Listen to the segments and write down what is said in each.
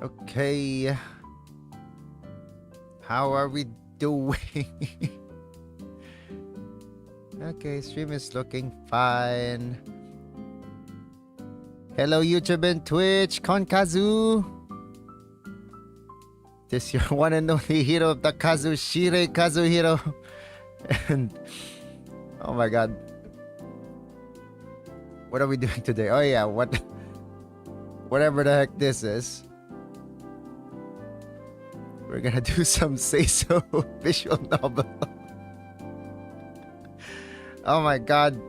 Okay. How are we doing? Okay, stream is looking fine. Hello, YouTube and Twitch. Konkazu. This your one and only hero of the Kazushire Kazuhiro. And oh my god. What are we doing today? Oh yeah, whatever the heck this is. We're gonna do some Seiso visual novel. Oh my god.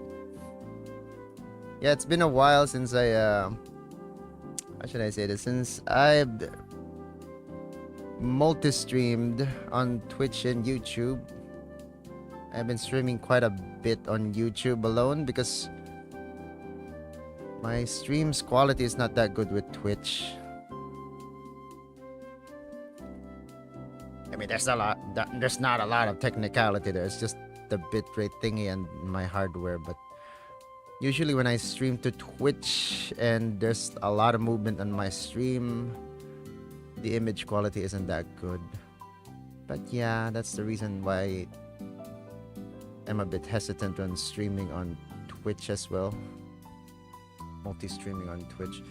Yeah, it's been a while since I how should I say this? Since I've multi-streamed on Twitch and YouTube. I've been streaming quite a bit on YouTube alone because my stream's quality is not that good with Twitch. I mean, there's not a lot of technicality there. It's just the bitrate thingy and my hardware. But usually when I stream to Twitch and there's a lot of movement on my stream, the image quality isn't that good. But yeah, that's the reason why I'm a bit hesitant when streaming on Twitch as well. Multi-streaming on Twitch.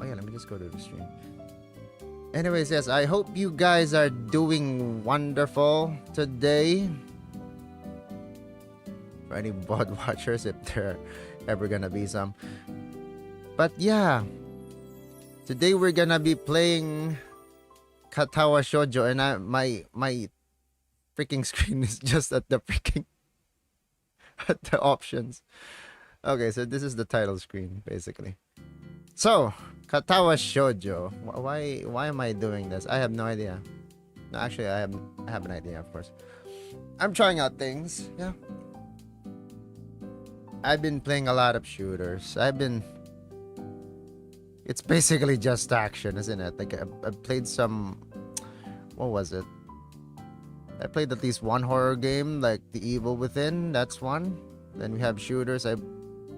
Oh yeah, let me just go to the stream. Anyways, yes, I hope you guys are doing wonderful today. For any VOD watchers, if there are ever gonna be some. But yeah, today we're gonna be playing Katawa Shoujo, and my freaking screen is just at the freaking at the options. Okay, so this is the title screen basically. So, Katawa Shoujo. Why am I doing this? I have no idea. No, actually, I have an idea, of course. I'm trying out things. Yeah. I've been playing a lot of shooters. It's basically just action, isn't it? Like I played some. What was it? I played at least one horror game, like The Evil Within. That's one. Then we have shooters. I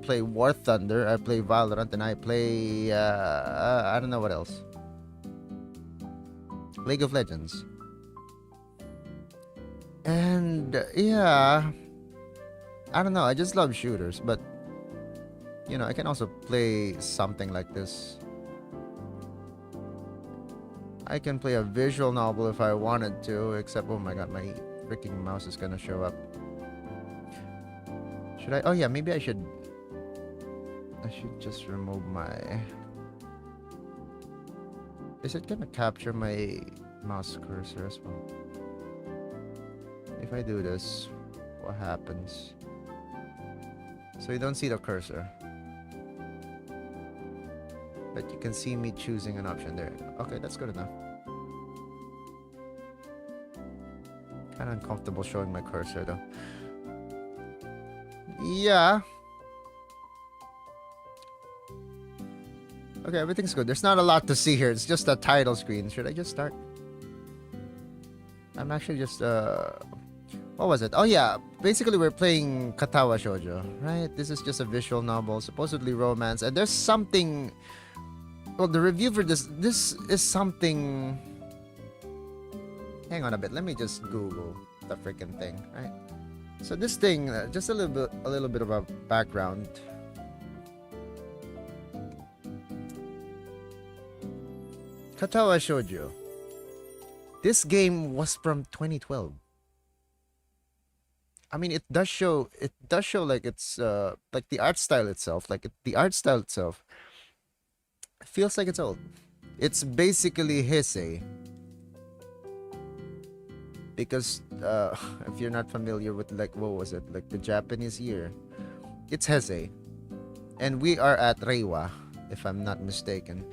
play War Thunder. I play Valorant, and I play I don't know what else. League of Legends. And yeah, I don't know. I just love shooters, but you know, I can also play something like this. I can play a visual novel if I wanted to, except oh my god, my freaking mouse is gonna show up. Should I? Oh yeah, maybe I should just remove my. Is it gonna capture my mouse cursor as well? If I do this, what happens? So you don't see the cursor, but you can see me choosing an option there. Okay, that's good enough. Kind of uncomfortable showing my cursor though. Yeah. Okay, everything's good. There's not a lot to see here. It's just a title screen. Should I just start? I'm actually just what was it? Oh yeah, basically we're playing Katawa Shoujo, right? This is just a visual novel, supposedly romance, and there's something. Well, the review for this is something. Hang on a bit. Let me just Google the freaking thing, right? So this thing, just a little bit of a background. Katawa Shoujo. This game was from 2012. I mean, it does show like it's like the art style itself, feels like it's old. It's basically Heisei. Because if you're not familiar with like what was it, like the Japanese year, it's Heisei. And we are at Reiwa, if I'm not mistaken.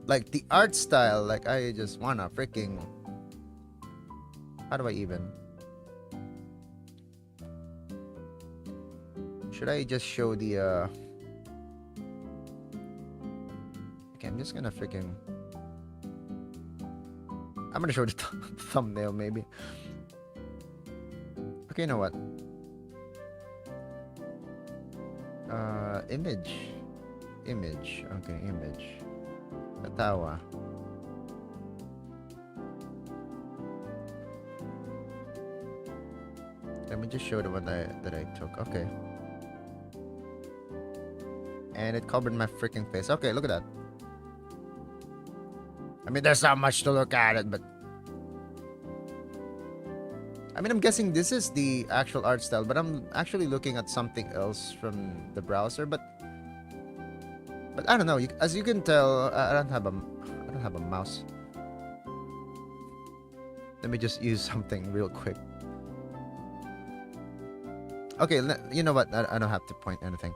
Like the art style, like I just wanna freaking. How do I even? Should I just show the Okay, I'm just gonna freaking. I'm gonna show the thumbnail maybe. Okay, you know what? Image. Okay, image. Katawa. Let me just show the one that I took. Okay. And it covered my freaking face. Okay, look at that. I mean, there's not much to look at it, but I mean, I'm guessing this is the actual art style, but I'm actually looking at something else from the browser. But I don't know. As you can tell, I don't have a mouse. Let me just use something real quick. Okay, you know what? I don't have to point anything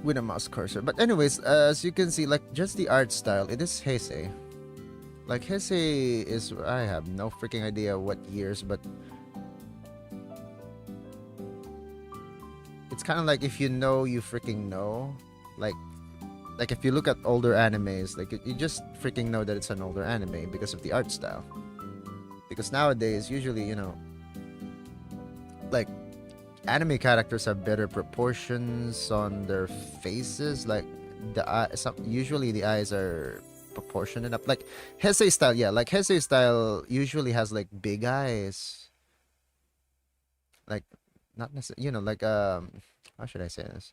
with a mouse cursor. But anyways, as you can see, like just the art style, it is Heisei. Like Heisei is, I have no freaking idea what years, but it's kind of like if you know, you freaking know. Like if you look at older animes, like you just freaking know that it's an older anime because of the art style. Because nowadays, usually, you know, like anime characters have better proportions on their faces. Like usually the eyes are proportionate up. Like Heisei style, yeah. Like Heisei style usually has like big eyes. Like not necessarily, you know, like how should I say this?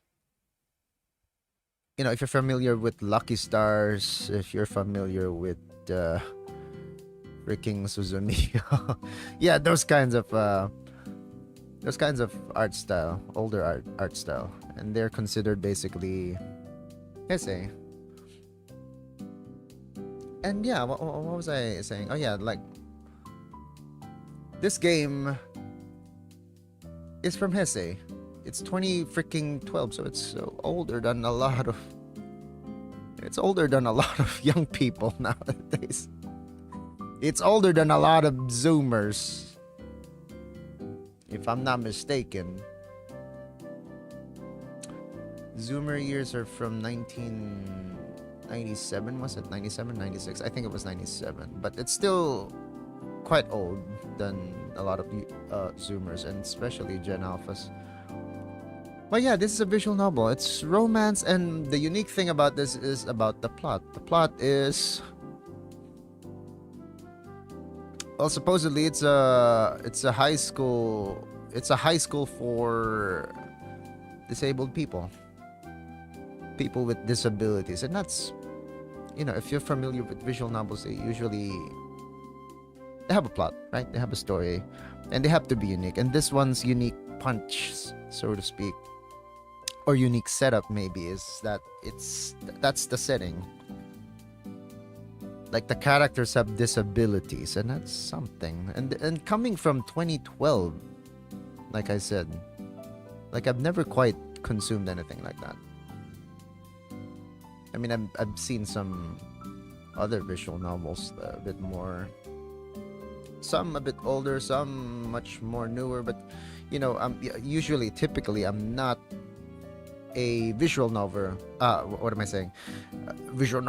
You know, if you're familiar with Lucky Stars, if you're familiar with freaking Suzumiya, yeah, those kinds of art style, older art style, and they're considered basically Heisei. And yeah, what was I saying? Oh yeah, like this game is from Heisei. It's 20 freaking 12, so it's older than a lot of. It's older than a lot of young people nowadays. It's older than a lot of Zoomers, if I'm not mistaken. Zoomer years are from 1997, was it 97, 96? I think it was 97, but it's still quite old than a lot of Zoomers, and especially Gen Alphas. But yeah, this is a visual novel. It's romance, and the unique thing about this is about the plot. The plot is, well, supposedly it's a high school. It's a high school for disabled people, people with disabilities, and that's, you know, if you're familiar with visual novels, they have a plot, right? They have a story, and they have to be unique. And this one's unique punch, so to speak, or unique setup maybe, is that that's the setting. Like the characters have disabilities, and that's something. And coming from 2012, like I said, like I've never quite consumed anything like that. I mean, I've seen some other visual novels a bit more, some a bit older, some much more newer, but you know, typically I'm not a visual novel. What am I saying? Visual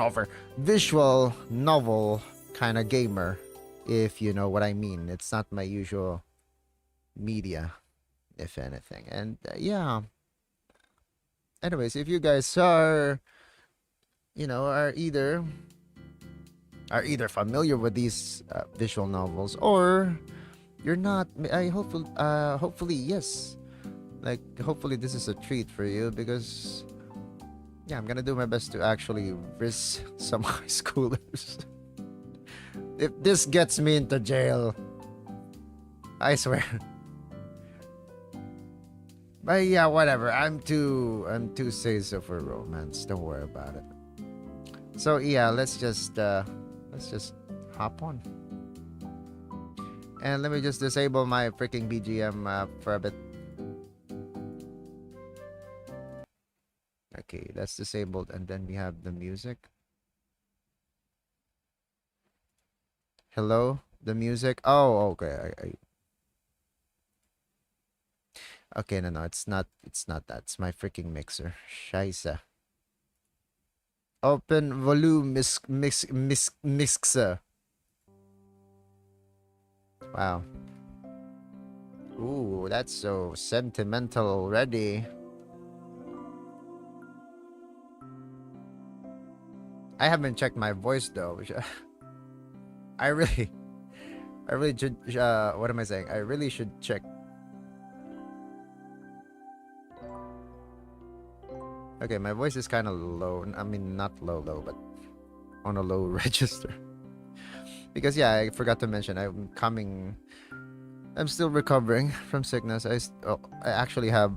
novel kind of gamer, if you know what I mean. It's not my usual media, if anything. And yeah. Anyways, if you guys are, you know, are either familiar with these visual novels, or you're not, hopefully yes. Like, hopefully this is a treat for you, because yeah, I'm gonna do my best to actually risk some high schoolers. If this gets me into jail, I swear. But yeah, whatever. I'm too Seiso for romance. Don't worry about it. So yeah, let's just hop on. And let me just disable my freaking BGM for a bit. Okay, that's disabled, and then we have the music. Hello, the music. Oh, okay. Okay, no, it's not that. It's my freaking mixer. Scheiße. Open volume mixer. Wow. Ooh, that's so sentimental already. I haven't checked my voice though. I really, I really should. What am I saying? I really should check. Okay, my voice is kind of low. I mean, not low, but on a low register. Because yeah, I forgot to mention I'm still recovering from sickness. I actually have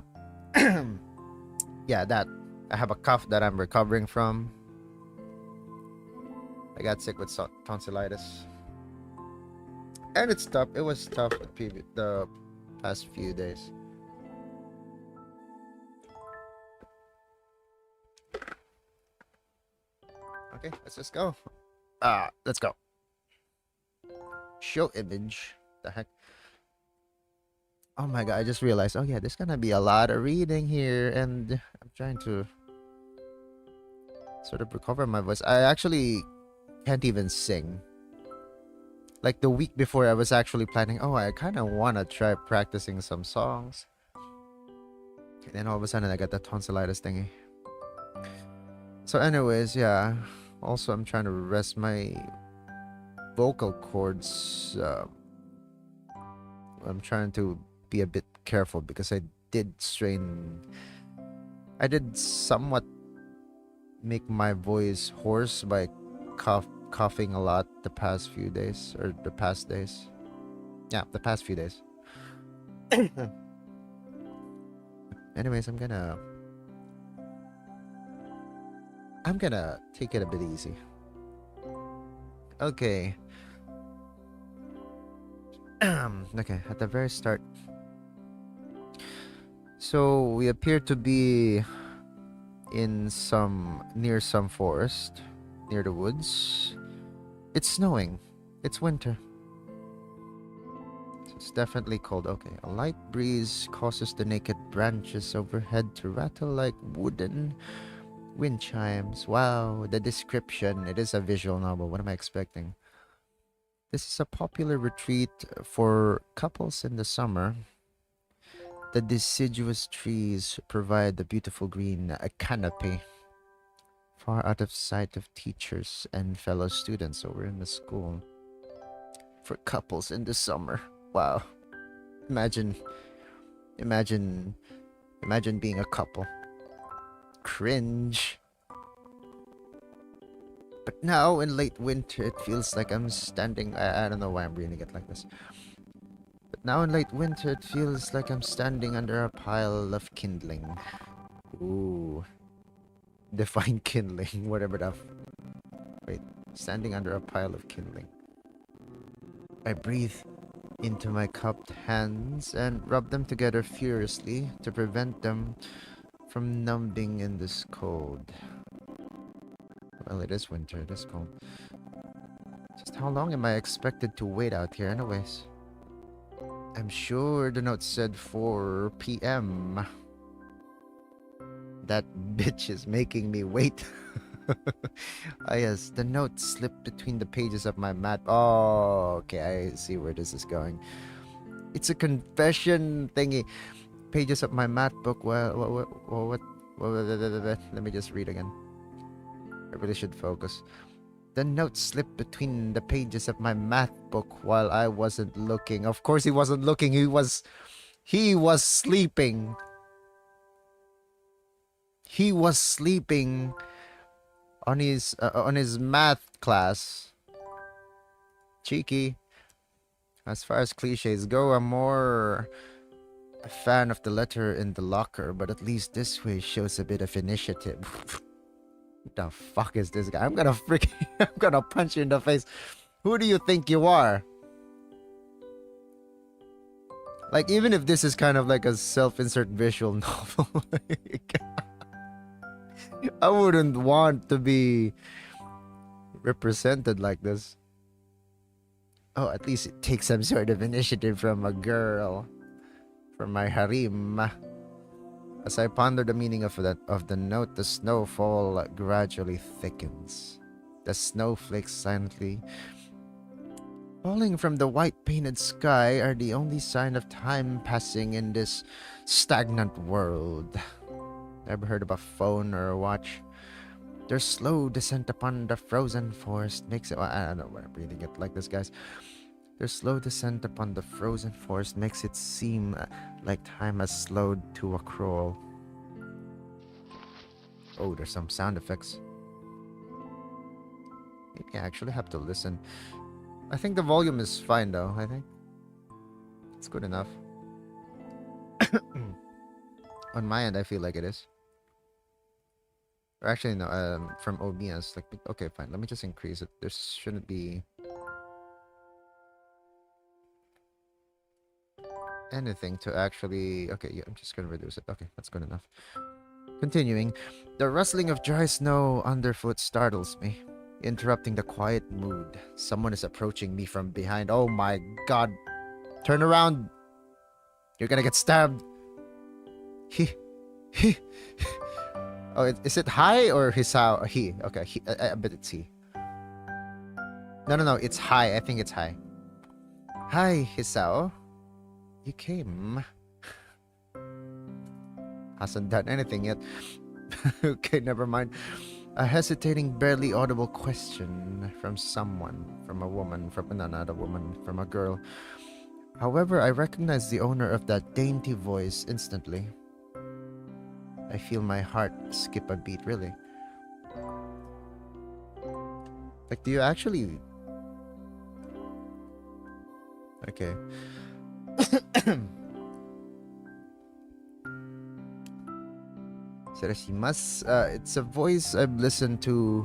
yeah, that I have a cough that I'm recovering from. I got sick with tonsillitis. And it's tough. It was tough the past few days. Okay, let's just go. Let's go. Show image. The heck? Oh my god, I just realized. Oh yeah, there's gonna be a lot of reading here, and I'm trying to sort of recover my voice. I actually can't even sing. Like the week before, I was actually planning, oh, I kind of want to try practicing some songs. And then all of a sudden, I got that tonsillitis thingy. So anyways, yeah. Also, I'm trying to rest my vocal cords. I'm trying to be a bit careful because I did somewhat make my voice hoarse by coughing a lot the past few days, or the past days. Yeah, the past few days. Anyways, I'm gonna take it a bit easy. Okay. Okay, at the very start. So we appear to be near some forest, near the woods. It's snowing. It's winter. So it's definitely cold. Okay, a light breeze causes the naked branches overhead to rattle like wooden wind chimes. Wow, the description. It is a visual novel. What am I expecting? This is a popular retreat for couples in the summer. The deciduous trees provide the beautiful green canopy, far out of sight of teachers and fellow students over in the school. For couples in the summer. Wow. Imagine being a couple. Cringe. But now in late winter, it feels like I'm standing. I don't know why I'm reading it like this. But now in late winter, it feels like I'm standing under a pile of kindling. Ooh. Define kindling, whatever that. Wait, standing under a pile of kindling. I breathe into my cupped hands and rub them together furiously to prevent them from numbing in this cold. Well, it is winter, it is cold. Just how long am I expected to wait out here anyways? I'm sure the note said 4 p.m. That bitch is making me wait. Ah yes, the note slipped between the pages of my mat. Oh, okay, I see where this is going. It's a confession thingy. Pages of my math book. What? Let me just read again. I really should focus. The note slipped between the pages of my math book while I wasn't looking. Of course he wasn't looking. He was sleeping. He was sleeping on his math class. Cheeky. As far as cliches go, I'm more a fan of the letter in the locker, but at least this way shows a bit of initiative. What the fuck is this guy? I'm gonna punch you in the face. Who do you think you are? Like, even if this is kind of like a self-insert visual novel, I wouldn't want to be represented like this. Oh, at least it takes some sort of initiative from a girl. From my harem. As I ponder the meaning of the note, the snowfall gradually thickens. The snowflakes silently falling from the white painted sky are the only sign of time passing in this stagnant world. Ever heard of a phone or a watch? Their slow descent upon the frozen forest makes it. Well, I don't know what I'm reading it like this, guys. Their slow descent upon the frozen forest makes it seem like time has slowed to a crawl. Oh, there's some sound effects. Maybe I actually have to listen. I think the volume is fine though. I think it's good enough. On my end, I feel like it is. Or actually, no. From OBS, like, okay, fine. Let me just increase it. There shouldn't be anything to actually. Okay, yeah, I'm just gonna reduce it. Okay, that's good enough. Continuing, the rustling of dry snow underfoot startles me, interrupting the quiet mood. Someone is approaching me from behind. Oh my god! Turn around! You're gonna get stabbed. He, he. Oh, is it hi or hisao? He. Okay, he. I bet it's he. No, no, no. It's hi. I think it's hi. Hi, Hisao. You came. Hasn't done anything yet. Okay, never mind. A hesitating, barely audible question from someone, from a woman, from not a woman, from a girl. However, I recognize the owner of that dainty voice instantly. I feel my heart skip a beat, really. Like, do you actually... Okay. Seresimas. It's a voice I've listened to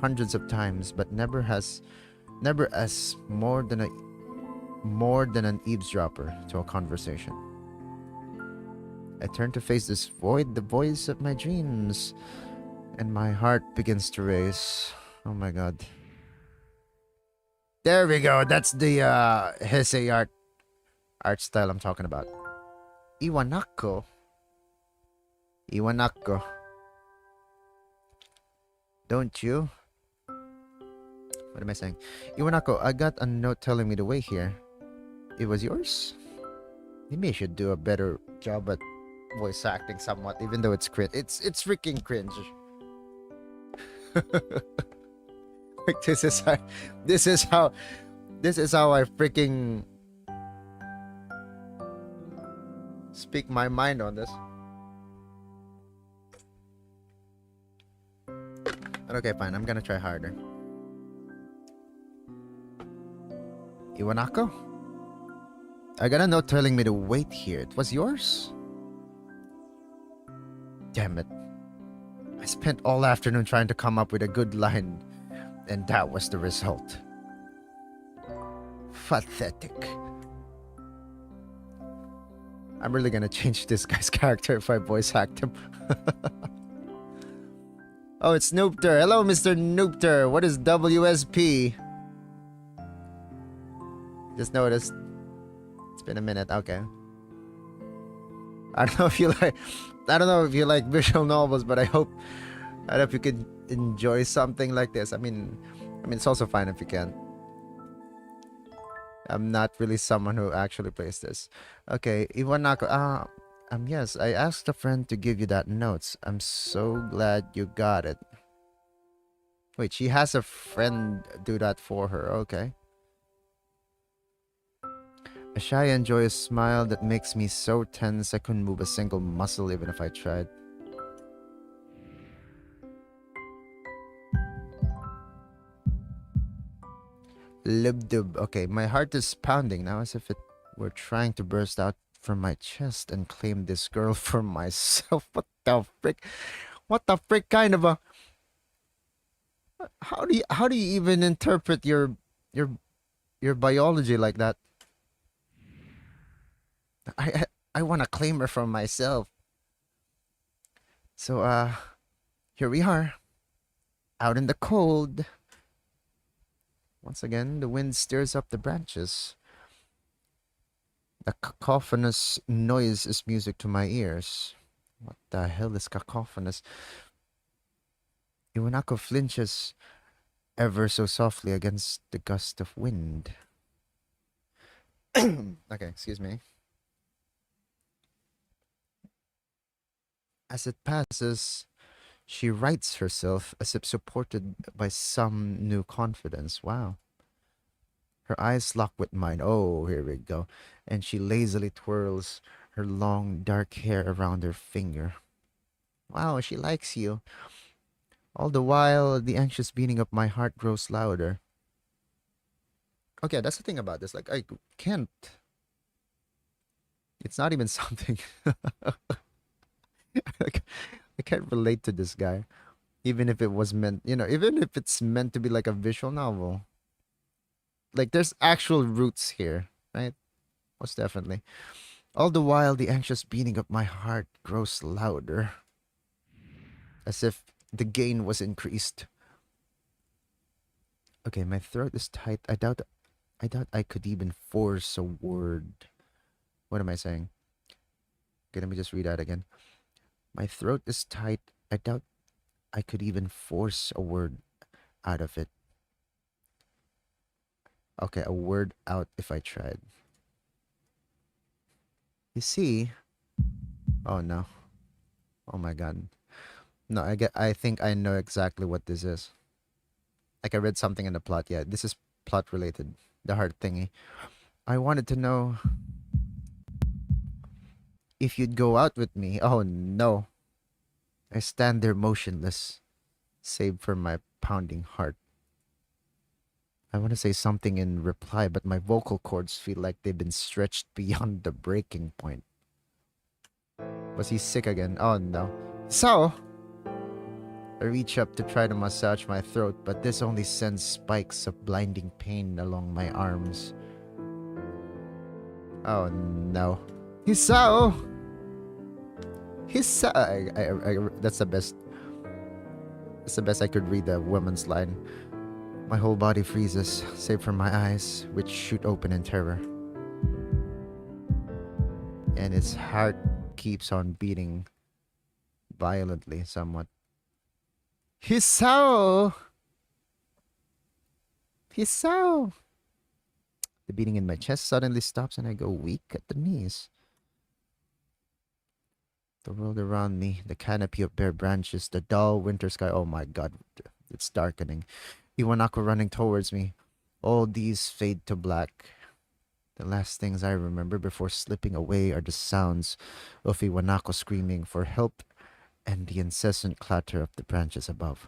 hundreds of times, but never as more than an eavesdropper to a conversation. I turn to face this void, the voice of my dreams, and my heart begins to race. Oh my god. There we go. That's the Heisei art style I'm talking about. Iwanako. Iwanako. Don't you? What am I saying? Iwanako, I got a note telling me the way here. It was yours? Maybe I should do a better job at voice acting somewhat, even though it's cringe. It's freaking cringe. Like this is how I freaking speak my mind on this. But okay, fine. I'm gonna try harder. Iwanako? I got a note telling me to wait here. It was yours? Damn it. I spent all afternoon trying to come up with a good line, and that was the result. Pathetic. I'm really gonna change this guy's character if I voice act him. Oh, it's Noopter. Hello, Mr. Noopter. What is WSP? Just noticed. It's been a minute. Okay. I don't know if you like visual novels, but I hope you could enjoy something like this. I mean, it's also fine if you can't. I'm not really someone who actually plays this. Okay, Iwanako. Yes, I asked a friend to give you that notes. I'm so glad you got it. Wait, she has a friend do that for her. Okay. A shy and joyous smile that makes me so tense I couldn't move a single muscle even if I tried. Lubdub. Okay, my heart is pounding now as if it were trying to burst out from my chest and claim this girl for myself. What the frick? What the frick kind of a... How do you even interpret your biology like that? I want to claim her for myself. So here we are, out in the cold. Once again, the wind stirs up the branches. The cacophonous noise is music to my ears. What the hell is cacophonous? Iwanako flinches ever so softly against the gust of wind. Okay, excuse me. As it passes, She rights herself as if supported by some new confidence. Wow. Her eyes lock with mine. Oh, here we go. And she lazily twirls her long dark hair around her finger. Wow, she likes you. All the while, the anxious beating of my heart grows louder. Okay, that's the thing about this. Like, I can't. It's not even something. Like, I can't relate to this guy. Even if it was meant, even if it's meant to be like a visual novel. Like, there's actual roots here, right? Most definitely. All the while, the anxious beating of my heart grows louder, as if the gain was increased. Okay, my throat is tight. I doubt I could even force a word. What am I saying? Okay, let me just read that again. My throat is tight. I doubt I could even force a word out of it. Okay, a word out if I tried. You see? Oh no. Oh my god. No, I think I know exactly what this is. Like I read something in the plot. Yeah, this is plot related. The heart thingy. I wanted to know if you'd go out with me. Oh no. I stand there motionless, save for my pounding heart. I want to say something in reply, but my vocal cords feel like they've been stretched beyond the breaking point. Was he sick again? Oh no. So, I reach up to try to massage my throat, but this only sends spikes of blinding pain along my arms. Oh no. Hisao! Hisao! That's the best. That's the best I could read the woman's line. My whole body freezes, save for my eyes, which shoot open in terror. And his heart keeps on beating violently, somewhat. Hisao! Hisao! The beating in my chest suddenly stops and I go weak at the knees. The world around me, the canopy of bare branches, the dull winter sky. Oh my god, it's darkening. Iwanako running towards me. All these fade to black. The last things I remember before slipping away are the sounds of Iwanako screaming for help and the incessant clatter of the branches above.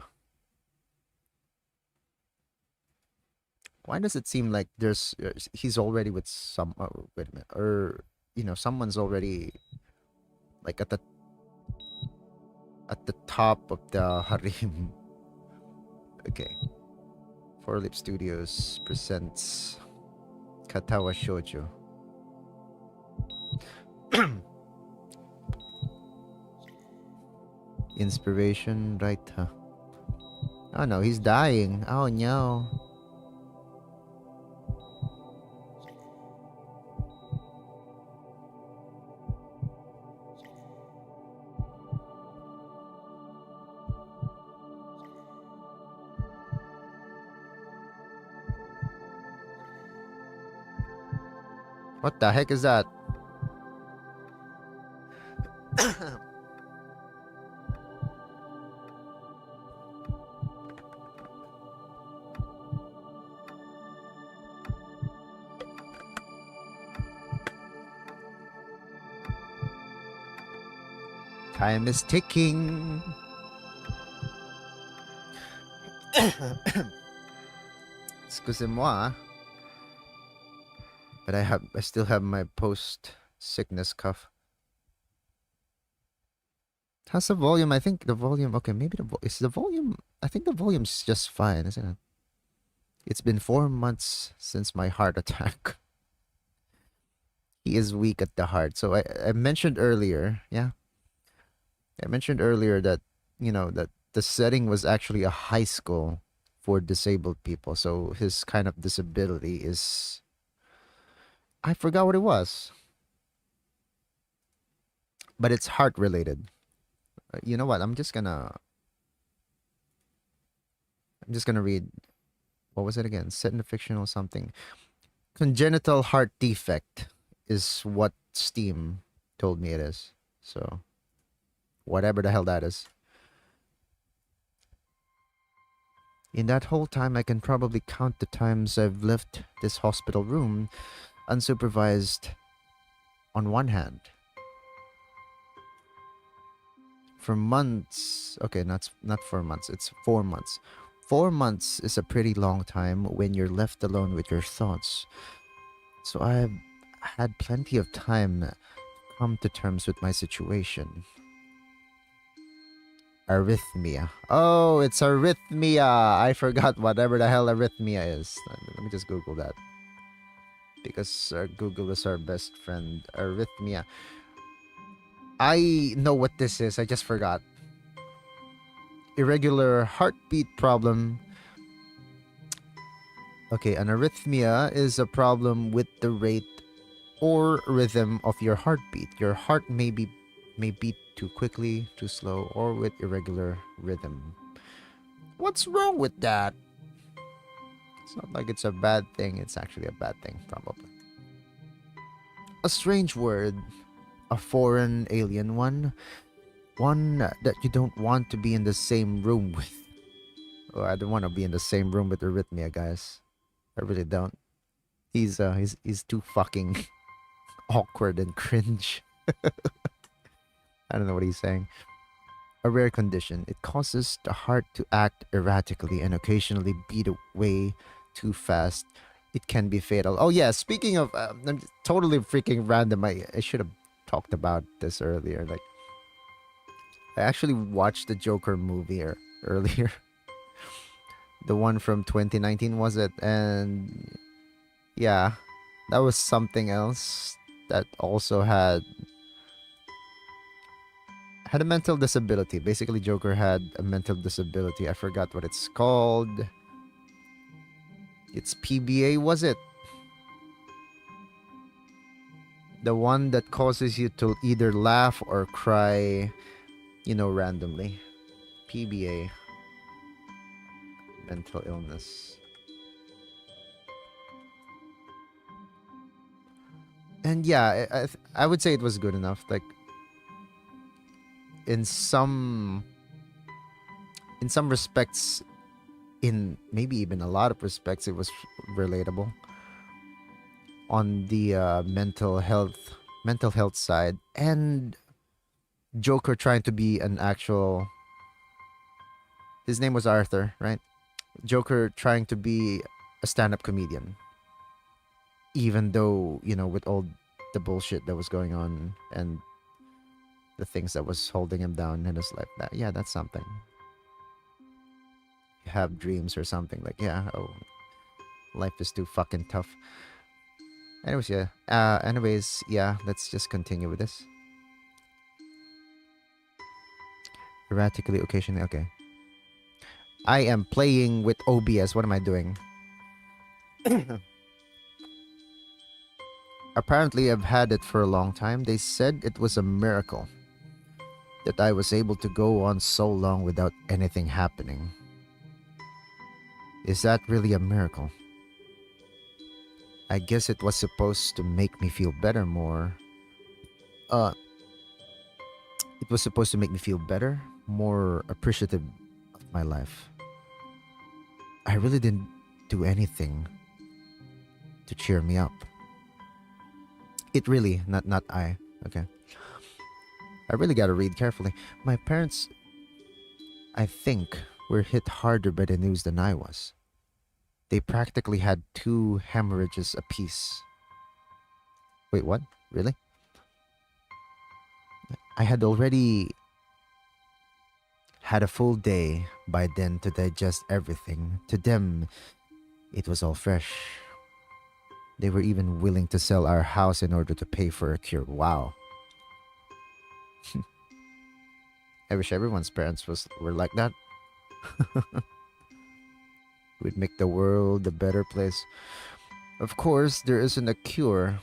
Why does it seem like he's already with some wait a minute, or someone's already like at the top of the harem. Okay. Four Lip Studios presents Katawa Shoujo. Inspiration, right? Huh? Oh no, he's dying. Oh no. What the heck is that? Time is ticking. Excusez-moi. But I still have my post sickness cough. How's the volume? I think the volume. Okay, maybe is the volume. I think the volume's just fine, isn't it? It's been 4 months since my heart attack. He is weak at the heart. So I mentioned earlier, yeah. I mentioned earlier that that the setting was actually a high school for disabled people. So his kind of disability is, I forgot what it was, but it's heart related. You know what? I'm just gonna read. What was it again? Set in a fictional something. Congenital heart defect is what Steam told me it is. So whatever the hell that is. In that whole time, I can probably count the times I've left this hospital room unsupervised on one hand. For months, okay, not 4 months, it's 4 months. 4 months is a pretty long time when you're left alone with your thoughts. So I've had plenty of time to come to terms with my situation. Arrhythmia. Oh, it's arrhythmia. I forgot whatever the hell arrhythmia is. Let me just Google that. Because Google is our best friend. Arrhythmia. I know what this is. I just forgot. Irregular heartbeat problem. Okay, an arrhythmia is a problem with the rate or rhythm of your heartbeat. Your heart may beat too quickly, too slow, or with irregular rhythm. What's wrong with that? It's not like it's a bad thing. It's actually a bad thing, probably. A strange word, a foreign alien one that you don't want to be in the same room with. Oh, I don't want to be in the same room with arrhythmia, guys. I really don't. He's too fucking awkward and cringe. I don't know what he's saying. A rare condition. It causes the heart to act erratically and occasionally beat away too fast. It can be fatal. Oh yeah, speaking of, totally freaking random. I should have talked about this earlier. Like, I actually watched the Joker movie earlier. The one from 2019, was it? And yeah, that was something else that also had a mental disability. Basically, Joker had a mental disability. I forgot what it's called. It's PBA, was it? The one that causes you to either laugh or cry, randomly. PBA. Mental illness. And yeah, I would say it was good enough. Like, in some respects, in maybe even a lot of respects, it was relatable on the mental health side. And Joker trying to be an actual, his name was Arthur, right? Joker trying to be a stand-up comedian, even though, with all the bullshit that was going on and the things that was holding him down in his life. That's something. You have dreams or something, like, life is too fucking tough. Anyways, let's just continue with this. Erratically, occasionally, okay. I am playing with OBS. What am I doing? Apparently, I've had it for a long time. They said it was a miracle that I was able to go on so long without anything happening. Is that really a miracle? I guess it was supposed to make me feel better more. It was supposed to make me feel better, more appreciative of my life. I really didn't do anything to cheer me up. It really, not I. Okay. I really gotta read carefully. My parents, I think, were hit harder by the news than I was. They practically had 2 hemorrhages apiece. Wait, what? Really? I had already had a full day by then to digest everything. To them, it was all fresh. They were even willing to sell our house in order to pay for a cure. Wow. I wish everyone's parents were like that. We'd make the world a better place. Of course, there isn't a cure.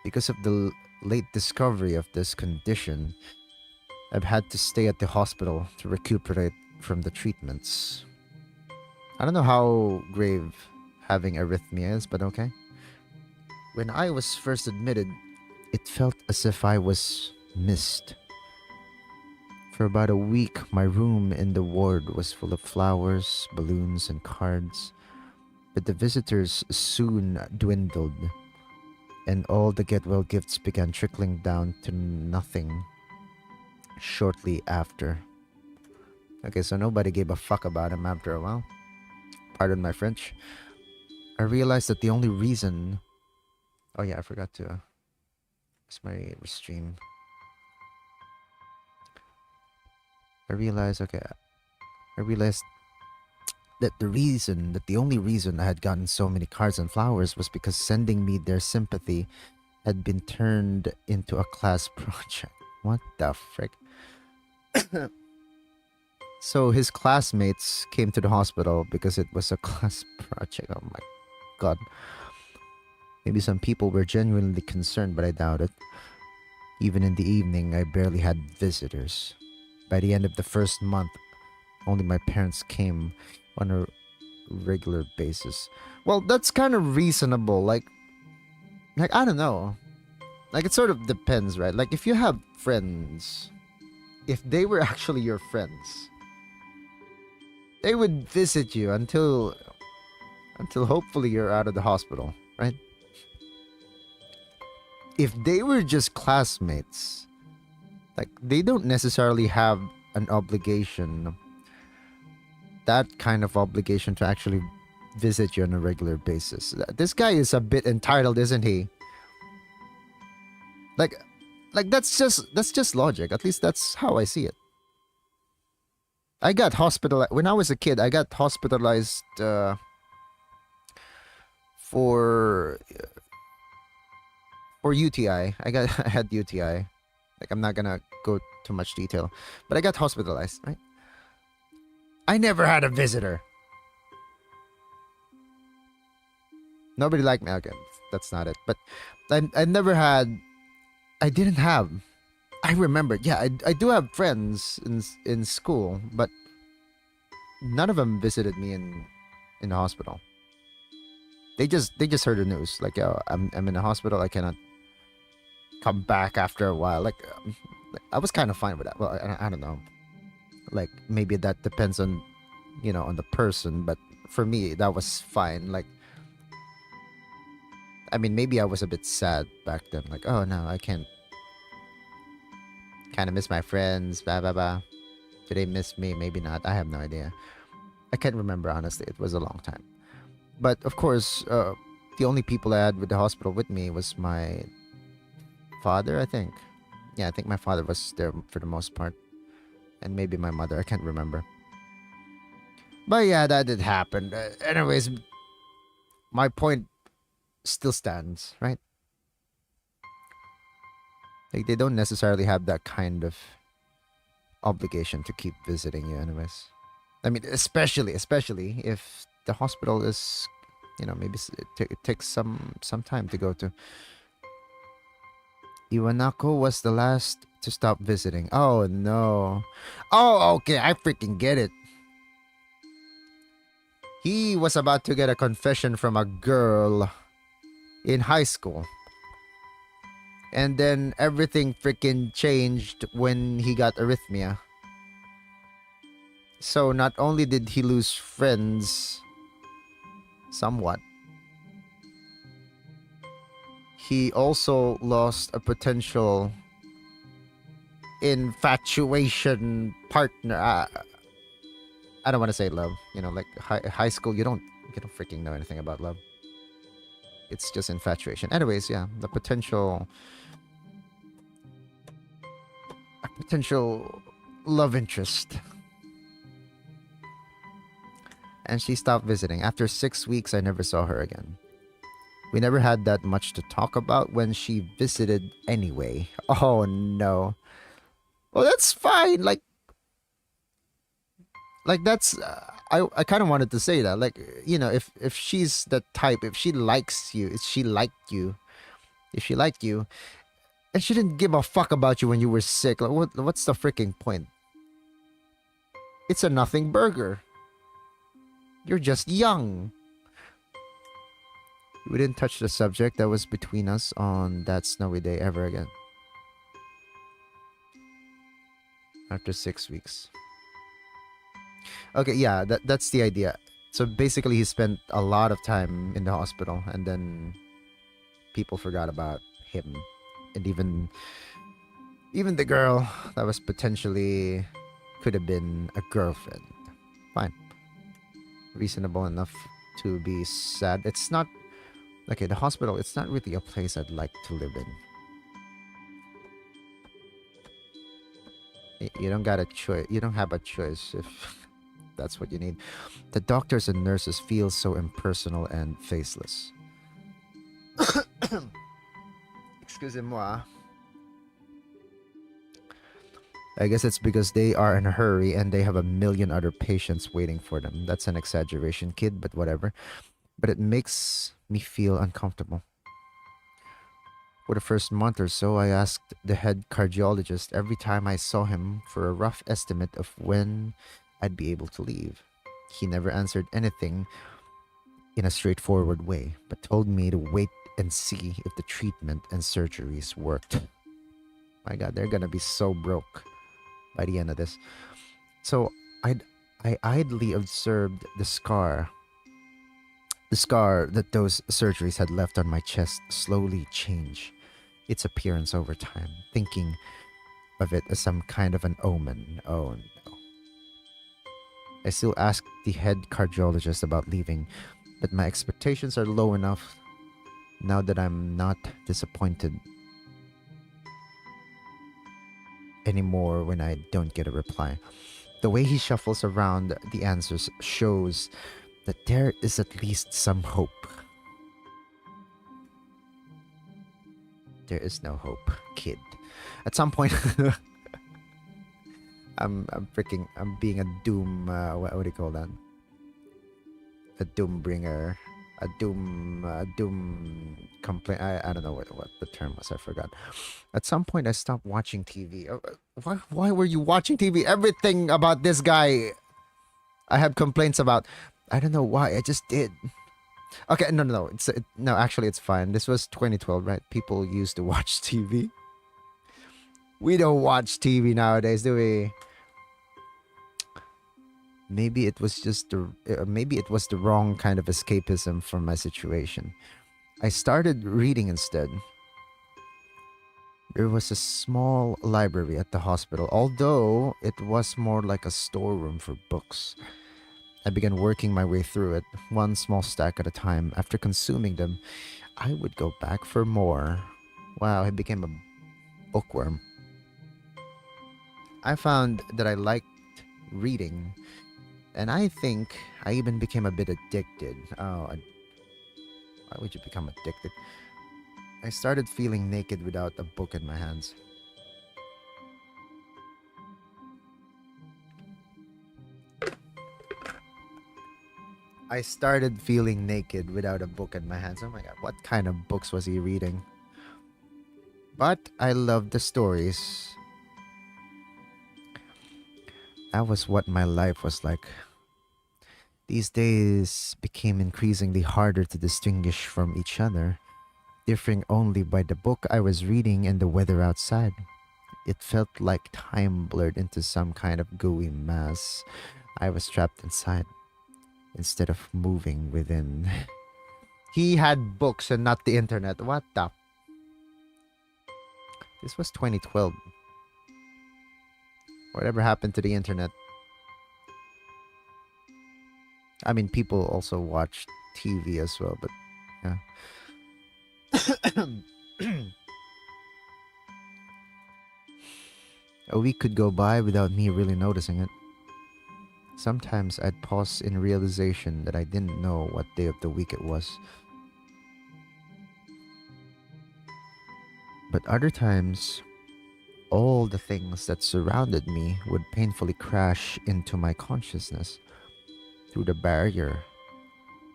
Because of the late discovery of this condition, I've had to stay at the hospital to recuperate from the treatments. I don't know how grave having arrhythmia is, but okay. When I was first admitted, it felt as if I was missed For about a week, my room in the ward was full of flowers, balloons, and cards. But the visitors soon dwindled, and all the get well gifts began trickling down to nothing shortly after. Okay, so nobody gave a fuck about him after a while. Pardon my French. I realized that the only reason. Oh, yeah, I forgot to. It's my stream. I realized, okay, I realized that the only reason I had gotten so many cards and flowers was because sending me their sympathy had been turned into a class project. What the frick? So his classmates came to the hospital because it was a class project. Oh my god. Maybe some people were genuinely concerned, but I doubt it. Even in the evening, I barely had visitors. By the end of the first month, only my parents came on a regular basis. Well, that's kind of reasonable. Like I don't know. Like it sort of depends, right? Like if you have friends, if they were actually your friends, they would visit you until hopefully you're out of the hospital, right? If they were just classmates, like they don't necessarily have an obligation, that kind of obligation to actually visit you on a regular basis. This guy is a bit entitled, isn't he? Like that's just logic. At least that's how I see it. I got hospitalized when I was a kid. I got hospitalized for UTI. I had UTI. Like I'm not gonna go too much detail, but I got hospitalized. Right? I never had a visitor. Nobody liked me. Okay, that's not it. But I never had. I didn't have. I remember. Yeah, I do have friends in school, but none of them visited me in the hospital. They just heard the news. Like, yo, I'm in the hospital. I cannot come back after a while. Like I was kind of fine with that. Well, I don't know. Like maybe that depends on, on the person. But for me, that was fine. Like, I mean, maybe I was a bit sad back then. Like, oh no, I can't. Kind of miss my friends. Blah blah blah. Do they miss me? Maybe not. I have no idea. I can't remember honestly. It was a long time. But of course, the only people I had with the hospital with me was my father, I think. Yeah, I think my father was there for the most part. And maybe my mother. I can't remember. But yeah, that did happen. Anyways, my point still stands, right? Like, they don't necessarily have that kind of obligation to keep visiting you, anyways. I mean, especially if the hospital is, maybe it takes some time to go to. Iwanako was the last to stop visiting. Oh no. Oh, okay, I freaking get it. He was about to get a confession from a girl in high school. And then everything freaking changed when he got arrhythmia. So not only did he lose friends somewhat, he also lost a potential infatuation partner. I don't want to say love. Like high school, you don't freaking know anything about love. It's just infatuation. Anyways, yeah, a potential love interest. And she stopped visiting. After 6 weeks, I never saw her again. We never had that much to talk about when she visited anyway. Oh no. Well, that's fine. Like that's I kind of wanted to say that. Like, if she's the type, if she likes you, if she liked you, and she didn't give a fuck about you when you were sick, like what's the freaking point? It's a nothing burger. You're just young. We didn't touch the subject that was between us on that snowy day ever again. after 6 weeks. Okay, yeah, that's the idea. So basically, he spent a lot of time in the hospital, and then people forgot about him, and even the girl that was potentially could have been a girlfriend. Fine, reasonable enough to be sad. It's not okay. The hospital. It's not really a place I'd like to live in. You don't got a choice. You don't have a choice if that's what you need. The doctors and nurses feel so impersonal and faceless. Excusez-moi. I guess it's because they are in a hurry and they have a million other patients waiting for them. That's an exaggeration, kid, but whatever. But it makes me feel uncomfortable. For the first month or so, I asked the head cardiologist every time I saw him for a rough estimate of when I'd be able to leave. He never answered anything in a straightforward way, but told me to wait and see if the treatment and surgeries worked. My God, they're gonna be so broke by the end of this. So I idly observed the scar that those surgeries had left on my chest slowly change its appearance over time, thinking of it as some kind of an omen. Oh no. I still ask the head cardiologist about leaving, but my expectations are low enough now that I'm not disappointed anymore when I don't get a reply. The way he shuffles around the answers shows that there is at least some hope. There is no hope, kid. At some point, I'm being a doom. What do you call that? A doom bringer, a doom complaint. I don't know what the term was. I forgot. At some point, I stopped watching TV. Why were you watching TV? Everything about this guy, I have complaints about. I don't know why. I just did. Okay, no. No. Actually, it's fine. This was 2012, right? People used to watch TV. We don't watch TV nowadays, do we? Maybe it was just maybe it was the wrong kind of escapism from my situation. I started reading instead. There was a small library at the hospital, although it was more like a storeroom for books. I began working my way through it, one small stack at a time. After consuming them, I would go back for more. Wow, I became a bookworm. I found that I liked reading, and I think I even became a bit addicted. Why would you become addicted? I started feeling naked without a book in my hands. I started feeling naked without a book in my hands. Oh my God, what kind of books was he reading? But I loved the stories. That was what my life was like. These days became increasingly harder to distinguish from each other, differing only by the book I was reading and the weather outside. It felt like time blurred into some kind of gooey mass. I was trapped inside instead of moving within. He had books and not the internet. What the? This was 2012. Whatever happened to the internet? I mean, people also watch TV as well, but yeah. A week could go by without me really noticing it. Sometimes I'd pause in realization that I didn't know what day of the week it was. But other times, all the things that surrounded me would painfully crash into my consciousness through the barrier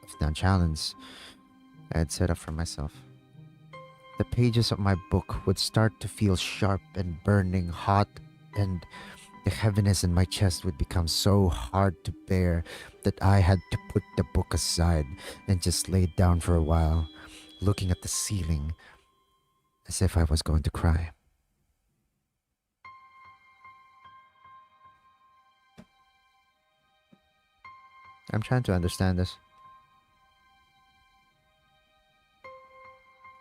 of nonchalance I had set up for myself. The pages of my book would start to feel sharp and burning hot, and the heaviness in my chest would become so hard to bear that I had to put the book aside and just lay down for a while, looking at the ceiling as if I was going to cry. I'm trying to understand this.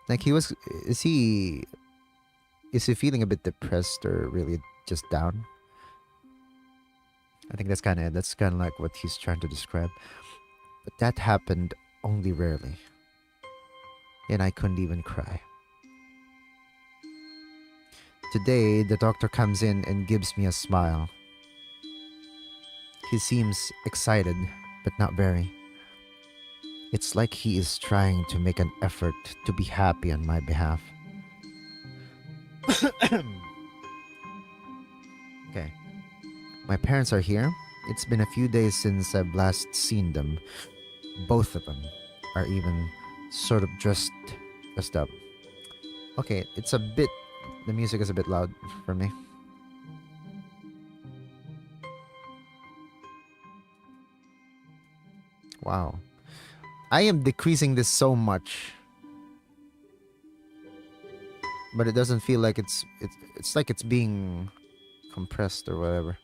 Like he was, is he is he feeling a bit depressed or really just down? I think that's kind of like what he's trying to describe. But that happened only rarely, and I couldn't even cry. Today, the doctor comes in and gives me a smile. He seems excited, but not very. It's like he is trying to make an effort to be happy on my behalf. Okay, my parents are here. It's been a few days since I've last seen them. Both of them are even sort of dressed up. Okay, it's a bit. The music is a bit loud for me. Wow, I am decreasing this so much, but it doesn't feel like it's like it's being compressed or whatever.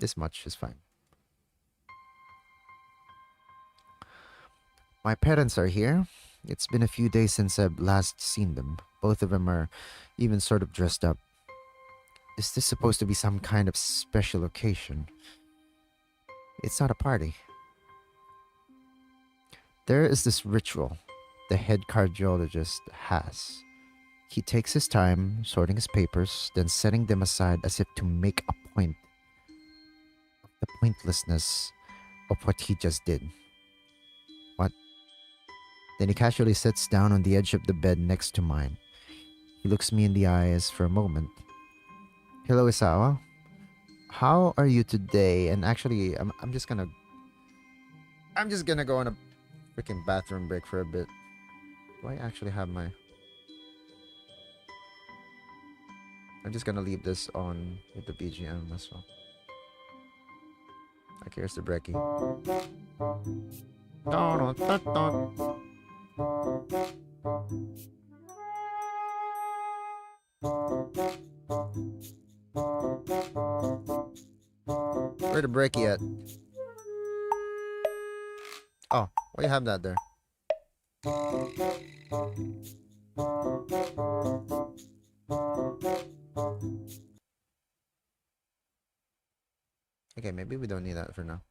This much is fine. My parents are here. It's been a few days since I've last seen them. Both of them are even sort of dressed up. Is this supposed to be some kind of special occasion? It's not a party. There is this ritual the head cardiologist has. He takes his time sorting his papers, then setting them aside as if to make a point of the pointlessness of what he just did. What? Then he casually sits down on the edge of the bed next to mine. He looks me in the eyes for a moment. Hello, Isawa. How are you today? And actually, I'm just gonna go on a freaking bathroom break for a bit. Do I actually have my? I'm just gonna leave this on with the BGM as well. Okay, here's the brekkie. Where the brekkie at? Oh, why you have that there? Okay, maybe we don't need that for now.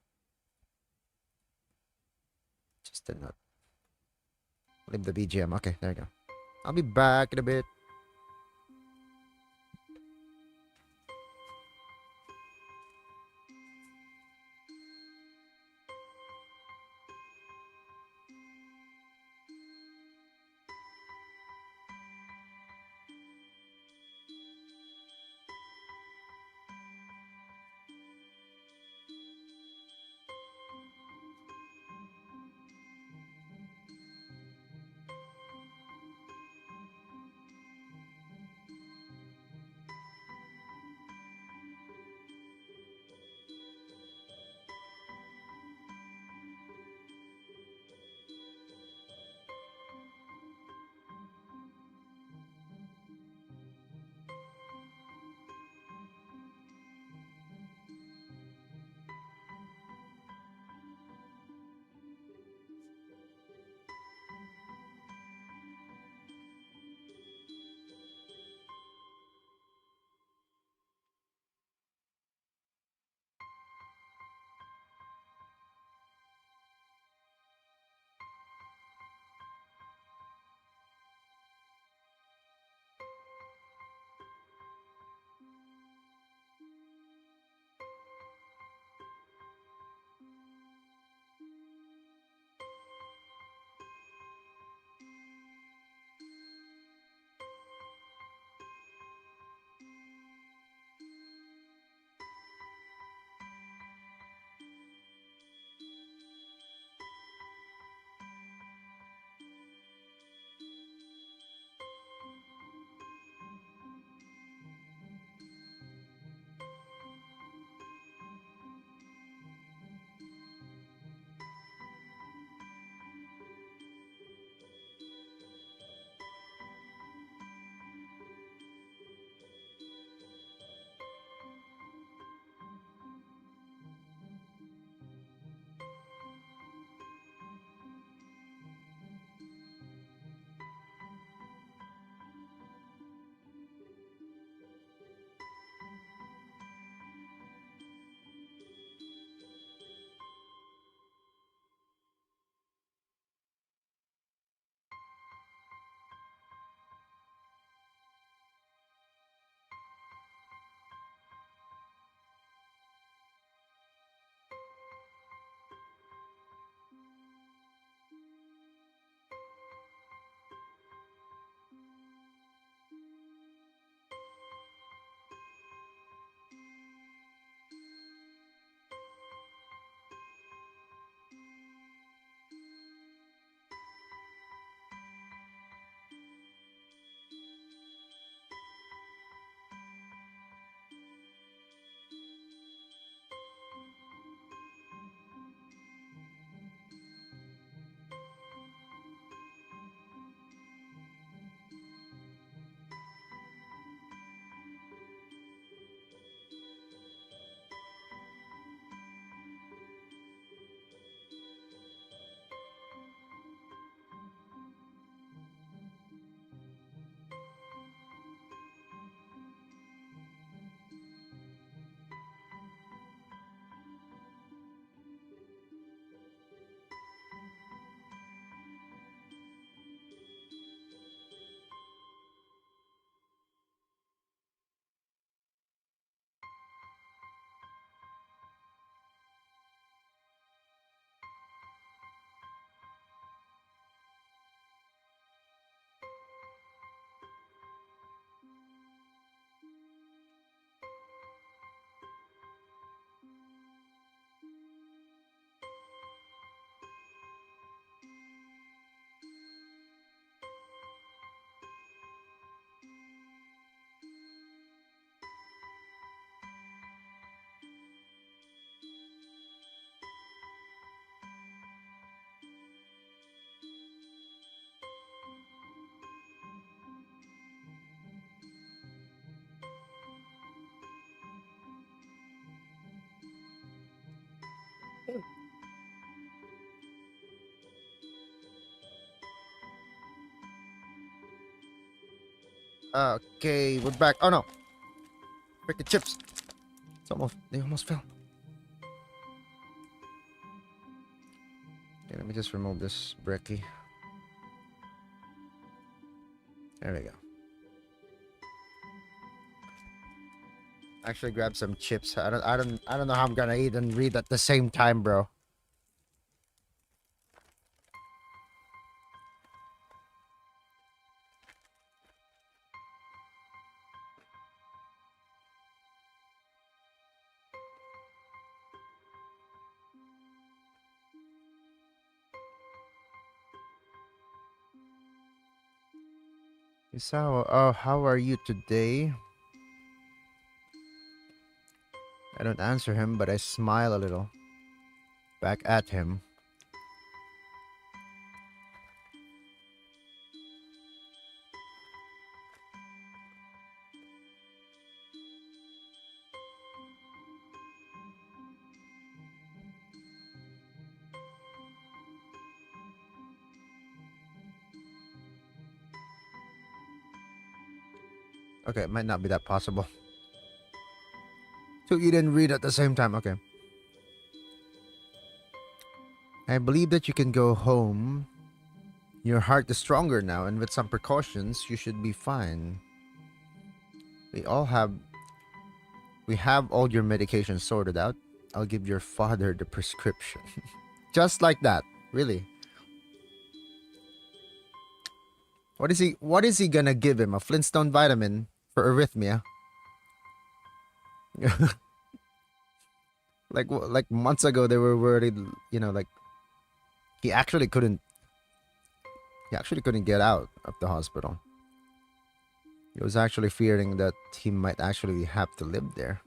Just a note. Leave the BGM. Okay, there you go. I'll be back in a bit. Okay, we're back. Oh no, freaking chips. They almost fell. Okay, let me just remove this bricky. There we go. Actually, grab some chips. I don't know how I'm gonna eat and read at the same time, bro. Isao, how are you today? I don't answer him, but I smile a little back at him. Okay, it might not be that possible. So you didn't read at the same time. Okay. I believe that you can go home. Your heart is stronger now, and with some precautions, you should be fine. We all have we have all your medications sorted out. I'll give your father the prescription. Just like that. Really. What is he gonna give him? A Flintstone vitamin for arrhythmia? like months ago they were worried, like he actually couldn't get out of the hospital. He was actually fearing that he might actually have to live there.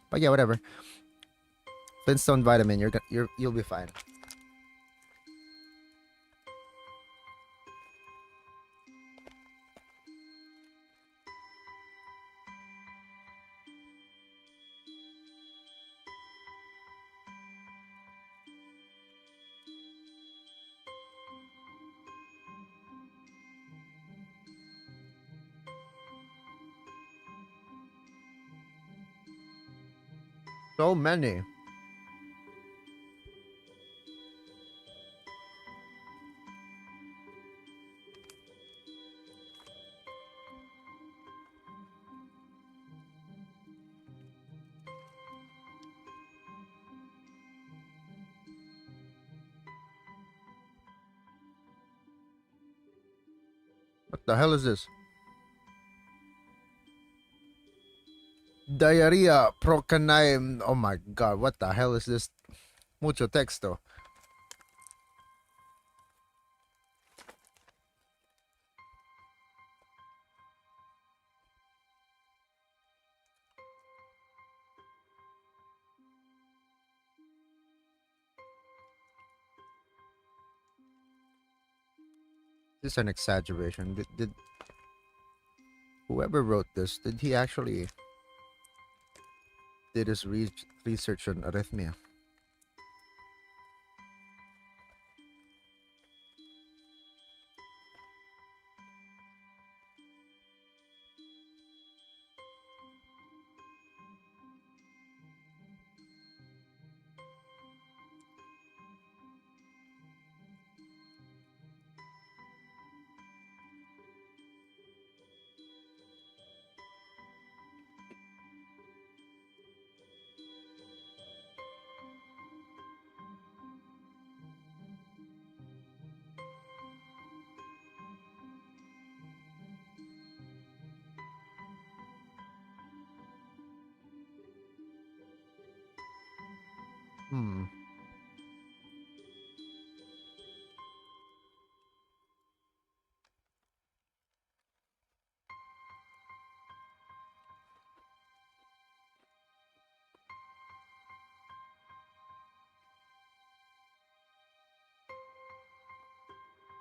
But yeah, whatever. Flintstone vitamin, you'll be fine. So many. What the hell is this? Diarrhea procanaim. Oh my god, what the hell is this? Mucho texto. This is an exaggeration. Did whoever wrote this, did he actually did his research on arrhythmia? Hmm.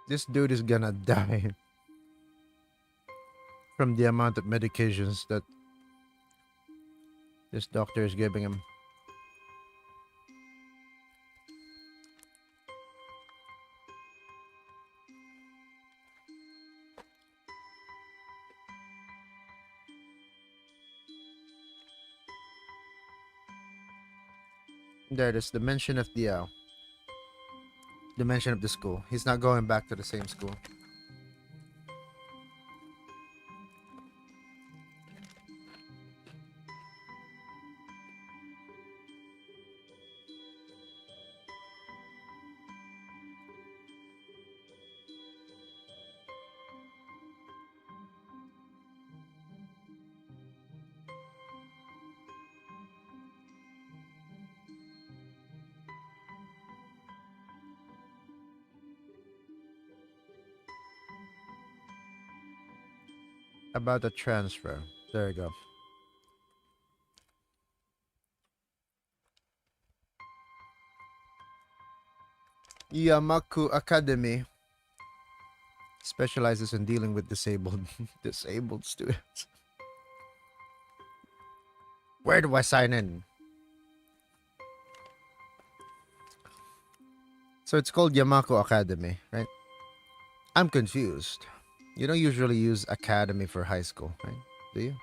This dude is gonna die from the amount of medications that this doctor is giving him. There it is. The mention of the school. He's not going back to the same school. About the transfer. There you go. Yamaku Academy specializes in dealing with disabled students. Where do I sign in? So it's called Yamaku Academy, right? I'm confused. You don't usually use academy for high school, right? Do you?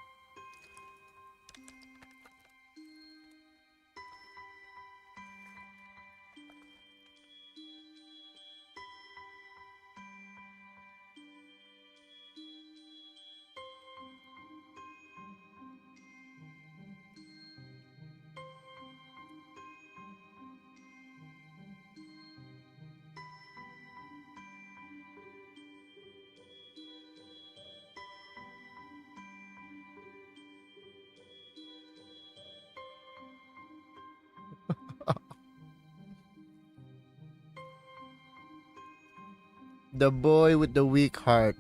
The boy with the weak heart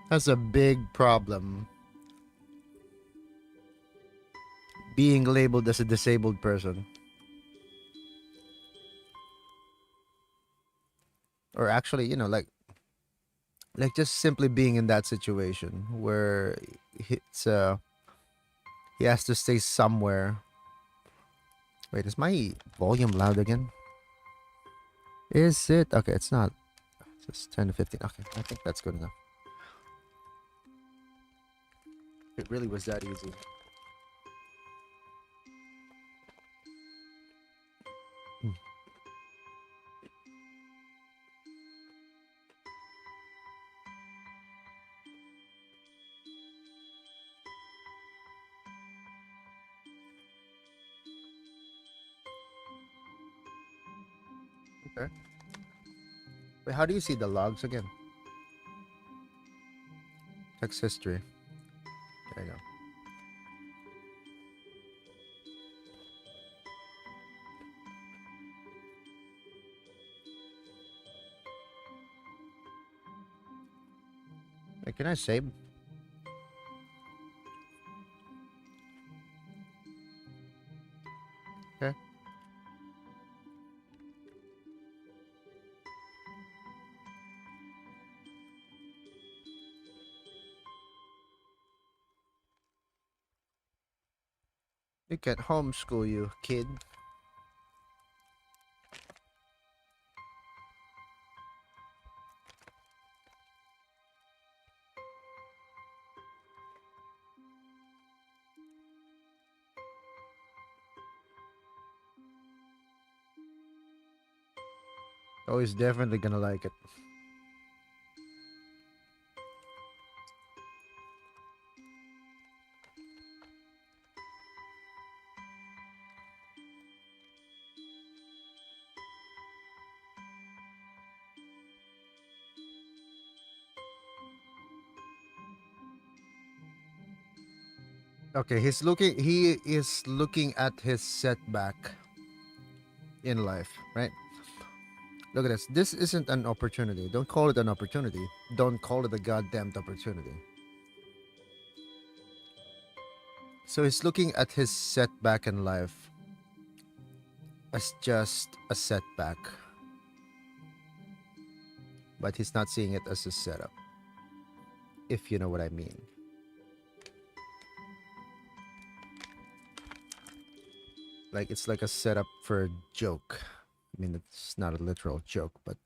has a big problem being labeled as a disabled person. Or actually, like just simply being in that situation where it's he has to stay somewhere. Wait, is my volume loud again? Is it? Okay, it's not. It's 10 to 15. Okay, I think that's good enough. It really was that easy. Hmm. Okay. Wait, how do you see the logs again? Text history. There you go. Wait, can I save? Okay. We can't homeschool you, kid. Oh, he's definitely gonna like it. Okay, he is looking at his setback in life, right? Look at this. This isn't an opportunity. Don't call it an opportunity. Don't call it a goddamned opportunity. So he's looking at his setback in life as just a setback, but he's not seeing it as a setup, if you know what I mean. Like it's like a setup for a joke. I mean, it's not a literal joke, but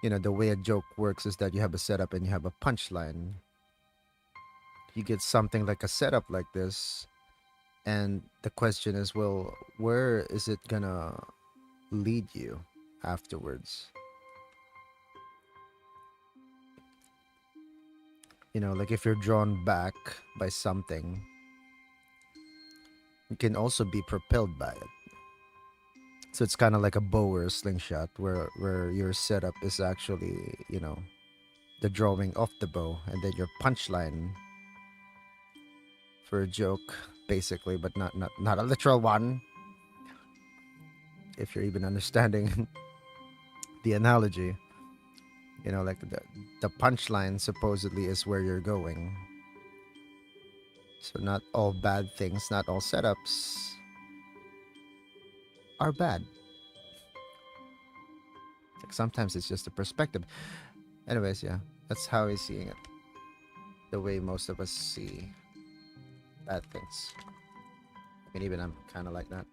the way a joke works is that you have a setup and you have a punchline. You get something like a setup like this, And the question is, well, where is it gonna lead you afterwards? You know, like if you're drawn back by something, you can also be propelled by it. So it's kind of like a bow or a slingshot, where your setup is actually, the drawing of the bow, and then your punchline for a joke, basically, but not a literal one. If you're even understanding the analogy, like the punchline supposedly is where you're going. So not all bad things, not all setups are bad. Like sometimes it's just a perspective. Anyways, yeah, that's how he's seeing it. The way most of us see bad things. I mean, even I'm kind of like that.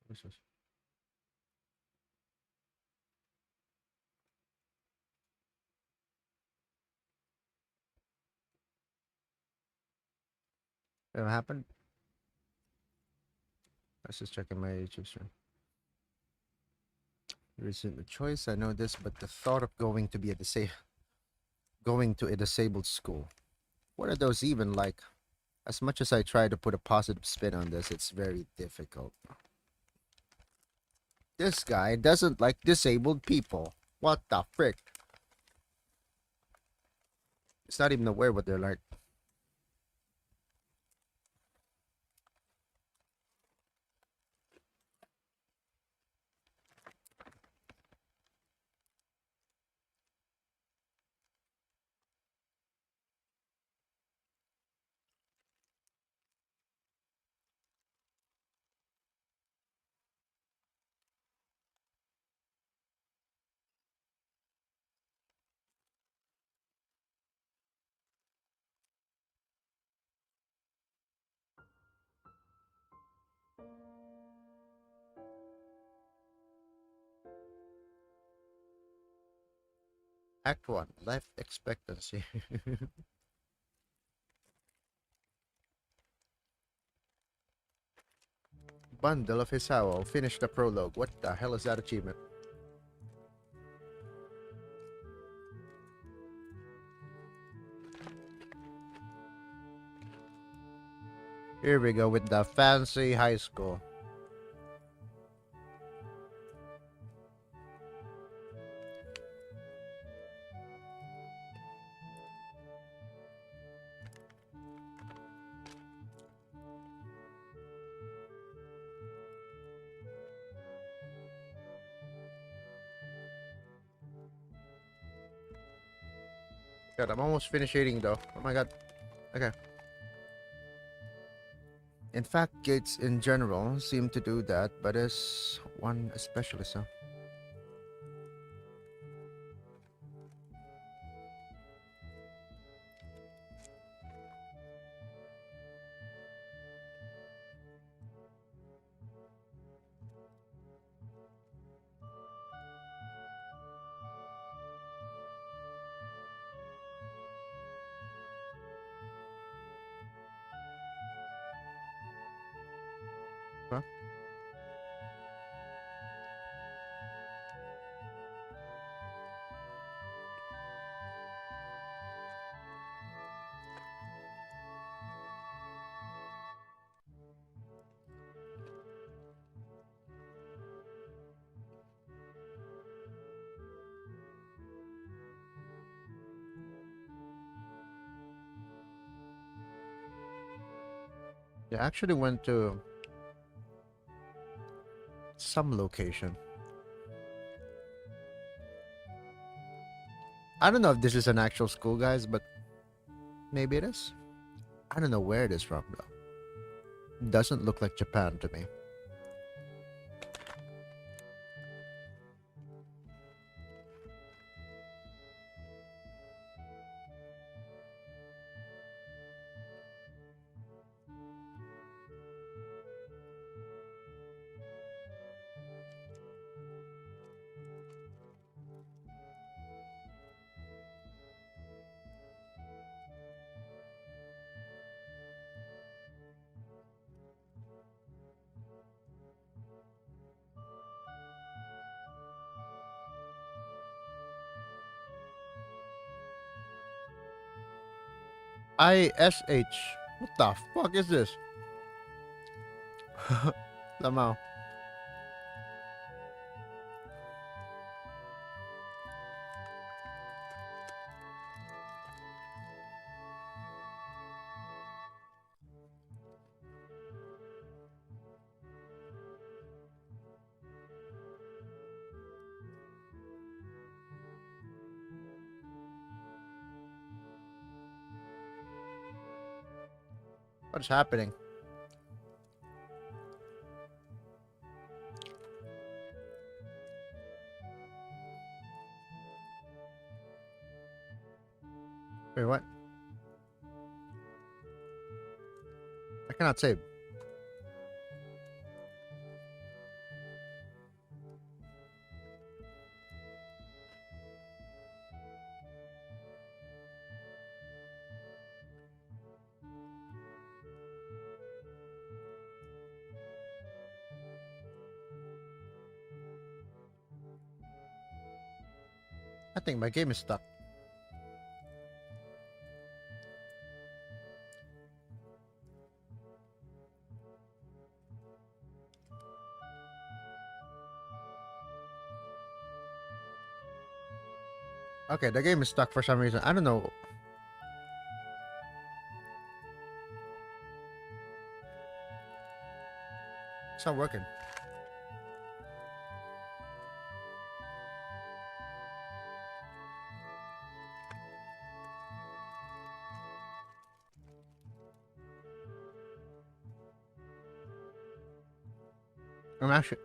What's this? What happened? I was just checking my YouTube stream. There isn't a choice. I know this, but the thought of going to a disabled school. What are those even like? As much as I try to put a positive spin on this, it's very difficult. This guy doesn't like disabled people. What the frick? It's not even aware what they're like. Act 1, life expectancy. Bundle of Hisao. Finish the prologue. What the hell is that achievement? Here we go with the fancy high school. God, I'm almost finished eating though. Oh my god. Okay. In fact, gates in general seem to do that, but there's one especially so. Huh? Yeah, I actually went to some location. I don't know if this is an actual school, guys, but maybe it is. I don't know where it is from, though. Doesn't look like Japan to me. ISH. What the fuck is this? Lamau. What's happening? Wait, what? I cannot save. I think my game is stuck. Okay, the game is stuck for some reason. I don't know. It's not working.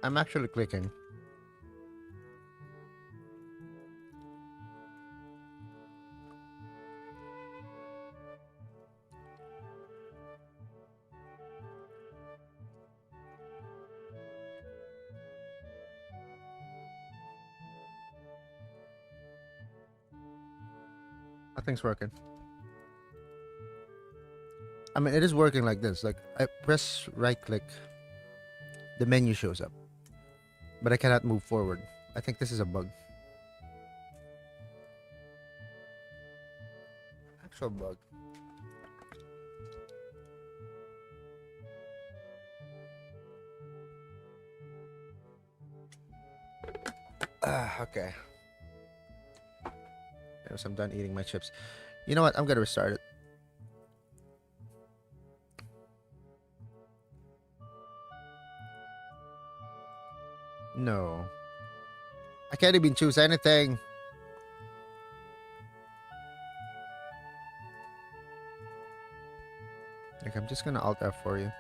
I'm actually clicking. Nothing's working. I mean, it is working like this. Like, I press right click, the menu shows up, but I cannot move forward. I think this is a bug. Actual bug. Okay. Yes, I'm done eating my chips. You know what? I'm gonna restart it. No. I can't even choose anything. Like, I'm just gonna Alt F for you.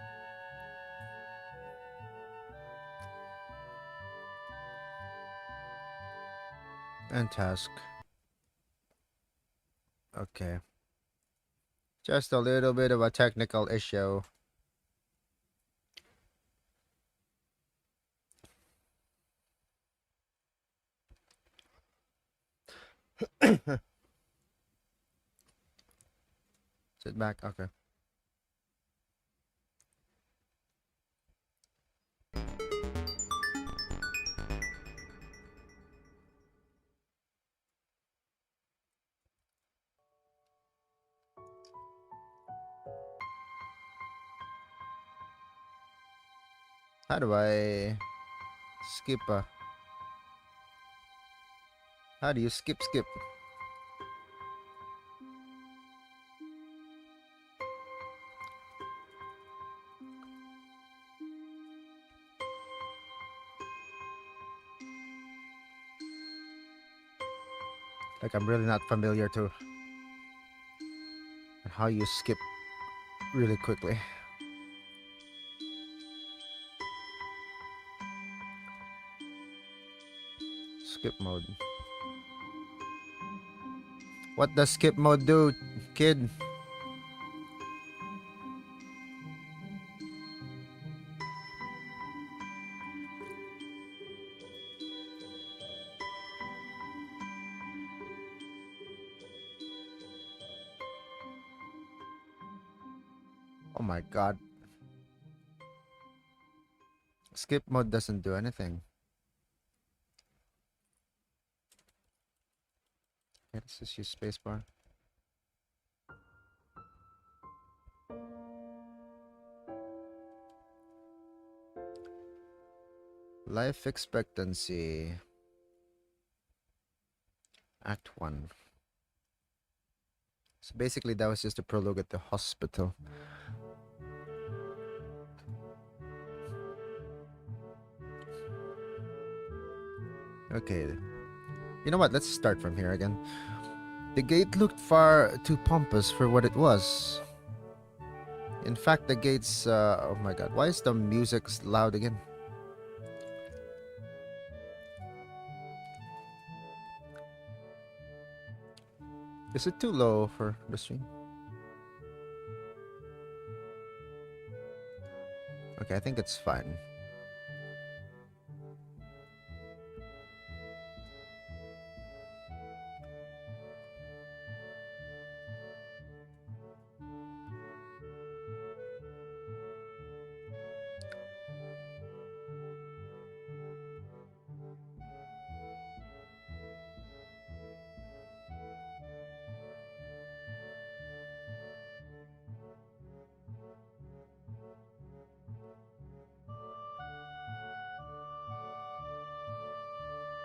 And task. Okay. Just a little bit of a technical issue. Sit back. Okay. How do I skip? How do you skip? Like I'm really not familiar to how you skip really quickly. Skip mode. What does skip mode do, kid? Oh my god. Skip mode doesn't do anything. Okay, let's just use spacebar. Life expectancy. Act 1. So basically that was just a prologue at the hospital. Okay. You know what? Let's start from here again. The gate looked far too pompous for what it was. In fact, the gate's... oh my god. Why is the music loud again? Is it too low for the stream? Okay, I think it's fine.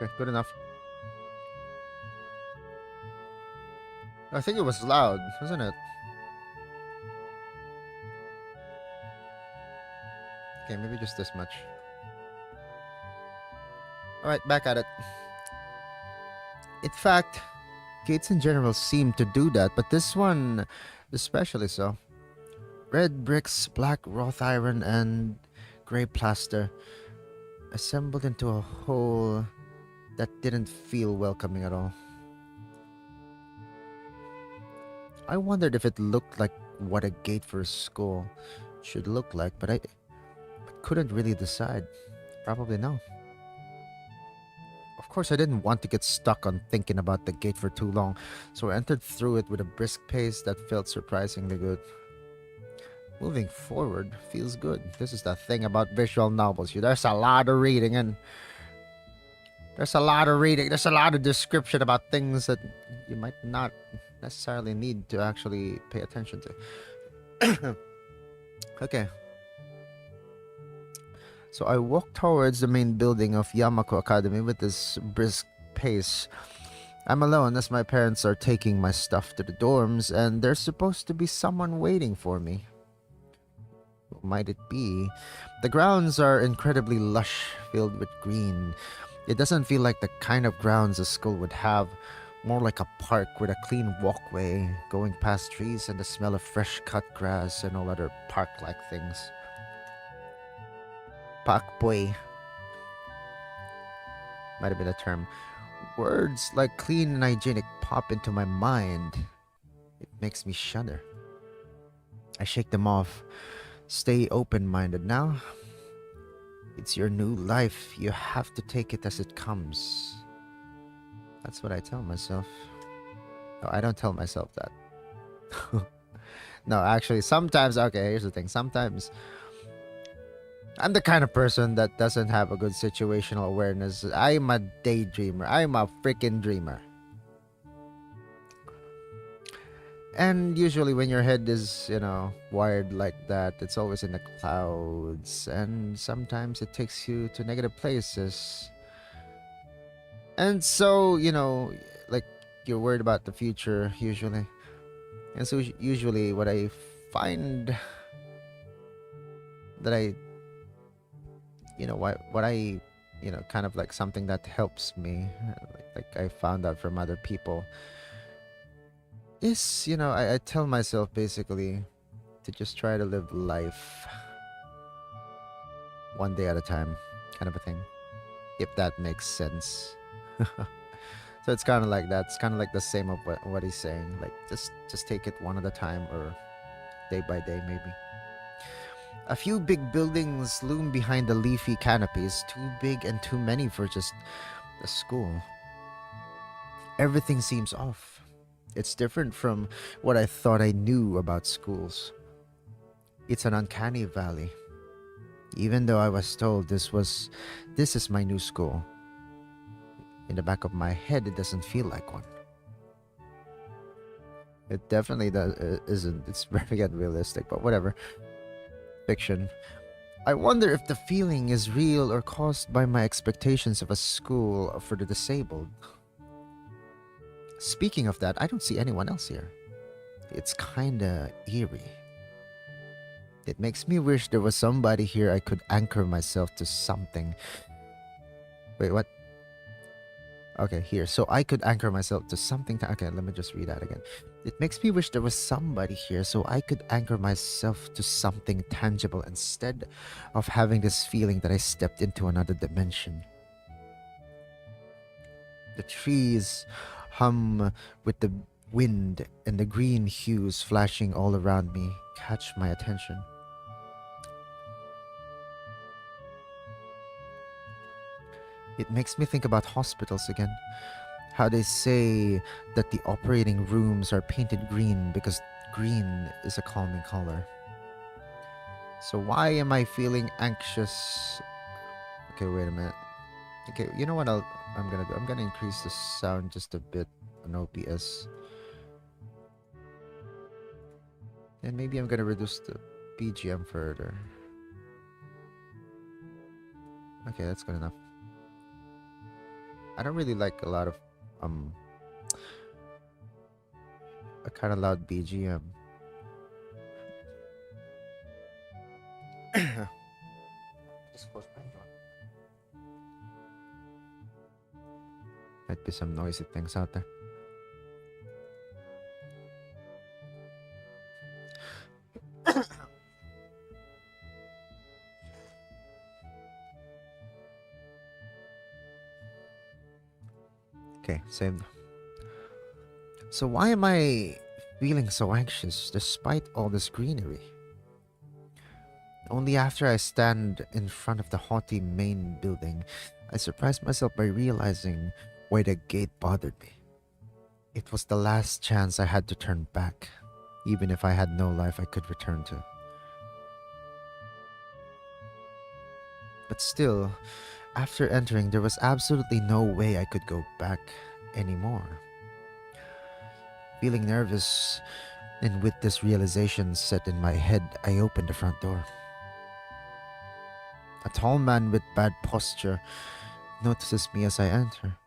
Okay, good enough. I think it was loud, wasn't it? Okay, maybe just this much. Alright, back at it. In fact, gates in general seem to do that, but this one especially so. Red bricks, black wrought iron, and gray plaster assembled into a whole that didn't feel welcoming at all. I wondered if it looked like what a gate for a school should look like, but I couldn't really decide. Probably no. Of course, I didn't want to get stuck on thinking about the gate for too long, so I entered through it with a brisk pace that felt surprisingly good. Moving forward feels good. This is the thing about visual novels. There's a lot of reading and there's a lot of description about things that you might not necessarily need to actually pay attention to. Okay. So I walked towards the main building of Yamako Academy with this brisk pace. I'm alone as my parents are taking my stuff to the dorms and there's supposed to be someone waiting for me. Who might it be? The grounds are incredibly lush, filled with green. It doesn't feel like the kind of grounds a school would have. More like a park with a clean walkway, going past trees and the smell of fresh cut grass and all other park-like things. Park boy. Might have been a term. words like clean and hygienic pop into my mind, it makes me shudder. I shake them off. Stay open minded now. It's your new life. You have to take it as it comes. That's what I tell myself. No, I don't tell myself that. No, actually, sometimes, okay, here's the thing. Sometimes I'm the kind of person that doesn't have a good situational awareness. I'm a daydreamer. I'm a freaking dreamer. And usually, when your head is, wired like that, it's always in the clouds. And sometimes it takes you to negative places. And so, like you're worried about the future, usually. And so, usually, what I find that what I, kind of like something that helps me, like I found out from other people, is, I tell myself basically to just try to live life one day at a time, kind of a thing, if that makes sense. So it's kind of like that. It's kind of like the same of what he's saying. Like just take it one at a time, or day by day, maybe. A few big buildings loom behind the leafy canopies, too big and too many for just a school. Everything seems off. It's different from what I thought I knew about schools. It's an uncanny valley. Even though I was told this is my new school, in the back of my head, it doesn't feel like one. It definitely isn't. It's very unrealistic, but whatever. Fiction. I wonder if the feeling is real or caused by my expectations of a school for the disabled. Speaking of that, I don't see anyone else here. It's kinda eerie. It makes me wish there was somebody here I could anchor myself to something. Wait, what? Okay, here. So I could anchor myself to something. Okay, let me just read that again. It makes me wish there was somebody here so I could anchor myself to something tangible instead of having this feeling that I stepped into another dimension. The trees hum with the wind, and the green hues flashing all around me catch my attention. It makes me think about hospitals again. How they say that the operating rooms are painted green because green is a calming color. So why am I feeling anxious? Okay, wait a minute. Okay, you know what I'm gonna do? I'm gonna increase the sound just a bit on OBS. And maybe I'm gonna reduce the BGM further. Okay, that's good enough. I don't really like a lot of a kind of loud BGM. Just close my door. Might be some noisy things out there. Okay, saved. So why am I feeling so anxious despite all this greenery? Only after I stand in front of the haughty main building, I surprise myself by realizing why the gate bothered me. It was the last chance I had to turn back, even if I had no life I could return to. But still, after entering, there was absolutely no way I could go back anymore. Feeling nervous, and with this realization set in my head, I opened the front door. A tall man with bad posture notices me as I enter.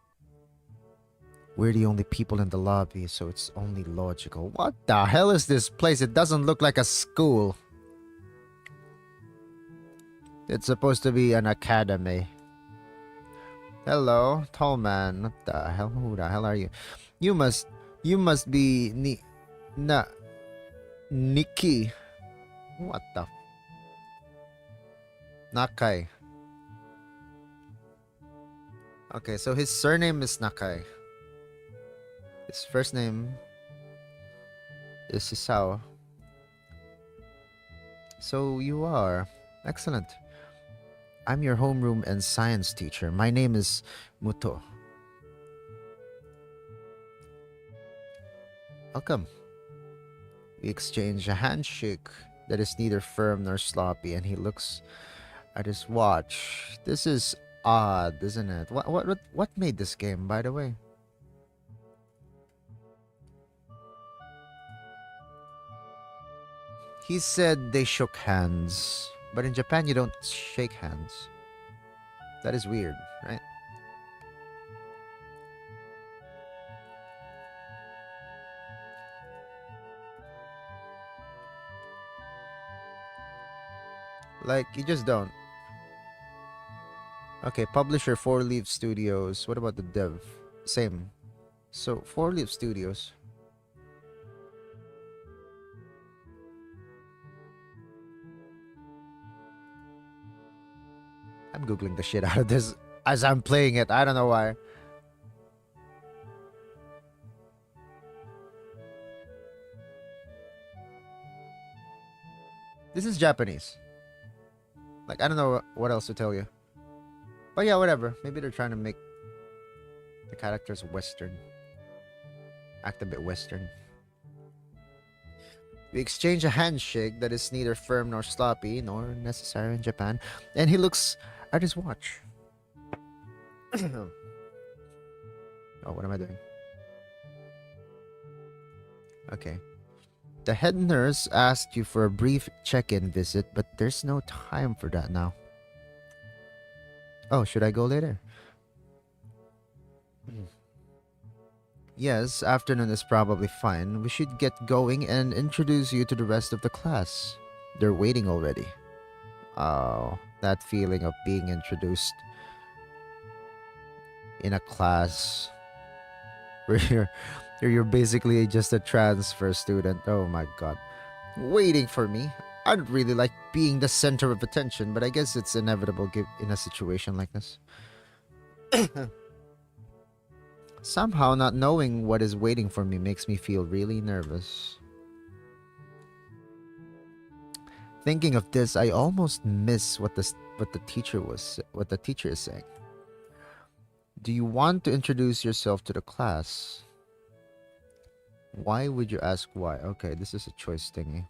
We're the only people in the lobby, so it's only logical. What the hell is this place? It doesn't look like a school. It's supposed to be an academy. Hello, tall man. What the hell? Who the hell are you? You must be Nikki. What the? Nakai. Okay, so his surname is Nakai. His first name is Sisao. So you are. Excellent. I'm your homeroom and science teacher. My name is Muto. Welcome. We exchange a handshake that is neither firm nor sloppy, and he looks at his watch. This is odd, isn't it? What made this game, by the way? He said they shook hands, but in Japan you don't shake hands. That is weird, right? Like you just don't. Okay, publisher Four Leaf Studios. What about the dev? Same. So Four Leaf Studios. I'm googling the shit out of this as I'm playing it. I don't know why. This is Japanese. Like I don't know what else to tell you. But yeah, whatever. Maybe they're trying to make the characters Western. Act a bit Western. We exchange a handshake that is neither firm nor sloppy nor necessary in Japan. And he looks at his watch. Oh, what am I doing? Okay. The head nurse asked you for a brief check-in visit, but there's no time for that now. Oh, should I go later? Yes, afternoon is probably fine. We should get going and introduce you to the rest of the class. They're waiting already. Oh, that feeling of being introduced in a class where you're basically just a transfer student. Oh my god. Waiting for me. I'd really like being the center of attention, but I guess it's inevitable in a situation like this. Somehow not knowing what is waiting for me makes me feel really nervous. Thinking of this, I almost miss what the teacher is saying. Do you want to introduce yourself to the class? Why would you ask why? Okay, this is a choice thingy.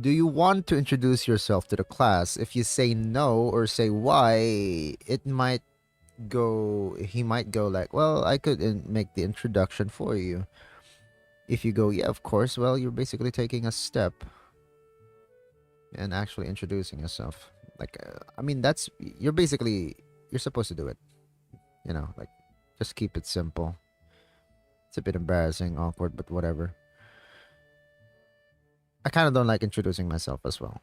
Do you want to introduce yourself to the class? If you say no or say why, he might go like, well, I could make the introduction for you. If you go, yeah, of course, well, you're basically taking a step and actually introducing yourself. Like, I mean, you're supposed to do it. Like, just keep it simple. It's a bit embarrassing, awkward, but whatever. I kind of don't like introducing myself as well.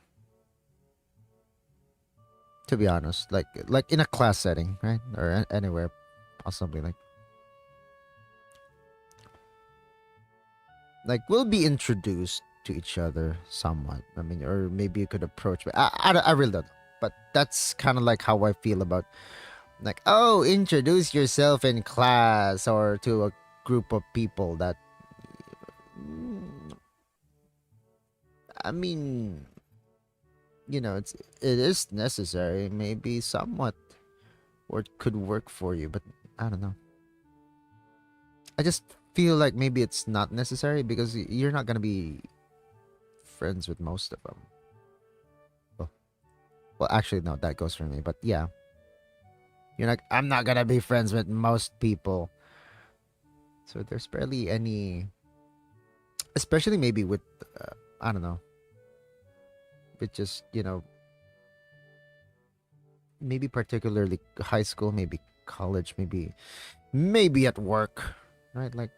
To be honest, like in a class setting, right, or anywhere, possibly like we'll be introduced to each other somewhat. I mean, or maybe you could approach me. I really don't know, but that's kind of like how I feel about like, oh, introduce yourself in class or to a group of people that. I mean, it is necessary, maybe somewhat, or it could work for you, but I don't know. I just feel like maybe it's not necessary because you're not gonna be friends with most of them. Well, actually, no, that goes for me. But yeah, I'm not gonna be friends with most people. So there's barely any, especially maybe with, I don't know, with just maybe particularly high school, maybe college, maybe at work, right? Like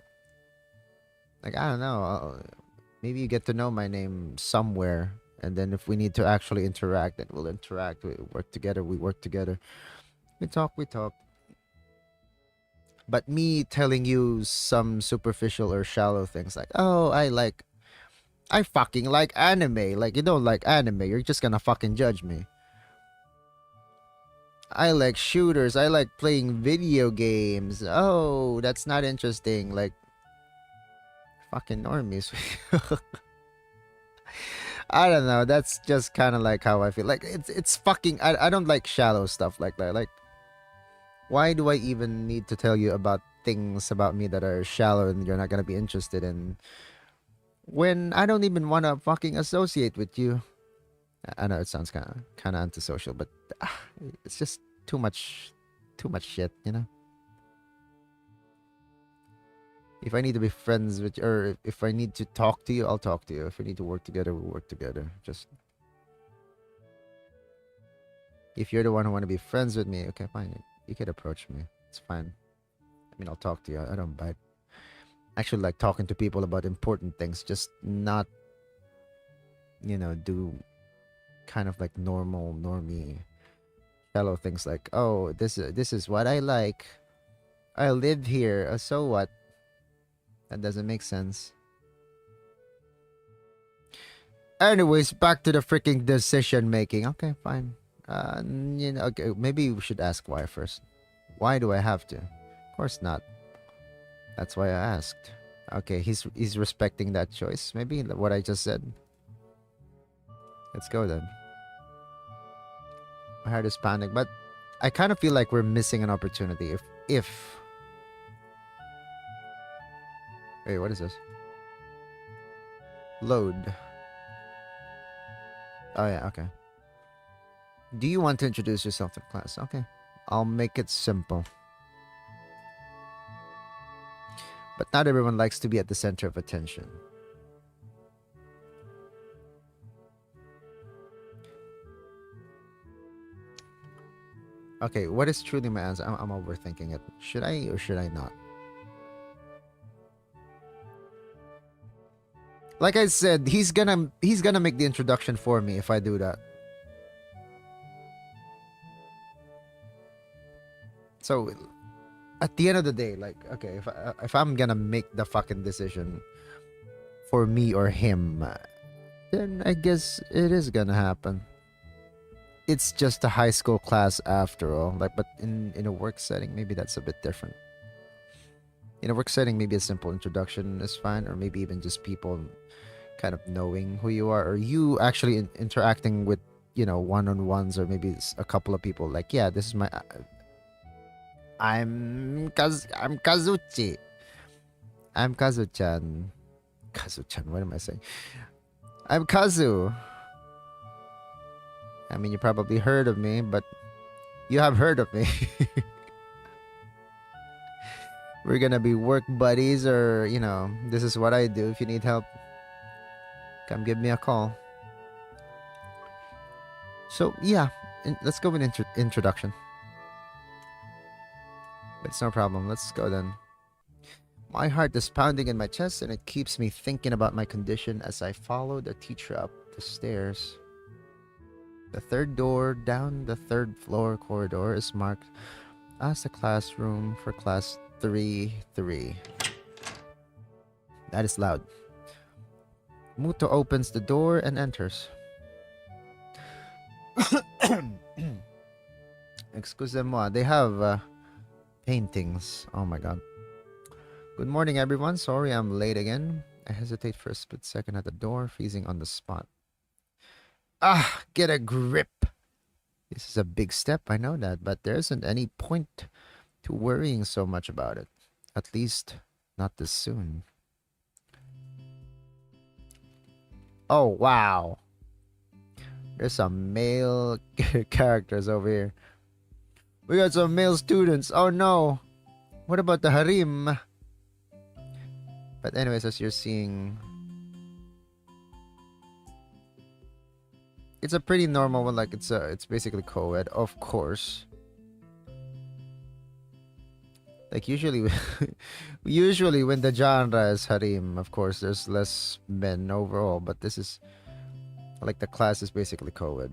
I don't know. Maybe you get to know my name somewhere, and then if we need to actually interact, then we'll interact. We work together. We work together. We talk. We talk. But me telling you some superficial or shallow things like, oh, I fucking like anime. Like, you don't like anime, you're just gonna fucking judge me. I like shooters. I like playing video games. Oh, that's not interesting. Like, fucking normies. I don't know. That's just kind of like how I feel. Like, it's fucking. I don't like shallow stuff like that. Like, why do I even need to tell you about things about me that are shallow and you're not gonna be interested in when I don't even want to fucking associate with you? I know it sounds kind of antisocial, but it's just too much shit, you know. If I need to be friends with you, or if I need to talk to you, I'll talk to you. If we need to work together, we'll work together. Just if you're the one who want to be friends with me, okay, fine. You can approach me. It's fine. I mean, I'll talk to you. I don't bite. I actually like talking to people about important things, just not, do kind of like normie, shallow things like, oh, this is what I like. I live here. So what? That doesn't make sense. Anyways, back to the freaking decision making. Okay, fine. Okay, maybe we should ask why first. Why do I have to? Of course not. That's why I asked. Okay, he's respecting that choice. Maybe what I just said. Let's go then. My heart is panic, but I kind of feel like we're missing an opportunity if wait, what is this? Load. Oh yeah, okay. Do you want to introduce yourself to the class? Okay. I'll make it simple. But not everyone likes to be at the center of attention. Okay, what is truly my answer? I'm overthinking it. Should I or should I not? Like I said, he's gonna make the introduction for me if I do that. So, at the end of the day, like, okay, if I'm gonna make the fucking decision for me or him, then I guess it is gonna happen. It's just a high school class after all. Like, but in a work setting, maybe that's a bit different. In a work setting, maybe a simple introduction is fine, or maybe even just people kind of knowing who you are, or you actually interacting with, one-on-ones, or maybe it's a couple of people. Like, yeah, this is my. I'm Kazuchi. I'm Kazu-chan. Kazu-chan. What am I saying? I'm Kazu. I mean, you probably heard of me, but you have heard of me. We're gonna be work buddies, or, this is what I do. If you need help, come give me a call. So, yeah, let's go with introduction. But it's no problem. Let's go then. My heart is pounding in my chest, and it keeps me thinking about my condition as I follow the teacher up the stairs. The third door down the third floor corridor is marked as the classroom for class 3-3. That is loud. Muto opens the door and enters. Excusez-moi, they have paintings. Oh my god. Good morning, everyone. Sorry I'm late again. I hesitate for a split second at the door, freezing on the spot. Ah, get a grip. This is a big step, I know that, but there isn't any point to worrying so much about it. At least, not this soon. Oh, wow. There's some male characters over here. We got some male students. Oh no. What about the harem? But anyways, as you're seeing, it's a pretty normal one. Like, it's basically co-ed, of course. Like, usually when the genre is harem, of course, there's less men overall. But this is, like, the class is basically co-ed.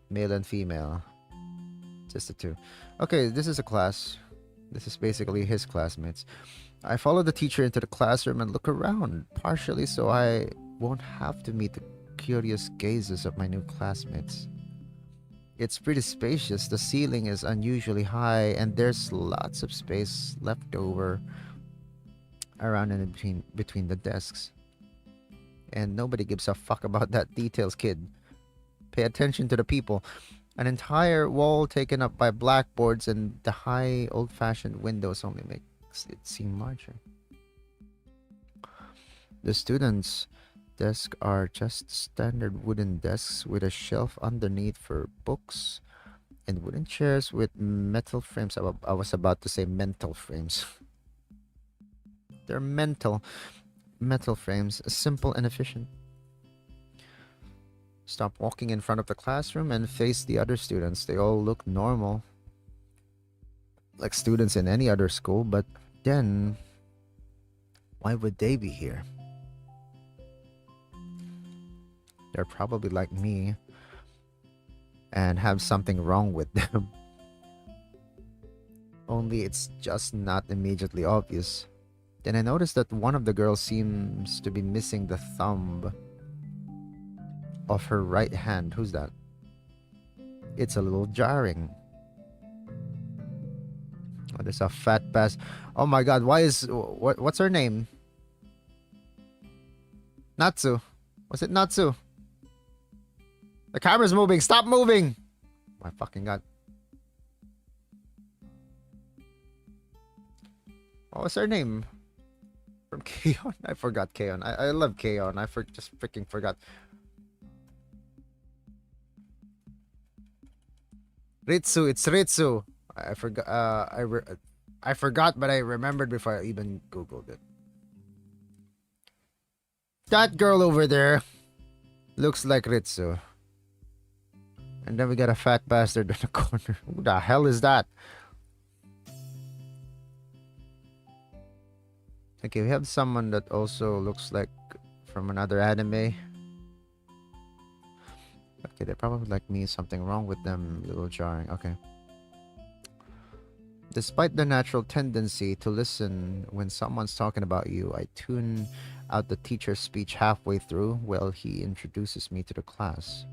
Male and female. Just the two. Okay, this is a class. This is basically his classmates. I follow the teacher into the classroom and look around, partially so I won't have to meet the curious gazes of my new classmates. It's pretty spacious. The ceiling is unusually high, and there's lots of space left over around and between the desks. And nobody gives a fuck about that details, kid. Pay attention to the people. An entire wall taken up by blackboards and the high old-fashioned windows only makes it seem larger. The students' desks are just standard wooden desks with a shelf underneath for books and wooden chairs with metal frames. I was about to say mental frames. They're metal frames, simple and efficient. Stop walking in front of the classroom and face the other students. They all look normal, like students in any other school, but then why would they be here? They're probably like me and have something wrong with them. Only it's just not immediately obvious. Then I noticed that one of the girls seems to be missing the thumb of her right hand. Who's that? It's a little jarring. Oh, there's a fat pass. Oh my god, what's her name? Natsu. Was it Natsu? The camera's moving. Stop moving. My fucking god. What was her name? From K-On? I forgot K-On. I love K-On. Just freaking forgot. Ritsu. It's Ritsu. I forgot. I forgot, but I remembered before I even googled it. That girl over there looks like Ritsu. And then we got a fat bastard in the corner. Who the hell is that? Okay, we have someone that also looks like from another anime. Okay, they're probably like me. Something wrong with them. A little jarring. Okay. Despite the natural tendency to listen when someone's talking about you, I tune out the teacher's speech halfway through while he introduces me to the class.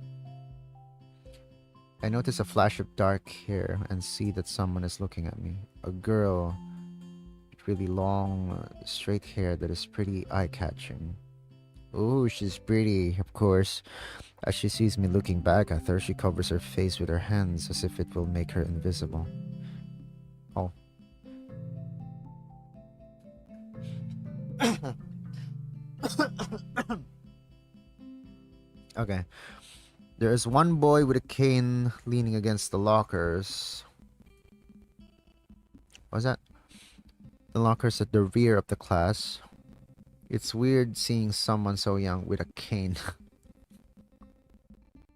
I notice a flash of dark hair and see that someone is looking at me. A girl with really long, straight hair that is pretty eye-catching. Ooh, she's pretty, of course. As she sees me looking back at her, she covers her face with her hands as if it will make her invisible. Oh. Okay. There is one boy with a cane leaning against the lockers. What's that? The lockers at the rear of the class. It's weird seeing someone so young with a cane.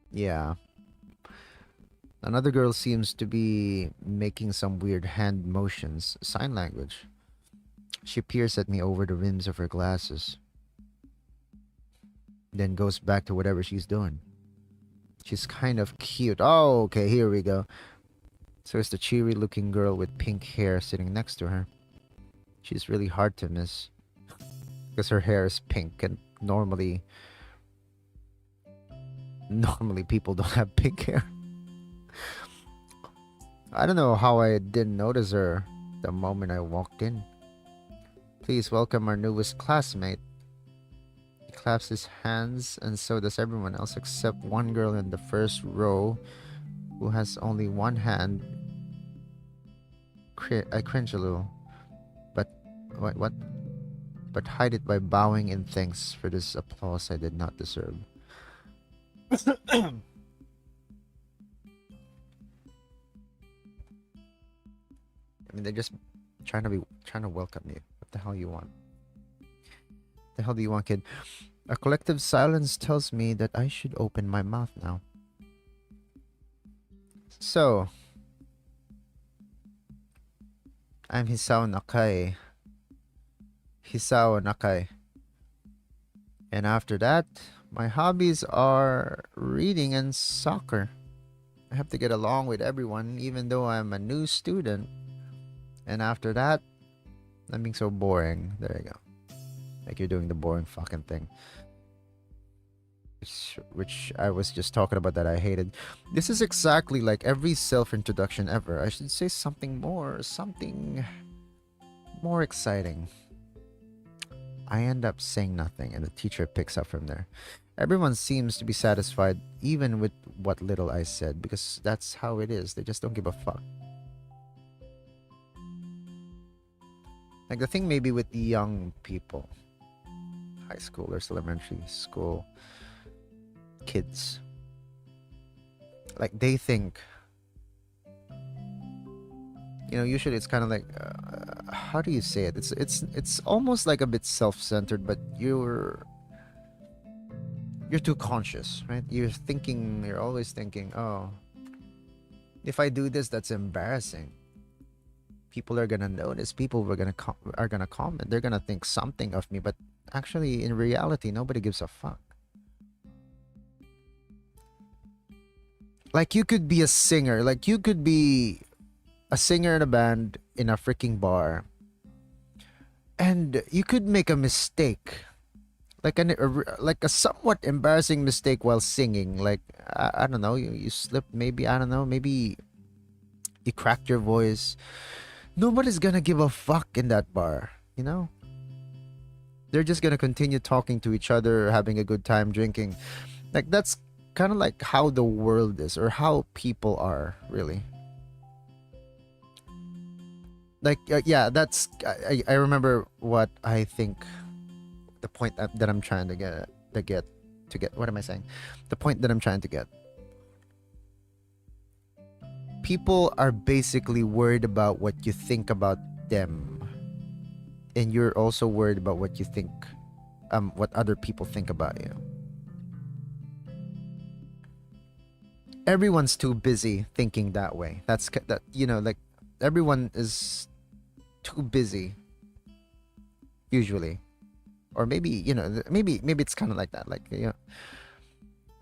Yeah. Another girl seems to be making some weird hand motions, sign language. She peers at me over the rims of her glasses, then goes back to whatever she's doing. She's kind of cute. Oh, okay, here we go. So it's the cheery looking girl with pink hair sitting next to her. She's really hard to miss because her hair is pink, and normally people don't have pink hair. I don't know how I didn't notice her the moment I walked in. Please welcome our newest classmate. He claps his hands, and so does everyone else except one girl in the first row who has only one hand. I cringe a little, but what? But hide it by bowing in thanks for this applause I did not deserve. I mean, they're just trying to welcome you. What the hell you want? The hell do you want, kid? A collective silence tells me that I should open my mouth now. So, I'm Hisao Nakai. And after that, my hobbies are reading and soccer. I have to get along with everyone, even though I'm a new student. And after that, I'm being so boring. There you go. Like you're doing the boring fucking thing. Which I was just talking about that I hated. This is exactly like every self-introduction ever. I should say something more exciting. I end up saying nothing and the teacher picks up from there. Everyone seems to be satisfied even with what little I said because that's how it is. They just don't give a fuck. Like the thing maybe with the young people, high schoolers, elementary school kids, like they think, usually it's kind of like, how do you say it? It's almost like a bit self-centered, but you're too conscious, right? You're always thinking, oh, if I do this, that's embarrassing. People are gonna notice. People are gonna comment. They're gonna think something of me, but actually, in reality, nobody gives a fuck. Like you could be a singer. Like you could be a singer in a band in a freaking bar, and you could make a mistake, like a somewhat embarrassing mistake while singing. Like I don't know, you slip. Maybe I don't know. Maybe you cracked your voice. Nobody's gonna give a fuck in that bar. They're just gonna continue talking to each other, having a good time, drinking. Like that's kind of like how the world is, or how people are really. Like yeah, that's I remember what I think. The point that I'm trying to get. What am I saying? The point that I'm trying to get. People are basically worried about what you think about them, and you're also worried about what you think, what other people think about you. Everyone's too busy thinking that way. That's that like everyone is too busy usually, or maybe maybe it's kind of like that. Like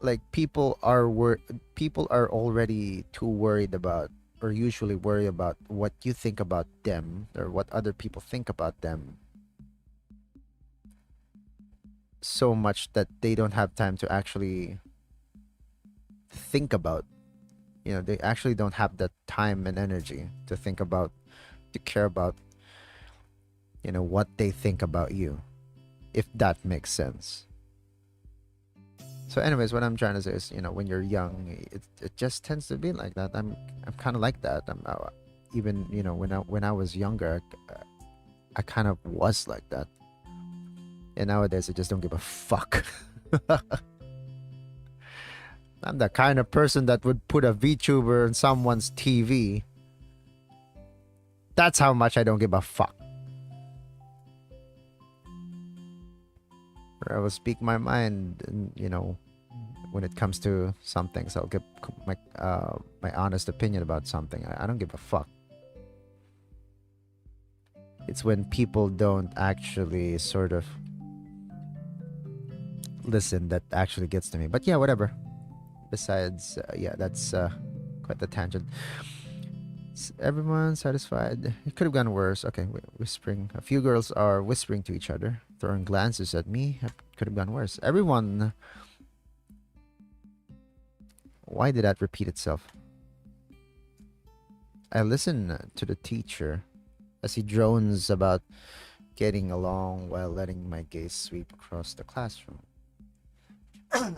like people are already too worried about, or usually worry about what you think about them, or what other people think about them, so much that they don't have time to actually think about, they actually don't have that time and energy to think about, to care about, what they think about you, if that makes sense. So anyways, what I'm trying to say is, when you're young, it just tends to be like that. I'm kind of like that. Even when I was younger, I kind of was like that. And nowadays I just don't give a fuck. I'm the kind of person that would put a VTuber on someone's TV. That's how much I don't give a fuck. Or I will speak my mind, and when it comes to some things, I'll give my honest opinion about something. I don't give a fuck. It's when people don't actually sort of listen that actually gets to me. But yeah, whatever. Besides, yeah, that's quite the tangent. Everyone satisfied? It could have gone worse. Okay, whispering. A few girls are whispering to each other, throwing glances at me. It could have gone worse. Everyone. Why did that repeat itself? I listen to the teacher as he drones about getting along while letting my gaze sweep across the classroom. It's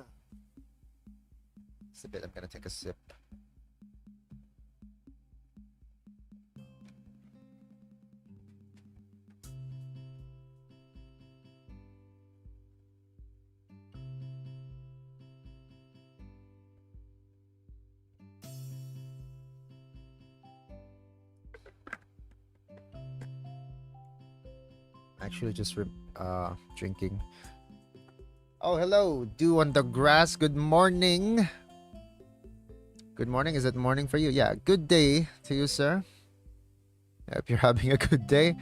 a bit. I'm gonna take a sip. Actually, just drinking. Oh, hello, dew on the grass. Good morning. Good morning. Is it morning for you? Yeah. Good day to you, sir. I hope you're having a good day.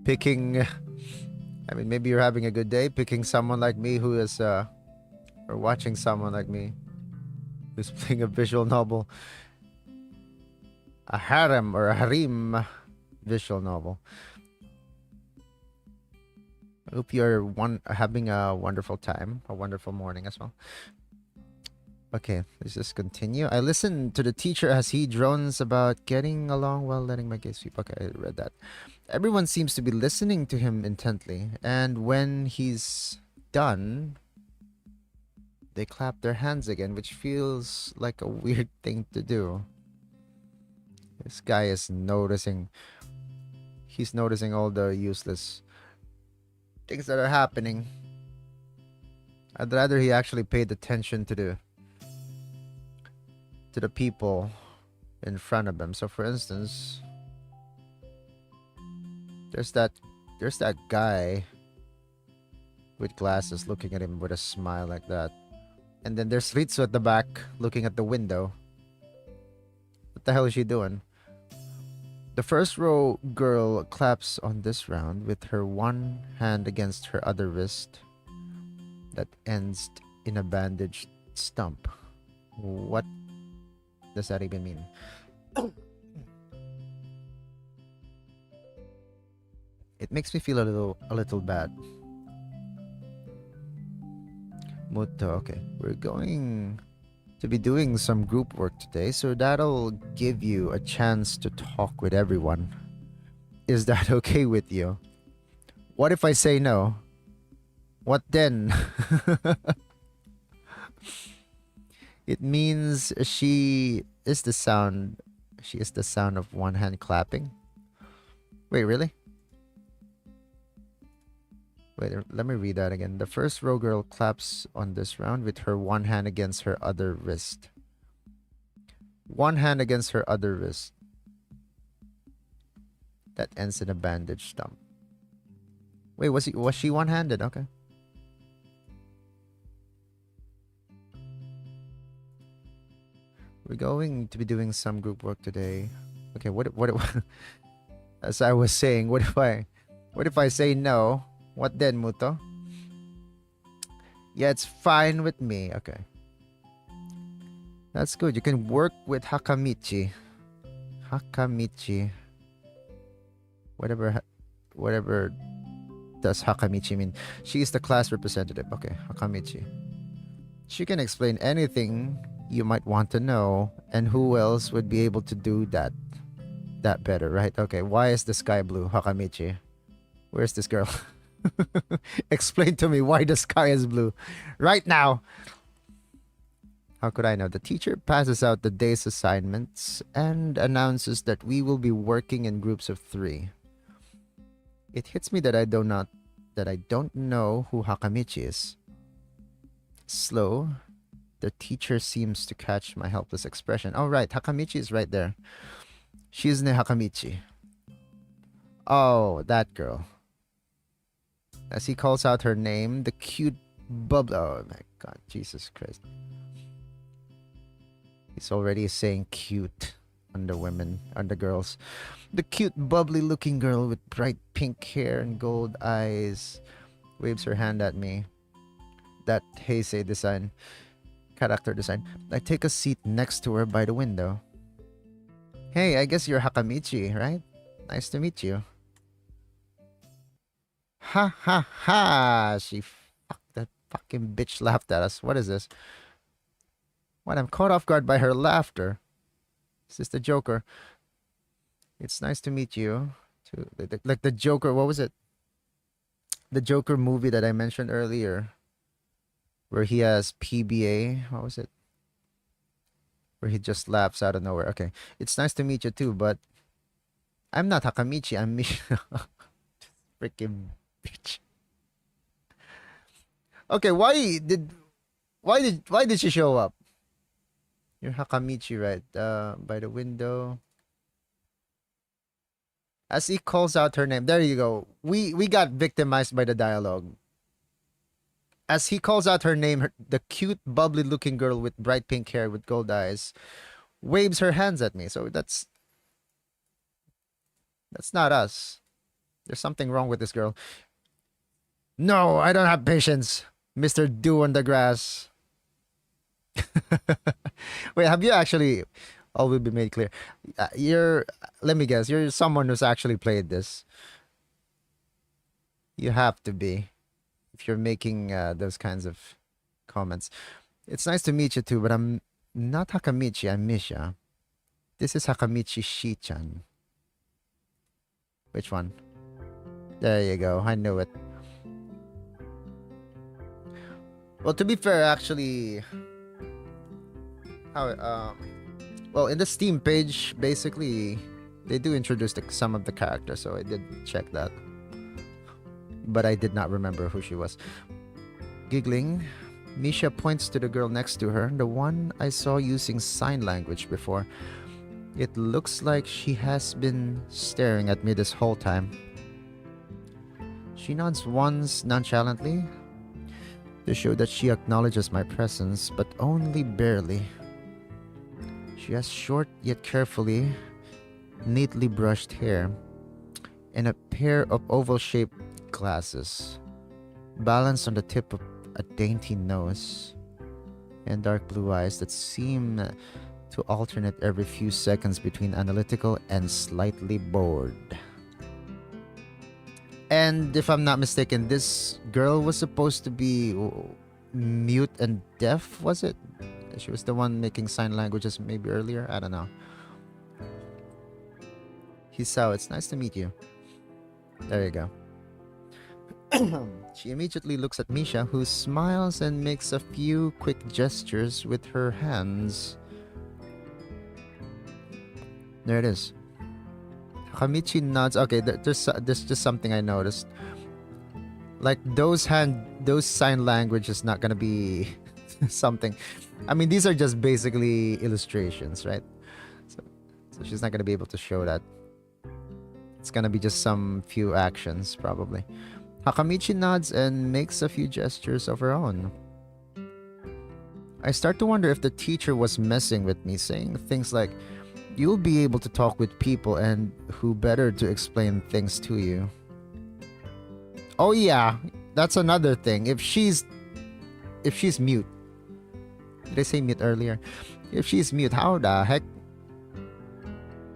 Picking. I mean, maybe you're having a good day picking someone like me who is, or watching someone like me who's playing a visual novel. A harem or a harim. visual novel. I hope you're having a wonderful time, a wonderful morning as well. Okay, let's just continue. I listened to the teacher as he drones about getting along while letting my gaze sweep. Okay, I read that. Everyone seems to be listening to him intently, and when he's done, they clap their hands again, which feels like a weird thing to do. This guy is noticing. He's noticing all the useless things that are happening. I'd rather he actually paid attention to the people in front of him. So for instance, there's that guy with glasses looking at him with a smile like that. And then there's Ritsu at the back looking at the window. What the hell is she doing? The first row girl claps on this round with her one hand against her other wrist that ends in a bandaged stump. What does that even mean? It makes me feel a little bad. Muto, okay. We're going to be doing some group work today, so that'll give you a chance to talk with everyone. Is that okay with you? What if I say no? What then? It means she is the sound of one hand clapping. Wait, really? Wait, let me read that again. The first row girl claps on this round with her one hand against her other wrist. One hand against her other wrist. That ends in a bandage stump. Wait, was she one-handed? Okay. We're going to be doing some group work today. Okay, what as I was saying, what if I say no? What then, Muto? Yeah, it's fine with me. Okay. That's good. You can work with Hakamichi. Hakamichi. Whatever does Hakamichi mean? She is the class representative. Okay, Hakamichi. She can explain anything you might want to know, and who else would be able to do that better, right? Okay, why is the sky blue, Hakamichi? Where's this girl? Explain to me why the sky is blue right now. How could I know? The teacher passes out the day's assignments and announces that we will be working in groups of 3. It hits me that I don't know who Hakamichi is. Slow, the teacher seems to catch my helpless expression. Oh right, Hakamichi is right there. She's ne Hakamichi. Oh, that girl. As he calls out her name, the cute bub. Oh my god, Jesus Christ. He's already saying cute on the girls. The cute, bubbly looking girl with bright pink hair and gold eyes waves her hand at me. That Heisei character design. I take a seat next to her by the window. Hey, I guess you're Hakamichi, right? Nice to meet you. Ha ha ha! That fucking bitch laughed at us. What is this? What? I'm caught off guard by her laughter. Is this the Joker? It's nice to meet you. Like the Joker. What was it? The Joker movie that I mentioned earlier, where he has PBA. What was it? Where he just laughs out of nowhere. Okay, it's nice to meet you too, but I'm not Hakamichi. I'm freaking bitch. Okay, why did she show up? You're Hakamichi, right? By the window. As he calls out her name, there you go. We got victimized by the dialogue. As he calls out her name, the cute, bubbly-looking girl with bright pink hair with gold eyes waves her hands at me. So that's not us. There's something wrong with this girl. No, I don't have patience, Mr. Dew on the grass. Wait, have you actually All will be made clear. You're, let me guess, you're someone who's actually played this. You have to be if you're making those kinds of comments. It's nice to meet you too, but I'm not Hakamichi, I'm Misha. This is Hakamichi Shi-chan. Which one? There you go. I knew it. Well, to be fair, actually, how well, in the Steam page, basically, they do introduce some of the characters, so I did check that. But I did not remember who she was. Giggling, Misha points to the girl next to her, the one I saw using sign language before. It looks like she has been staring at me this whole time. She nods once nonchalantly to show that she acknowledges my presence, but only barely. She has short yet carefully, neatly brushed hair and a pair of oval-shaped glasses, balanced on the tip of a dainty nose, and dark blue eyes that seem to alternate every few seconds between analytical and slightly bored. And if I'm not mistaken, this girl was supposed to be mute and deaf, was it? She was the one making sign languages maybe earlier? I don't know. Hisao, it's nice to meet you. There you go. She immediately looks at Misha, who smiles and makes a few quick gestures with her hands. There it is. Hamichi nods. Okay, there's just something I noticed. Like those sign language is not gonna be something. I mean, these are just basically illustrations, right? So she's not gonna be able to show that. It's gonna be just some few actions, probably. Hakamichi nods and makes a few gestures of her own. I start to wonder if the teacher was messing with me, saying things like, "You'll be able to talk with people, and who better to explain things to you?" Oh yeah, that's another thing. If she's mute. Did I say mute earlier? If she's mute, how the heck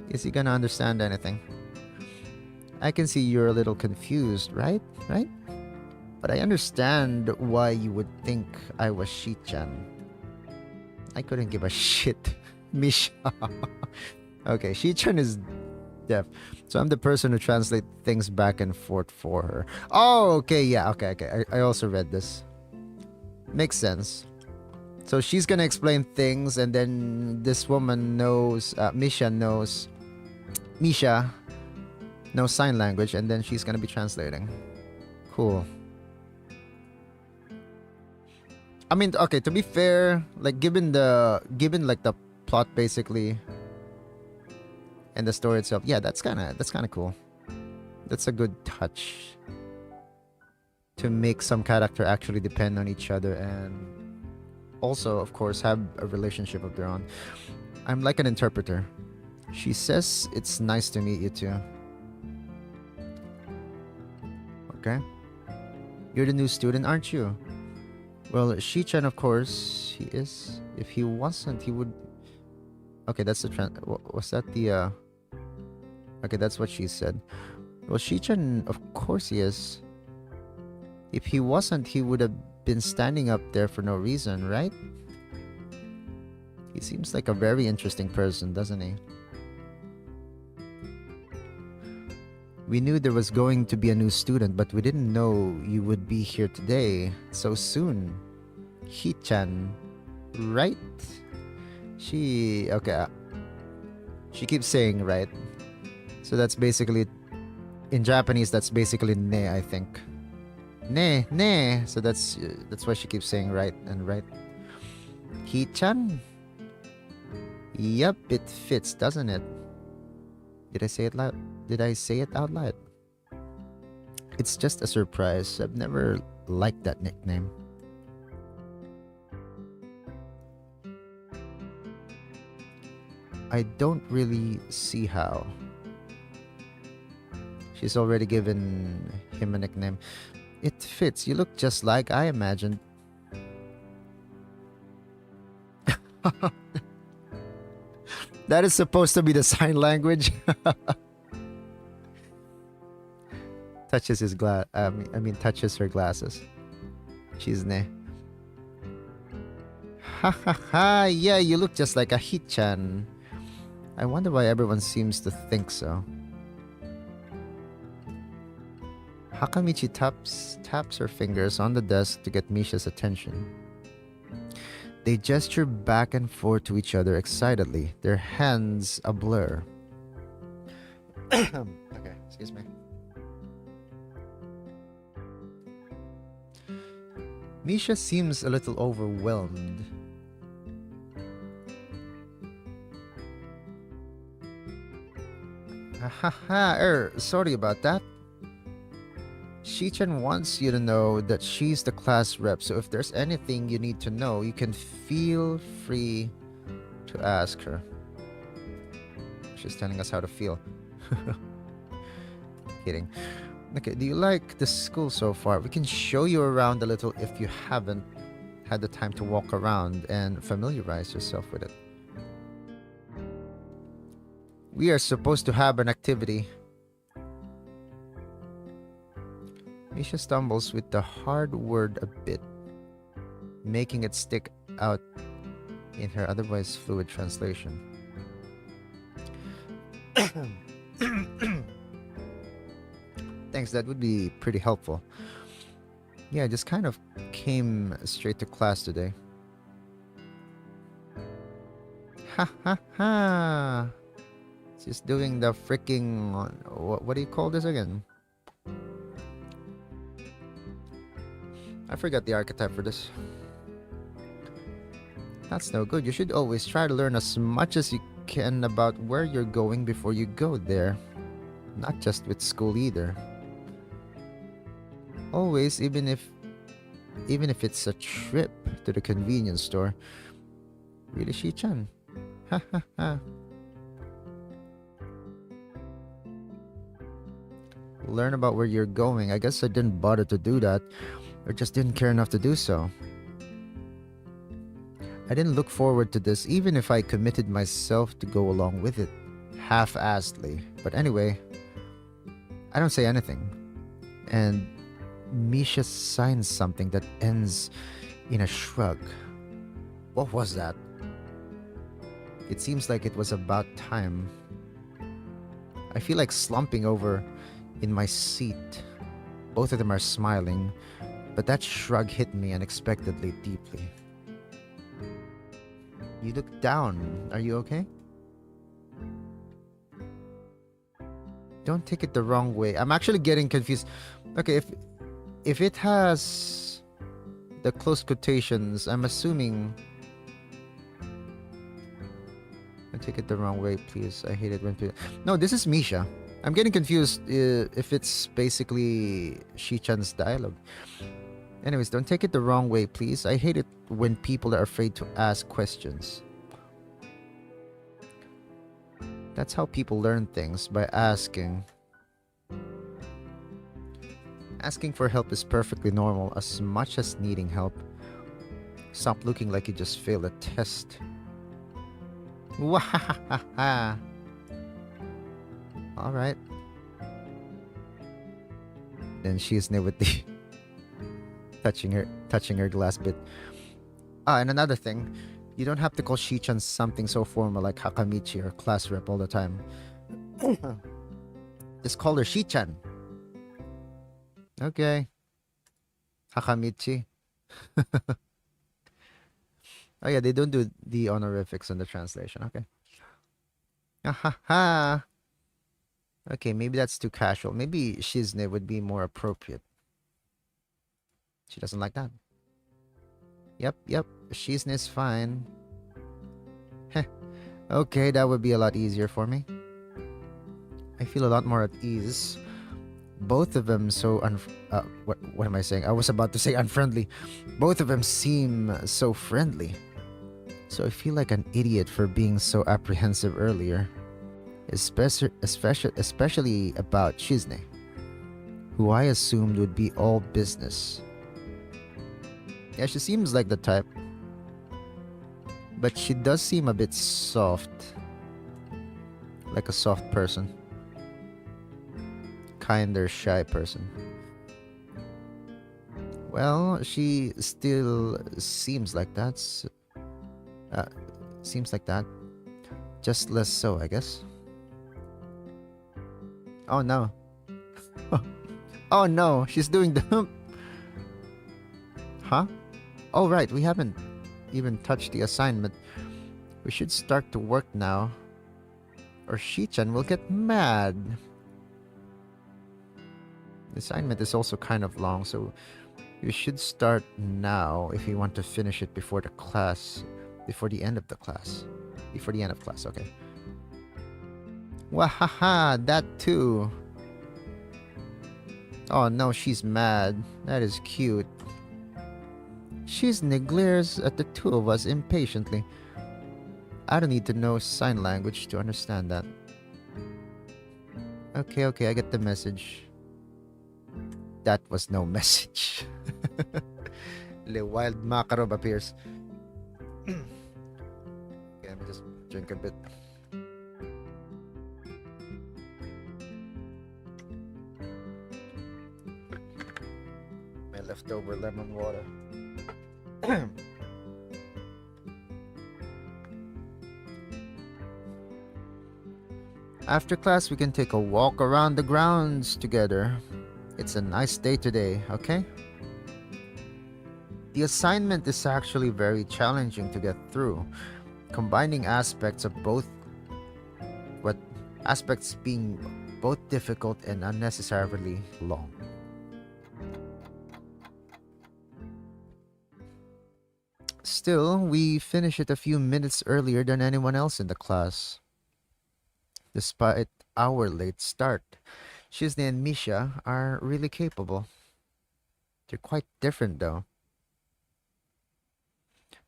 is he gonna understand anything? I can see you're a little confused, right? Right? But I understand why you would think I was Shi-chan. I couldn't give a shit. Misha. Okay, Shi-chan is deaf. So I'm the person who translates things back and forth for her. Oh, okay, yeah, okay. I also read this. Makes sense. So she's gonna explain things, and then this woman knows, Misha knows sign language, and then she's gonna be translating. Cool. I mean, okay, to be fair, like given like the plot basically and the story itself, yeah, that's kind of cool. That's a good touch to make some character actually depend on each other and also, of course, have a relationship of their own. I'm like an interpreter. She says it's nice to meet you too. Okay. You're the new student, aren't you? Well, Shi-chan, of course, he is. If he wasn't, he would... Okay, that's the was that the... Okay, that's what she said. Well, Shi-chan, of course he is. If he wasn't, he would have been standing up there for no reason, right? He seems like a very interesting person, doesn't he? We knew there was going to be a new student, but we didn't know you would be here today so soon. Hi-chan, right? Okay. She keeps saying right. So that's basically, in Japanese, that's basically ne, I think. Ne. So that's why she keeps saying right and right. Hi-chan? Yep, it fits, doesn't it? Did I say it loud? Did I say it out loud? It's just a surprise. I've never liked that nickname. I don't really see how. She's already given him a nickname. It fits. You look just like I imagined. That is supposed to be the sign language. Touches his glass. Touches her glasses. She's ne. Ha ha ha! Yeah, you look just like a Hichan. I wonder why everyone seems to think so. Hakamichi taps her fingers on the desk to get Misha's attention. They gesture back and forth to each other excitedly, their hands a blur. Okay, excuse me. Misha seems a little overwhelmed. Sorry about that. Shichan wants you to know that she's the class rep, so if there's anything you need to know, you can feel free to ask her. She's telling us how to feel. Kidding. Okay, do you like the school so far? We can show you around a little if you haven't had the time to walk around and familiarize yourself with it. We are supposed to have an activity. Misha stumbles with the hard word a bit, making it stick out in her otherwise fluid translation. Thanks, that would be pretty helpful. Yeah, I just kind of came straight to class today. Ha ha ha! She's doing the freaking... What do you call this again? I forgot the archetype for this. That's no good. You should always try to learn as much as you can about where you're going before you go there. Not just with school either. Always, even if it's a trip to the convenience store. Really, Shi-chan? Ha ha ha. Learn about where you're going. I guess I didn't bother to do that, or just didn't care enough to do so. I didn't look forward to this, even if I committed myself to go along with it, half-assedly. But anyway, I don't say anything. And Misha signs something that ends in a shrug. What was that? It seems like it was about time. I feel like slumping over in my seat. Both of them are smiling, but that shrug hit me unexpectedly deeply. You look down. Are you okay? Don't take it the wrong way. I'm actually getting confused. Okay, if it has the close quotations, I'm assuming... Don't take it the wrong way, please. I hate it when people... No, this is Misha. I'm getting confused if it's basically Shi-chan's dialogue. Anyways, don't take it the wrong way, please. I hate it when people are afraid to ask questions. That's how people learn things, by asking. Asking for help is perfectly normal, as much as needing help. Stop looking like you just failed a test. Wahahaha. Alright. Then she's new with the touching her glass bit. And another thing, you don't have to call Shi-chan something so formal like Hakamichi or class rep all the time. Just call her Shi-chan. Okay. Hakamichi. Oh yeah, they don't do the honorifics in the translation. Okay. Ahaha. Okay, maybe that's too casual. Maybe Shizne would be more appropriate. She doesn't like that. Yep. Shizne's fine. Heh. Okay, that would be a lot easier for me. I feel a lot more at ease. Both of them so what am I saying? I was about to say unfriendly. Both of them seem so friendly. So I feel like an idiot for being so apprehensive earlier. Especially about Shizne, who I assumed would be all business. Yeah, she seems like the type, but she does seem a bit soft. like a soft person. Kinder, shy person. Well, she still seems like that. Uh, seems like that. Just less so, I guess. Oh no. Oh no, she's doing the... Huh? Oh right, we haven't even touched the assignment. We should start to work now, or Shi-chan will get mad. The assignment is also kind of long, so you should start now if you want to finish it before the class, before the end of the class. Before the end of class, okay. Wahaha, that too. Oh no, she's mad. That is cute. She glares at the two of us impatiently. I don't need to know sign language to understand that. Okay, I get the message. That was no message. The wild Makarov appears. Okay, let me just drink a bit. My leftover lemon water. After class, we can take a walk around the grounds together. It's a nice day today, okay? The assignment is actually very challenging to get through, combining aspects of both, aspects being both difficult and unnecessarily long. Still, we finish it a few minutes earlier than anyone else in the class. Despite our late start, Shizney and Misha are really capable. They're quite different though.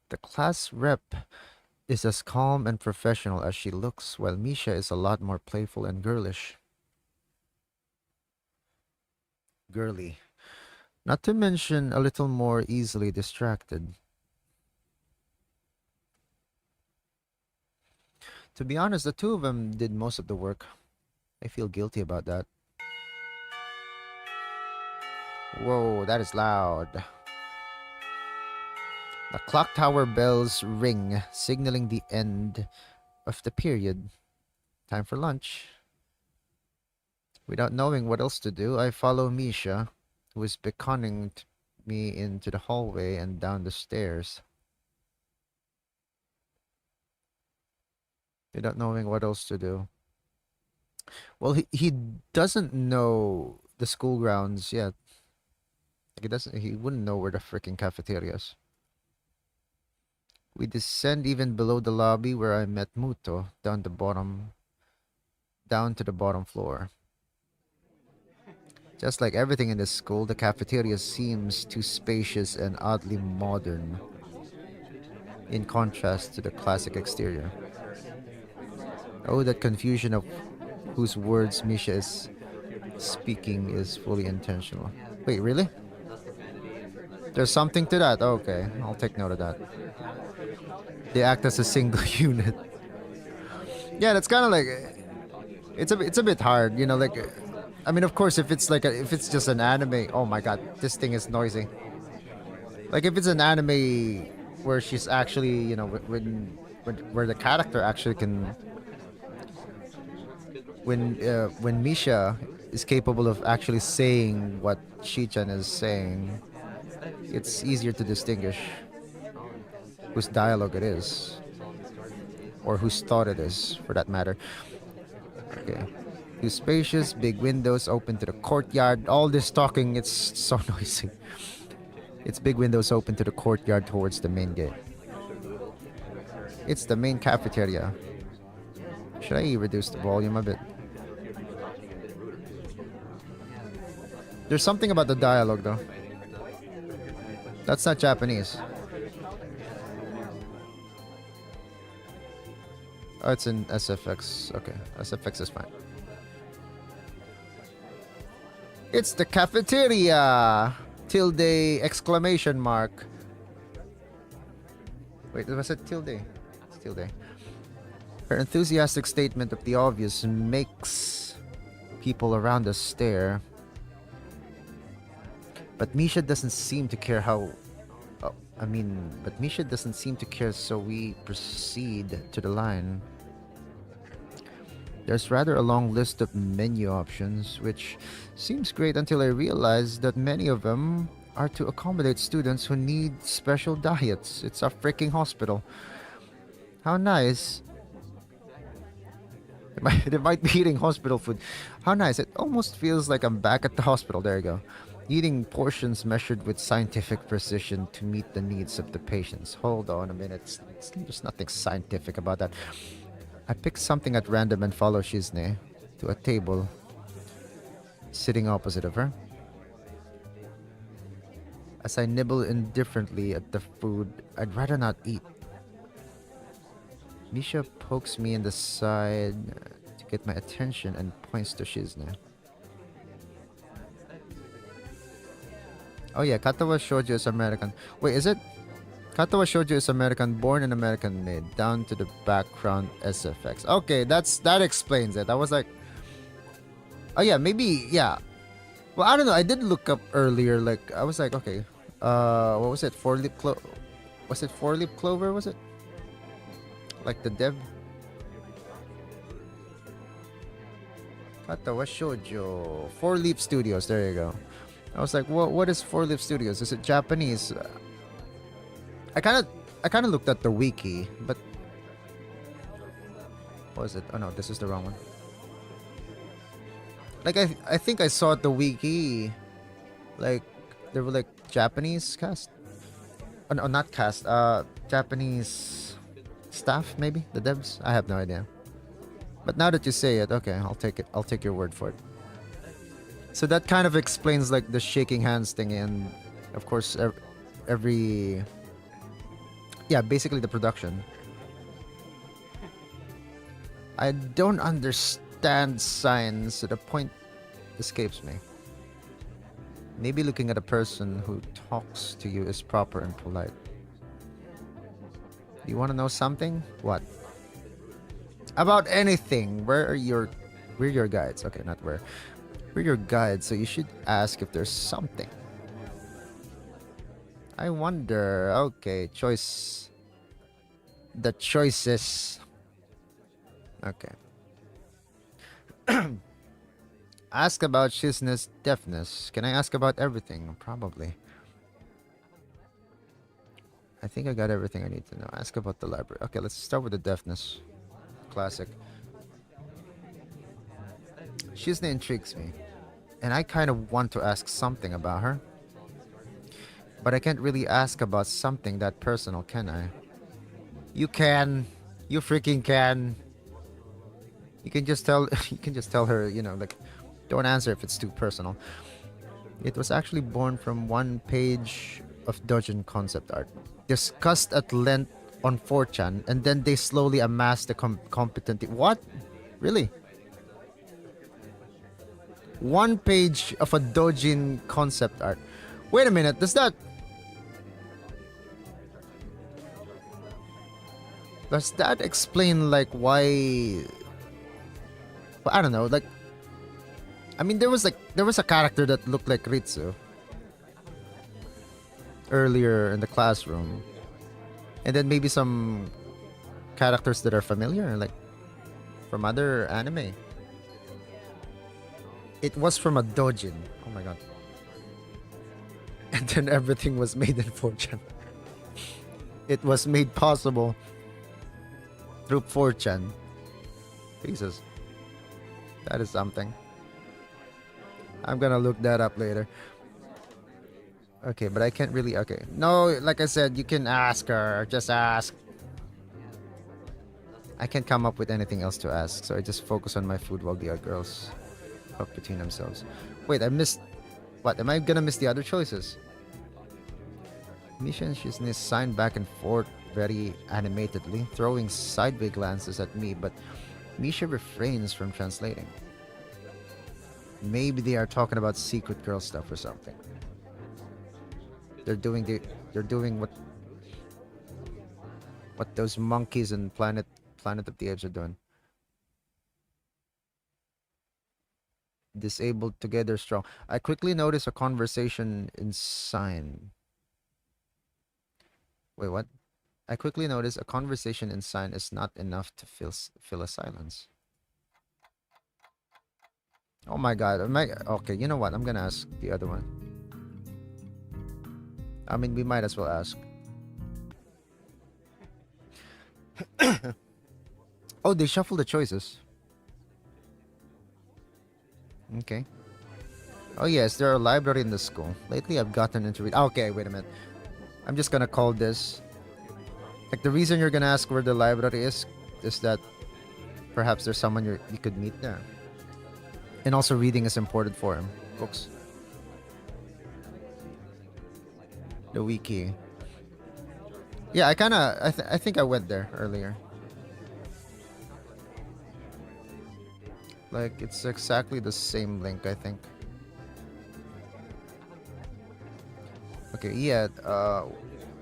The class rep is as calm and professional as she looks, while Misha is a lot more playful and girlish. Girly. Not to mention a little more easily distracted. To be honest, the two of them did most of the work. I feel guilty about that. Whoa, that is loud. The clock tower bells ring, signaling the end of the period. Time for lunch. Without knowing what else to do, I follow Misha, who is beckoning me into the hallway and down the stairs. Without knowing what else to do. Well, he doesn't know the school grounds yet. He wouldn't know where the freaking cafeteria is. We descend even below the lobby where I met Muto, down to the bottom floor. Just like everything in this school, the cafeteria seems too spacious and oddly modern, in contrast to the classic exterior. Oh, that confusion of whose words Misha is speaking is fully intentional. Wait, really? There's something to that. Okay, I'll take note of that. They act as a single unit. Yeah, that's kind of like it's a bit hard, you know. Like, I mean, of course, if it's just an anime. Oh my god, this thing is noisy. Like if it's an anime where she's actually, you know, where the character actually can, when Misha is capable of actually saying what Shi-chan is saying, it's easier to distinguish whose dialogue it is, or whose thought it is, for that matter. Okay. Two spacious, big windows open to the courtyard. All this talking, it's so noisy. It's big windows open to the courtyard towards the main gate. It's the main cafeteria. Should I reduce the volume a bit? There's something about the dialogue though. That's not Japanese. Oh, it's in SFX. Okay, SFX is fine. It's the cafeteria! Tilde exclamation mark. Wait, was it tilde? It's tilde. Her enthusiastic statement of the obvious makes people around us stare. But Misha doesn't seem to care how... Oh, but Misha doesn't seem to care, so we proceed to the line. There's rather a long list of menu options, which seems great until I realize that many of them are to accommodate students who need special diets. It's a freaking hospital. How nice. They might be eating hospital food. How nice. It almost feels like I'm back at the hospital. There you go. Eating portions measured with scientific precision to meet the needs of the patients. Hold on a minute. There's nothing scientific about that. I pick something at random and follow Shizne to a table sitting opposite of her. As I nibble indifferently at the food I'd rather not eat, Misha pokes me in the side to get my attention and points to Shizne. Oh yeah, Katawa Shoujo is American. Wait, is it? Katawa Shoujo is American, born and American made, down to the background SFX. Okay, that explains it. I was like, oh yeah, maybe, yeah. Well, I don't know. I did look up earlier. Like, I was like, okay, what was it? Was it four leaf clover? Was it? Like the dev? Katawa Shoujo, Four Leaf Studios. There you go. I was like, what is Four Leaf Studios? Is it Japanese? I kind of looked at the wiki, but what was it? Oh no, this is the wrong one. Like I think I saw at the wiki, like there were like Japanese cast. Oh no, not cast. Japanese staff maybe, the devs. I have no idea. But now that you say it, okay, I'll take it. I'll take your word for it. So that kind of explains like the shaking hands thing, and of course every yeah, basically the production. I don't understand signs, so the point escapes me. Maybe looking at a person who talks to you is proper and polite. You want to know something? What? About anything. We're your guides. Okay, not where. We're your guides, so you should ask if there's something. I wonder. Okay, choice. The choices. Okay. Ask about Shizne's deafness. Can I ask about everything? Probably. I think I got everything I need to know. Ask about the library. Okay, let's start with the deafness. Classic. Shizne intrigues me, and I kind of want to ask something about her. But I can't really ask about something that personal, can I? You can. You freaking can. You can just tell you can just tell her, you know, like, don't answer if it's too personal. It was actually born from one page of Dojin concept art, discussed at length on 4chan, and then they slowly amassed the competent... What? Really? One page of a Dojin concept art. Wait a minute, does that explain like why... Well, I don't know, like, I mean, there was a character that looked like Ritsu earlier in the classroom, and then maybe some characters that are familiar, like from other anime. It was from a dojin. Oh my god! And then everything was made in 4chan. It was made possible through 4chan. Jesus, that is something. I'm gonna look that up later. Okay, but I can't really... Okay. No, like I said, you can ask her. Just ask. I can't come up with anything else to ask, so I just focus on my food while the other girls talk between themselves. Wait, I missed... What? Am I gonna miss the other choices? Misha and Shizne sign back and forth very animatedly, throwing sideways glances at me, but Misha refrains from translating. Maybe they are talking about secret girl stuff or something. They're doing what those monkeys in Planet Planet of the Apes are doing. Disabled together strong. I quickly notice a conversation in sign. Wait, what? I quickly notice a conversation in sign is not enough to fill a silence. Oh my god. Okay, you know what? I'm gonna ask the other one. I mean, we might as well ask. Oh, they shuffle the choices. Okay. Oh yes, there are a library in the school. Lately, I've gotten into read. Okay, wait a minute. I'm just gonna call this. Like the reason you're gonna ask where the library is that perhaps there's someone you could meet there. And also, reading is important for him. Books. The wiki. Yeah, I think I went there earlier. Like it's exactly the same link, I think. Okay, yeah.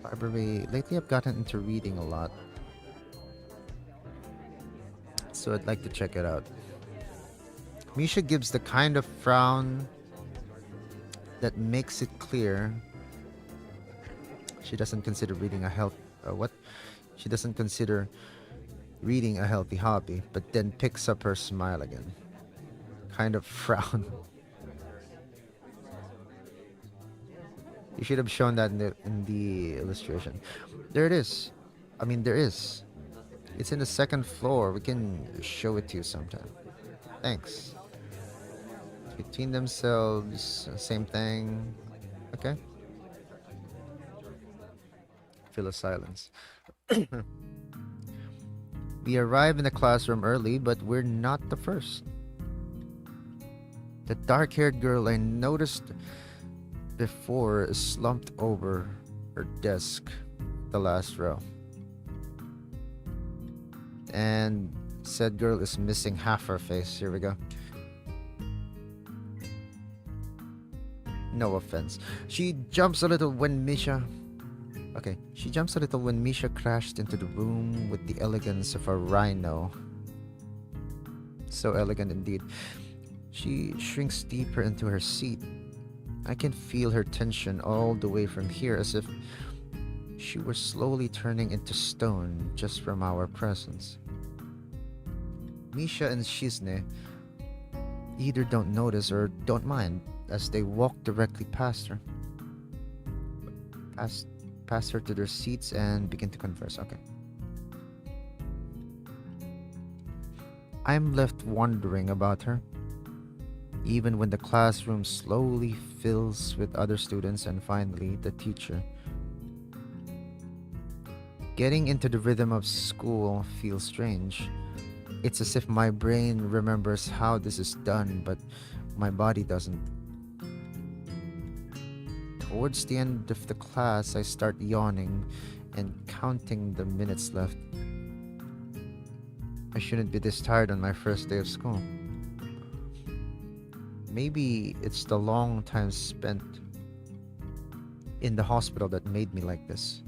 Library. Lately, I've gotten into reading a lot, so I'd like to check it out. Misha gives the kind of frown that makes it clear she doesn't consider reading a what? She doesn't consider reading a healthy hobby, but then picks up her smile again. Kind of frown. You should have shown that in the illustration. There it is. I mean, there is. It's in the second floor. We can show it to you sometime. Thanks. Between themselves, same thing. Okay. Fill a silence. We arrive in the classroom early, but we're not the first. The dark-haired girl I noticed before is slumped over her desk, the last row. And said girl is missing half her face. Here we go. No offense. She jumps a little when Misha crashed into the room with the elegance of a rhino. So elegant indeed. She shrinks deeper into her seat. I can feel her tension all the way from here, as if she were slowly turning into stone just from our presence. Misha and Shizne either don't notice or don't mind as they walk directly past her. Past her to their seats and begin to converse. Okay. I'm left wondering about her. Even when the classroom slowly fills with other students and finally the teacher. Getting into the rhythm of school feels strange. It's as if my brain remembers how this is done, but my body doesn't. Towards the end of the class, I start yawning and counting the minutes left. I shouldn't be this tired on my first day of school. Maybe it's the long time spent in the hospital that made me like this.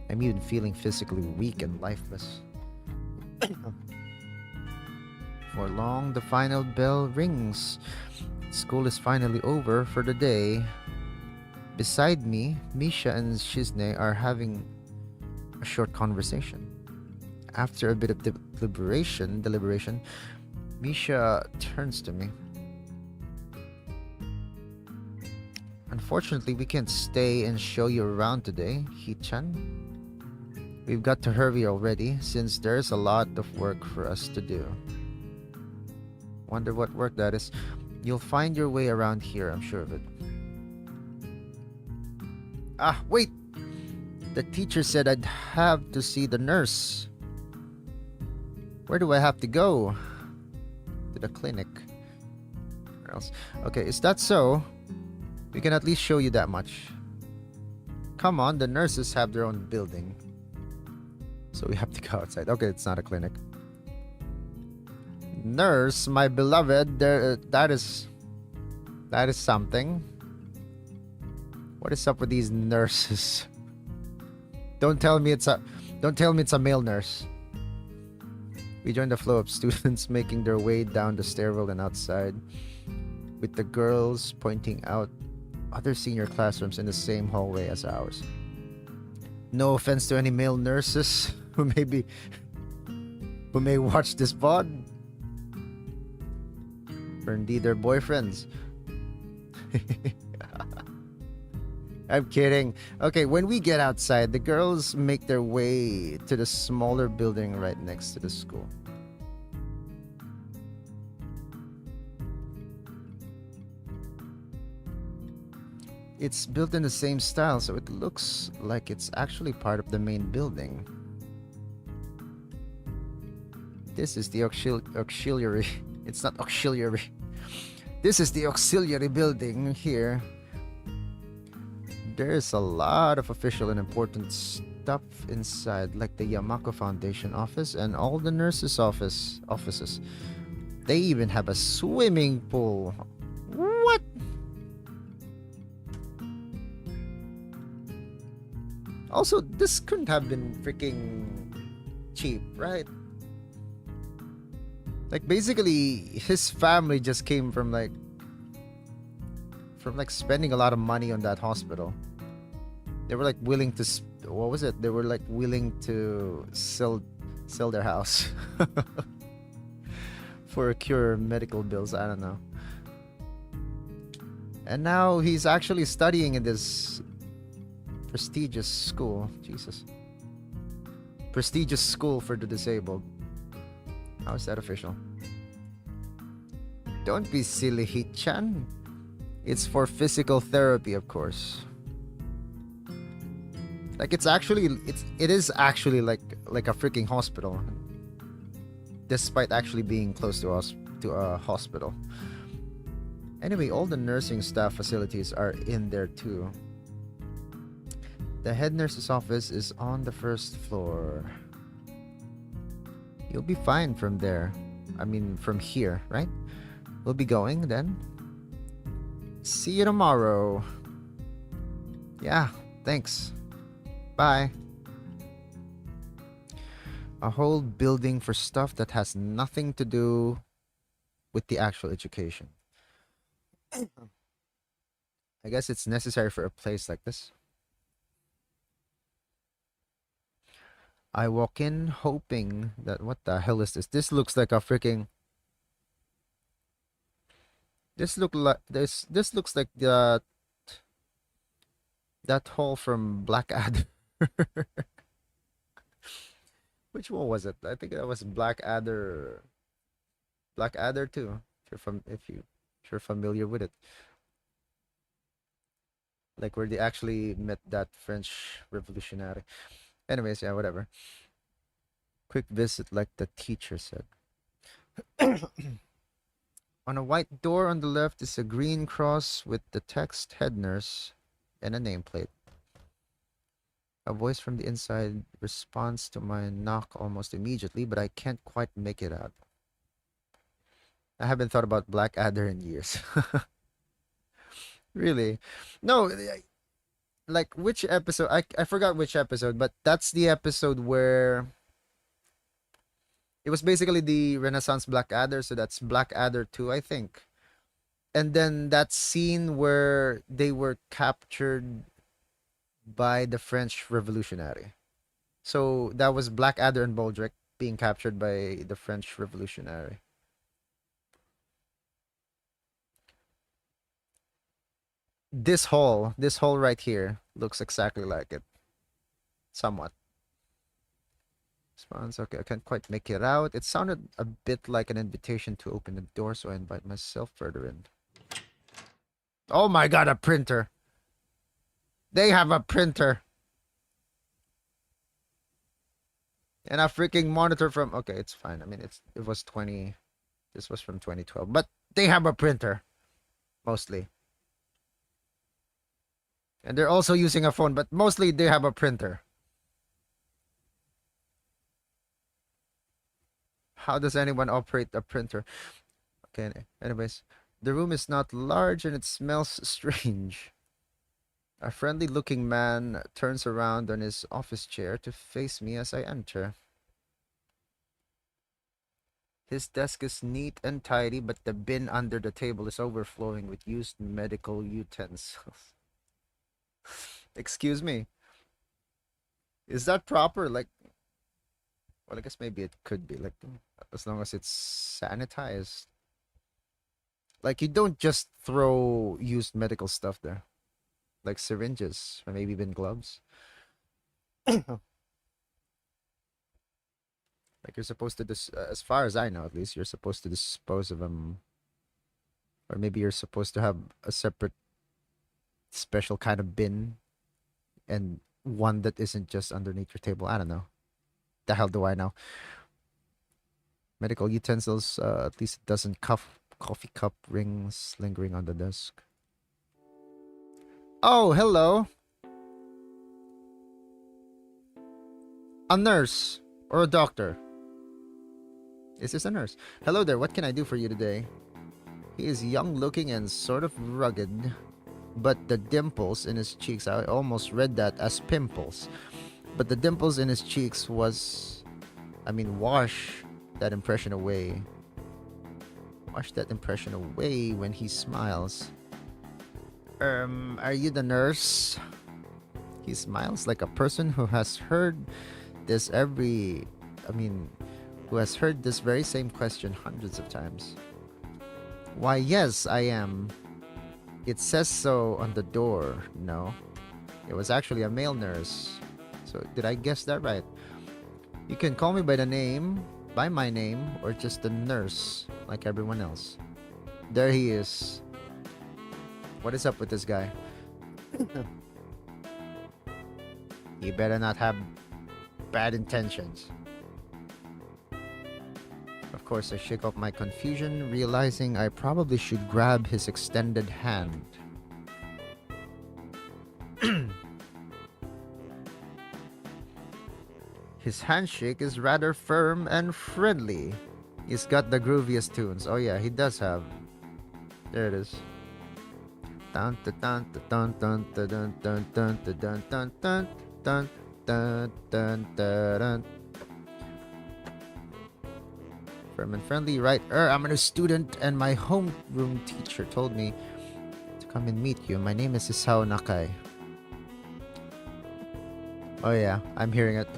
I'm even feeling physically weak and lifeless. For long, the final bell rings. School is finally over for the day. Beside me, Misha and Shizne are having a short conversation. After a bit of deliberation, Misha turns to me. Unfortunately, we can't stay and show you around today, Hee-chan. We've got to hurry already, since there's a lot of work for us to do. Wonder what work that is. You'll find your way around here, I'm sure of it. Ah, wait! The teacher said I'd have to see the nurse. Where do I have to go? To the clinic. Where else? Okay, is that so? We can at least show you that much. Come on, the nurses have their own building. So we have to go outside. Okay, it's not a clinic. Nurse, my beloved, that is something. What is up with these nurses? Don't tell me it's a male nurse. We join the flow of students making their way down the stairwell and outside, with the girls pointing out other senior classrooms in the same hallway as ours. No offense to any male nurses who may watch this pod, or indeed their boyfriends. I'm kidding. Okay, when we get outside, the girls make their way to the smaller building right next to the school. It's built in the same style, so it looks like it's actually part of the main building. This is the auxiliary. It's not auxiliary. This is the auxiliary building here. There's a lot of official and important stuff inside, like the Yamako Foundation office and all the nurses' offices. They even have a swimming pool. What? Also, this couldn't have been freaking cheap, right? Like basically his family just came from like spending a lot of money on that hospital. They were like willing to what was it? They were like willing to sell their house for a cure medical bills, I don't know. And now he's actually studying in this prestigious school. Jesus. Prestigious school for the disabled. How is that official? Don't be silly, Hichan. It's for physical therapy, of course. Like it is actually like a freaking hospital, despite actually being close to us to a hospital. Anyway, all the nursing staff facilities are in there too. The head nurse's office is on the first floor. You'll be fine from there. I mean, from here, right? We'll be going then. See you tomorrow. Yeah, thanks. Bye. A whole building for stuff that has nothing to do with the actual education. I guess it's necessary for a place like this. I walk in hoping that what the hell is this? This looks like a freaking this looks like that hall from Blackadder. Which one was it? I think that was Blackadder 2. If you're familiar with it. Like where they actually met that French revolutionary. Anyways, yeah, whatever. Quick visit, like the teacher said. On a white door on the left is a green cross with the text head nurse and a nameplate. A voice from the inside responds to my knock almost immediately, but I can't quite make it out. I haven't thought about Blackadder in years. Really? No, like which episode? I forgot which episode, but that's the episode where it was basically the Renaissance Blackadder, so that's Blackadder 2, I think. And then that scene where they were captured by the French Revolutionary. So that was Blackadder and Baldric being captured by the French Revolutionary. This hall right here looks exactly like it. Somewhat. Response, okay, I can't quite make it out. It sounded a bit like an invitation to open the door, so I invite myself further in. Oh my god, a printer. They have a printer. And a freaking monitor from, okay, it's fine. I mean, it was 20, this was from 2012, but they have a printer, mostly. And they're also using a phone, but mostly they have a printer. How does anyone operate a printer? Okay, anyways. The room is not large and it smells strange. A friendly-looking man turns around on his office chair to face me as I enter. His desk is neat and tidy, but the bin under the table is overflowing with used medical utensils. Excuse me. Is that proper? Like, well, I guess maybe it could be, like, as long as it's sanitized. Like, you don't just throw used medical stuff there, like syringes or maybe even gloves. Like, you're supposed to as far as I know, at least, you're supposed to dispose of them, or maybe you're supposed to have a separate, special kind of bin, and one that isn't just underneath your table. I don't know. The hell do I know? Medical utensils, at least it doesn't coffee cup rings lingering on the desk. Oh, hello. A nurse or a doctor. Is this a nurse? Hello there, what can I do for you today? He is young looking and sort of rugged, but the dimples in his cheeks, I almost read that as pimples. But the dimples in his cheeks wash that impression away. Wash that impression away when he smiles. Are you the nurse? He smiles like a person who has heard this who has heard this very same question hundreds of times. Why, yes, I am. It says so on the door. No, it was actually a male nurse. So did I guess that right? You can call me by my name, or just the nurse, like everyone else. There he is. What is up with this guy? He better not have bad intentions. Of course, I shake off my confusion, realizing I probably should grab his extended hand. His handshake is rather firm and friendly. He's got the grooviest tunes. Oh yeah, he does have. There it is. Dun dun dun dun dun dun dun dun dun dun dun dun dun dun dun. Firm and friendly, right? I'm a student, and my homeroom teacher told me to come and meet you. My name is Isao Nakai. Oh yeah, I'm hearing it.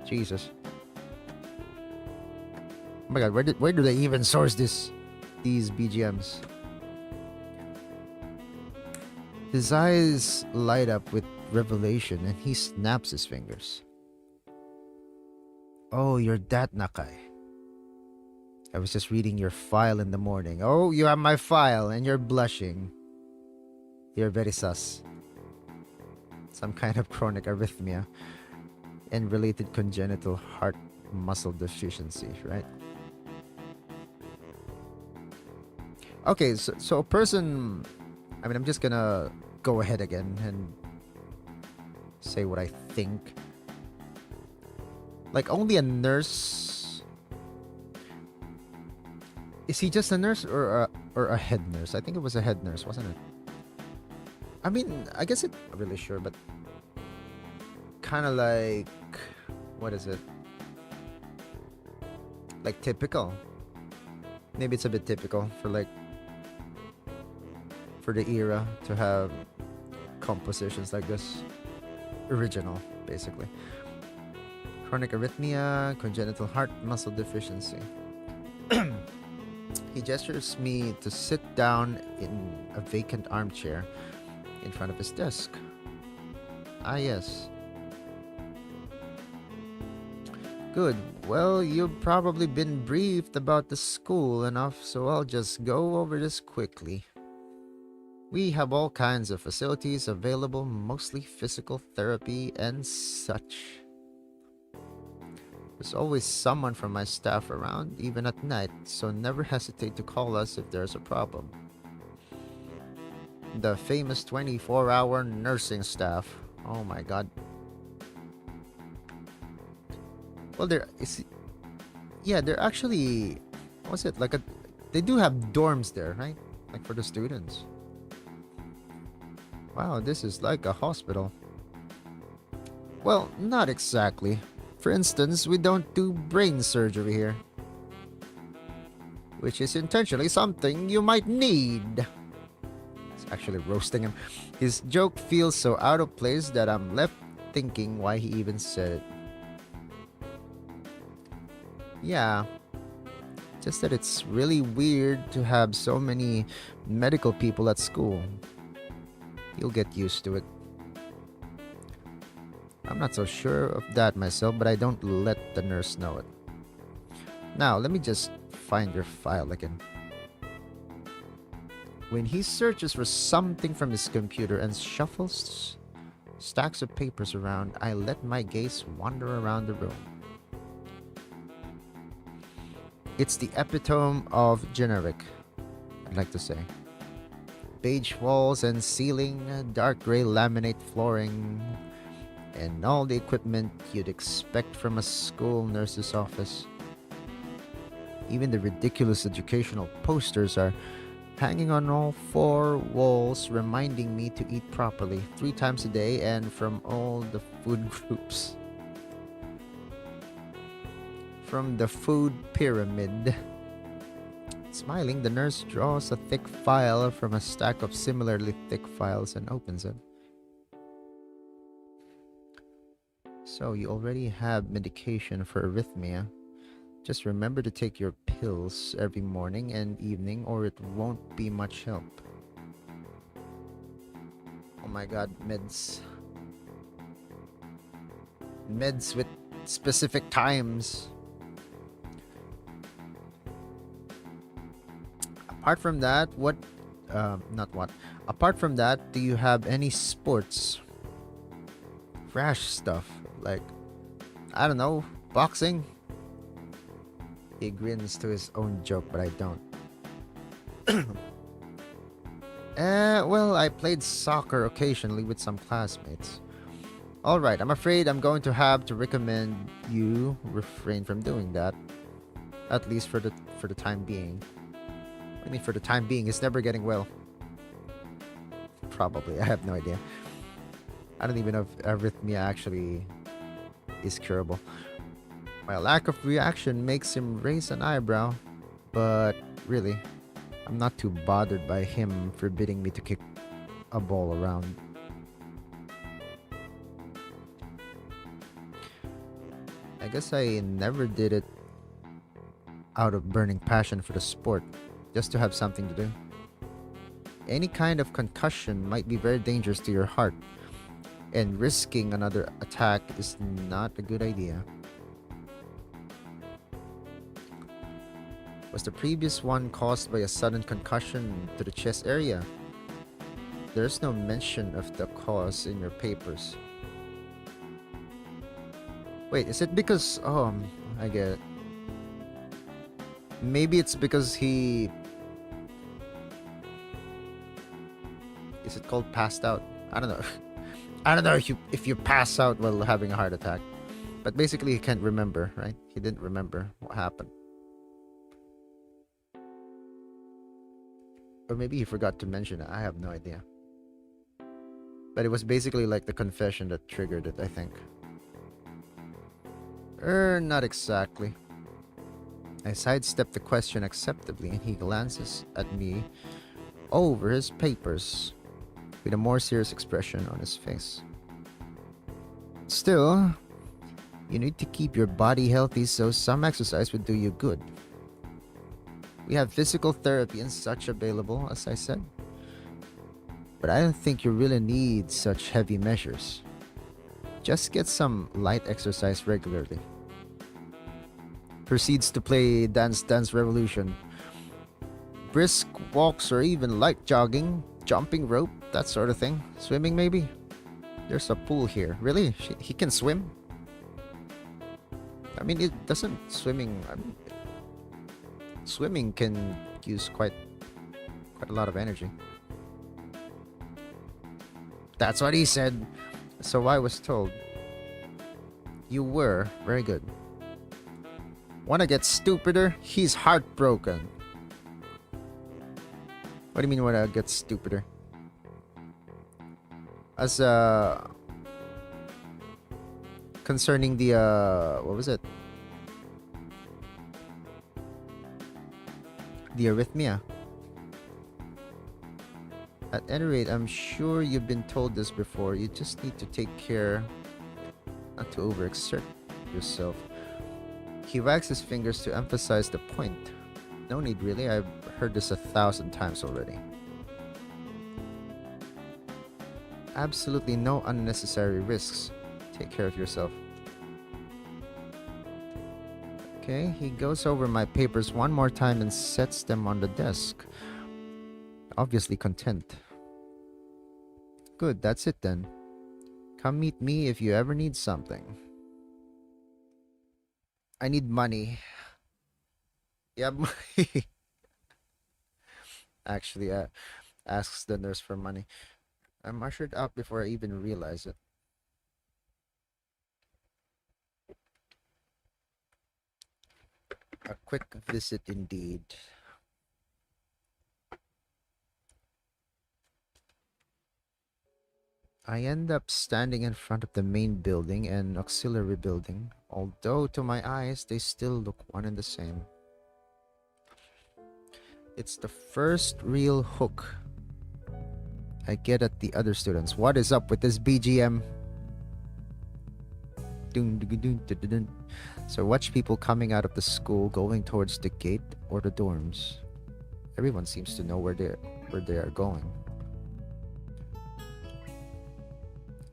Jesus. Oh my god, where do they even source these BGMs? His eyes light up with revelation and he snaps his fingers. Oh, you're that Nakai. I was just reading your file in the morning. Oh, you have my file and you're blushing. You're very sus. Some kind of chronic arrhythmia and related congenital heart muscle deficiency, right? Okay, so a person... I'm just gonna go ahead again and say what I think. Like, only a nurse... Is he just a nurse or a head nurse? I think it was a head nurse, wasn't it? I guess I'm not really sure, but... kind of like... what is it? Like typical. Maybe it's a bit typical for the era to have compositions like this. Original, basically. Chronic arrhythmia, congenital heart muscle deficiency. He gestures me to sit down in a vacant armchair in front of his desk. Ah, yes. Good. Well, you've probably been briefed about the school enough, so I'll just go over this quickly. We have all kinds of facilities available, mostly physical therapy and such. There's always someone from my staff around, even at night, so never hesitate to call us if there's a problem. The famous 24-hour nursing staff. Oh my god. Well, they're actually, what's it, they do have dorms there, right? Like for the students. Wow, this is like a hospital. Well, not exactly. For instance, we don't do brain surgery here. which is intentionally something you might need. It's actually roasting him. His joke feels so out of place that I'm left thinking why he even said it. Yeah, just that it's really weird to have so many medical people at school. You'll get used to it. I'm not so sure of that myself, but I don't let the nurse know it. Now, let me just find your file again. When he searches for something from his computer and shuffles stacks of papers around, I let my gaze wander around the room. It's the epitome of generic, I'd like to say. Beige walls and ceiling, dark gray laminate flooring, and all the equipment you'd expect from a school nurse's office. Even the ridiculous educational posters are hanging on all four walls, reminding me to eat properly 3 times a day and from all the food groups. From the food pyramid. Smiling, the nurse draws a thick file from a stack of similarly thick files and opens it. So you already have medication for arrhythmia. Just remember to take your pills every morning and evening or it won't be much help. Oh my god, meds. Meds with specific times. Apart from that, apart from that, do you have any sports? Rash stuff, like, I don't know, boxing? He grins to his own joke, but I don't. Well, I played soccer occasionally with some classmates. Alright, I'm afraid I'm going to have to recommend you refrain from doing that. At least for the time being. I mean, for the time being, it's never getting well. Probably, I have no idea. I don't even know if arrhythmia actually is curable. My lack of reaction makes him raise an eyebrow, but really, I'm not too bothered by him forbidding me to kick a ball around. I guess I never did it out of burning passion for the sport, just to have something to do. Any kind of concussion might be very dangerous to your heart, and risking another attack is not a good idea. Was the previous one caused by a sudden concussion to the chest area? There's no mention of the cause in your papers. Wait, is it because... Oh, I get it. Maybe it's because he... Is it called passed out? I don't know. I don't know if you pass out while having a heart attack. But basically he can't remember, right? He didn't remember what happened. Or maybe he forgot to mention it. I have no idea. But it was basically like the confession that triggered it, I think. Not exactly. I sidestep the question acceptably and he glances at me over his papers with a more serious expression on his face. Still, you need to keep your body healthy, so some exercise would do you good. We have physical therapy and such available, as I said. But I don't think you really need such heavy measures. Just get some light exercise regularly. Proceeds to play Dance Dance Revolution. Brisk walks or even light jogging, jumping rope, that sort of thing. Swimming maybe? There's a pool here. Really? He can swim? I mean, it doesn't swimming... swimming can use quite a lot of energy. That's what he said. So I was told. You were. Very good. Wanna get stupider? He's heartbroken. What do you mean wanna get stupider? As concerning the what was it? the arrhythmia. At any rate, I'm sure you've been told this before. You just need to take care not to overexert yourself. He wags his fingers to emphasize the point. No need, really. I've heard this 1,000 times already. Absolutely no unnecessary risks. Take care of yourself. Okay, he goes over my papers one more time and sets them on the desk. Obviously content. Good, that's it then. Come meet me if you ever need something. I need money. Yep. Actually, asks the nurse for money. I'm ushered out before I even realize it. A quick visit indeed. I end up standing in front of the main building and auxiliary building, although to my eyes they still look one and the same. It's the first real hook I get at the other students. What is up with this BGM? So I watch people coming out of the school going towards the gate or the dorms. Everyone seems to know where they are going.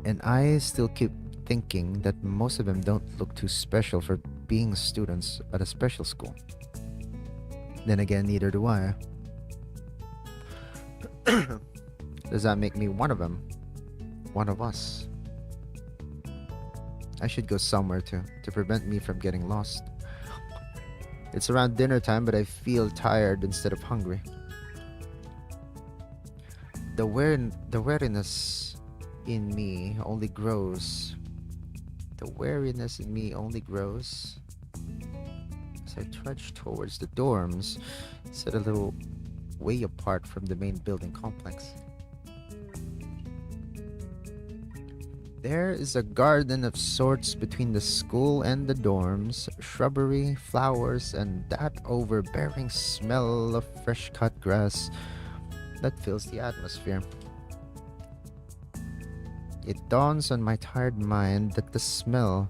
And I still keep thinking that most of them don't look too special for being students at a special school. Then again, neither do I. Does that make me one of them? One of us? I should go somewhere to prevent me from getting lost. It's around dinner time, but I feel tired instead of hungry. The wariness in me only grows. The wariness in me only grows as I trudge towards the dorms, set a little way apart from the main building complex. There is a garden of sorts between the school and the dorms, shrubbery, flowers, and that overbearing smell of fresh cut grass that fills the atmosphere. It dawns on my tired mind that the smell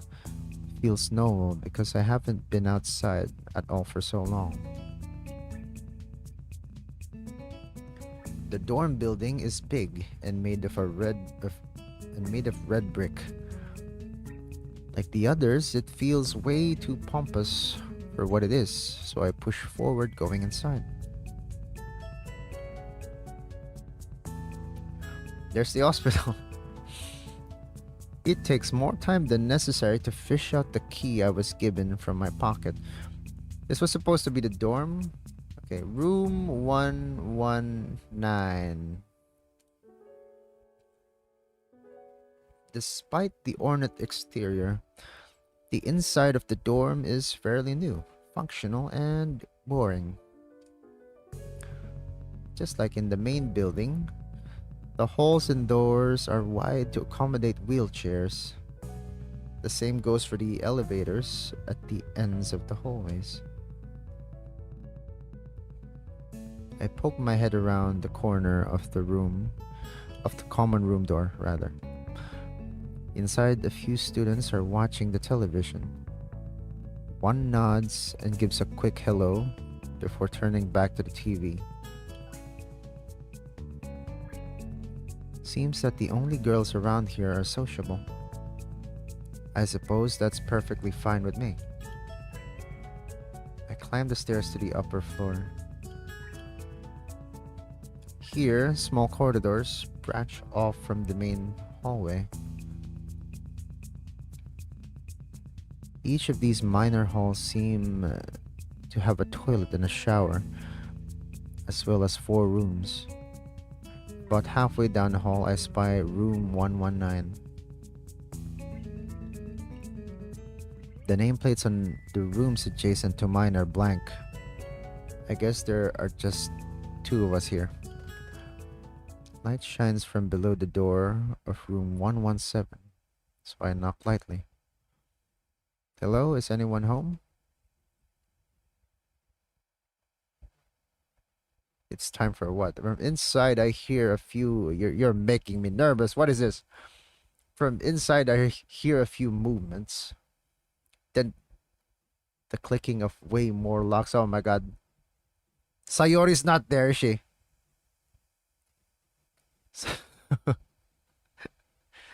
feels normal because I haven't been outside at all for so long. The dorm building is big and made of red brick. Like the others, it feels way too pompous for what it is, so I push forward going inside. There's the hospital. It takes more time than necessary to fish out the key I was given from my pocket. This was supposed to be the dorm. Okay, room 119. Despite the ornate exterior, the inside of the dorm is fairly new, functional, and boring. Just like in the main building, the halls and doors are wide to accommodate wheelchairs. The same goes for the elevators at the ends of the hallways. I poke my head around the corner of the common room door, rather. Inside, a few students are watching the television. One nods and gives a quick hello before turning back to the TV. Seems that the only girls around here are sociable. I suppose that's perfectly fine with me. I climb the stairs to the upper floor. Here, small corridors branch off from the main hallway. Each of these minor halls seem to have a toilet and a shower, as well as 4 rooms. About halfway down the hall, I spy room 119. The nameplates on the rooms adjacent to mine are blank. I guess there are just 2 of us here. Light shines from below the door of room 117, so I knock lightly. Hello, is anyone home? It's time for what? From inside, I hear a few. You're making me nervous. What is this? From inside, I hear a few movements. Then the clicking of way more locks. Oh my god. Sayori's not there, is she?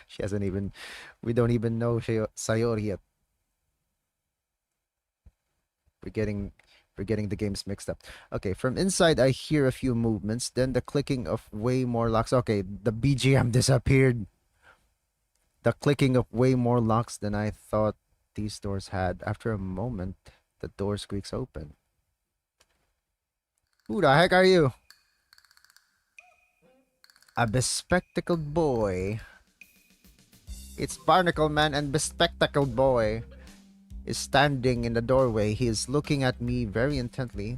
She hasn't even. We don't even know Sayori yet. We're getting. We're getting the games mixed up. Okay, from inside I hear a few movements, then the clicking of way more locks. Okay, the BGM disappeared. The clicking of way more locks than I thought these doors had. After a moment, the door squeaks open. Who the heck are you? A bespectacled boy. It's Barnacle Man, and bespectacled boy is standing in the doorway. He is looking at me very intently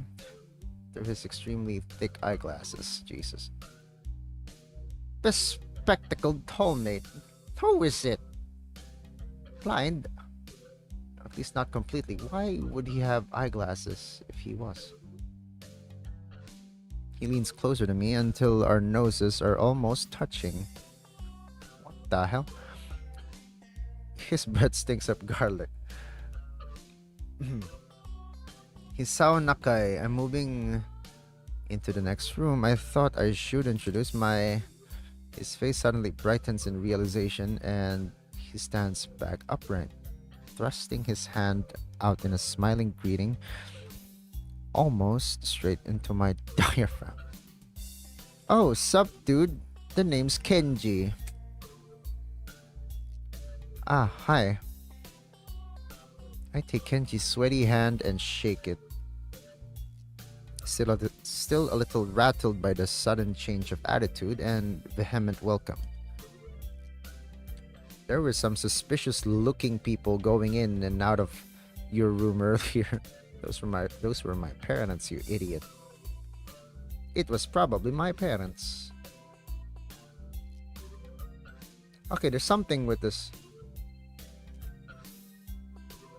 through his extremely thick eyeglasses. Jesus. Bespectacled hallmate. Who is it? Blind? At least not completely. Why would he have eyeglasses if he was? He leans closer to me until our noses are almost touching. What the hell? His breath stinks of garlic. Hisao Nakai. I'm moving into the next room. I thought I should introduce my... His face suddenly brightens in realization and he stands back upright, thrusting his hand out in a smiling greeting, almost straight into my diaphragm. Oh, sup, dude? The name's Kenji. Ah, hi. I take Kenji's sweaty hand and shake it. Still a little rattled by the sudden change of attitude and vehement welcome. There were some suspicious looking people going in and out of your room earlier. Those were my parents, you idiot. It was probably my parents. Okay, there's something with this.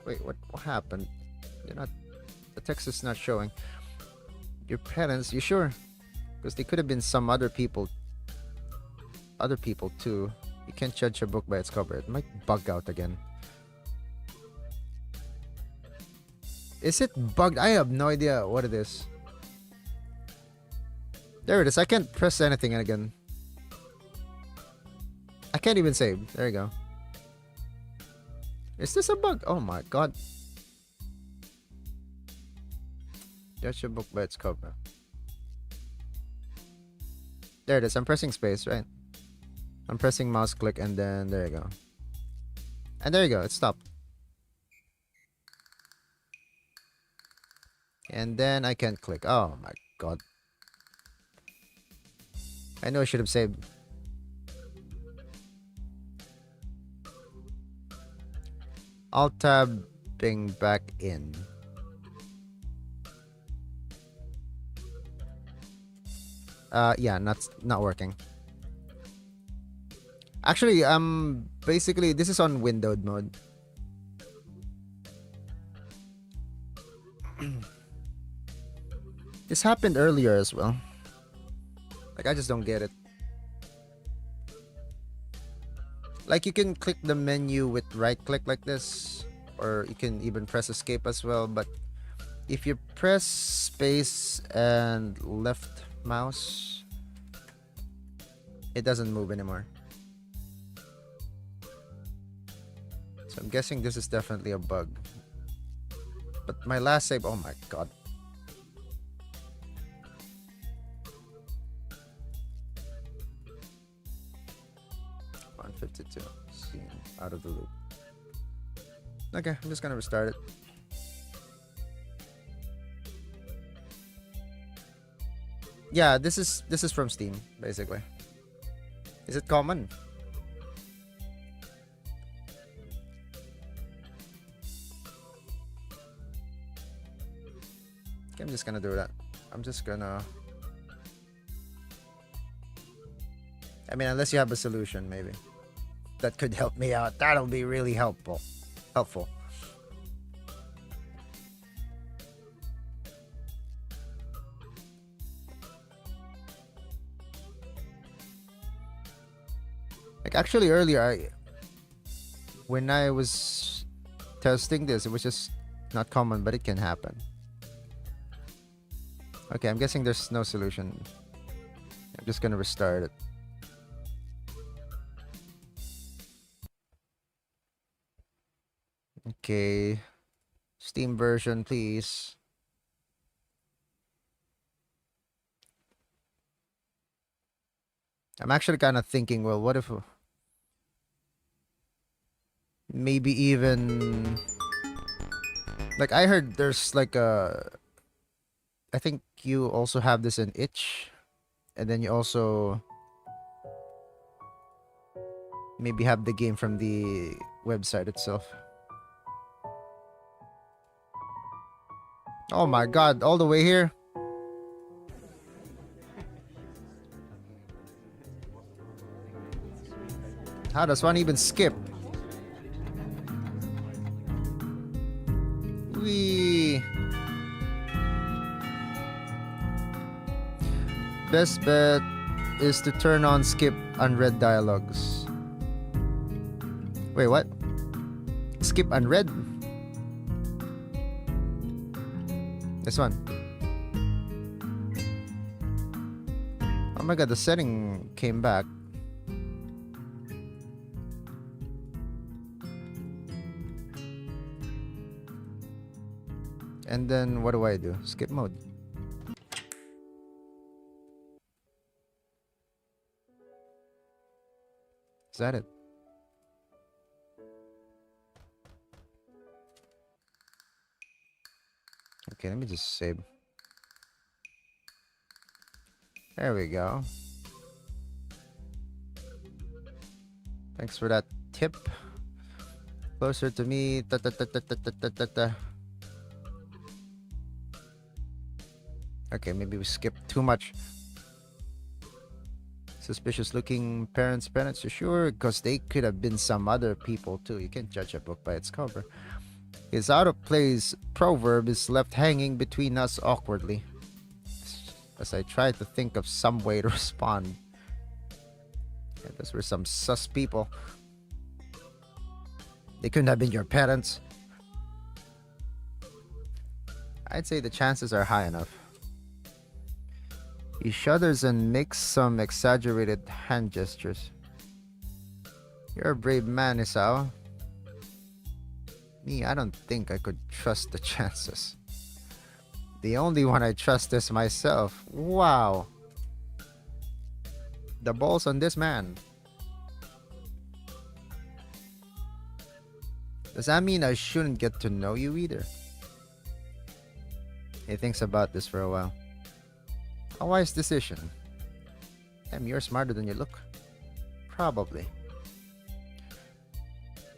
Wait, what happened? The text is not showing. Your parents, you sure? Because they could have been some other people. Other people too. You can't judge a book by its cover. It might bug out again. Is it bugged? I have no idea what it is. There it is. I can't press anything again. I can't even save. There you go. Is this a bug? Oh my god. Judge a book by its cover. There it is. I'm pressing space, right? I'm pressing mouse click and then there you go. And there you go. It stopped. And then I can't click. Oh my god. I know I should have saved. Alt tabbing back in. Yeah, not working. Actually, basically this is on windowed mode. This happened earlier as well. Like, I just don't get it. Like, you can click the menu with right click like this, or you can even press escape as well, but if you press space and left mouse, it doesn't move anymore. So I'm guessing this is definitely a bug. But my last save, oh my god. .52, scene out of the loop. Okay, I'm just gonna restart it. Yeah, this is from Steam, basically. Is it common? Okay, I'm just gonna do that. I'm just gonna... I mean, unless you have a solution, maybe. That could help me out. That'll be really helpful. actually earlier, when I was testing this, it was just not common, but it can happen. Okay, I'm guessing there's no solution. I'm just gonna restart it. Okay, Steam version, please. I'm actually kind of thinking, well, what if maybe even like I heard there's like I think you also have this in itch, and then you also maybe have the game from the website itself. Oh my god, all the way here? How does one even skip? We best bet is to turn on skip unread dialogues. Wait, what? Skip unread? This one. Oh my god, the setting came back. And then what do? Skip mode. Is that it? Okay, let me just save. There we go. Thanks for that tip. Closer to me. Ta ta ta ta ta ta ta ta ta. Okay, maybe we skipped too much. Suspicious looking parents, you sure? Because they could have been some other people too. You can't judge a book by its cover. His out of place proverb is left hanging between us awkwardly. As I try to think of some way to respond. Yeah, those were some sus people. They couldn't have been your parents. I'd say the chances are high enough. He shudders and makes some exaggerated hand gestures. You're a brave man, Isao. Me, I don't think I could trust the chances. The only one I trust is myself. Wow. The ball's on this man. Does that mean I shouldn't get to know you either? He thinks about this for a while. A wise decision. Damn, you're smarter than you look. Probably.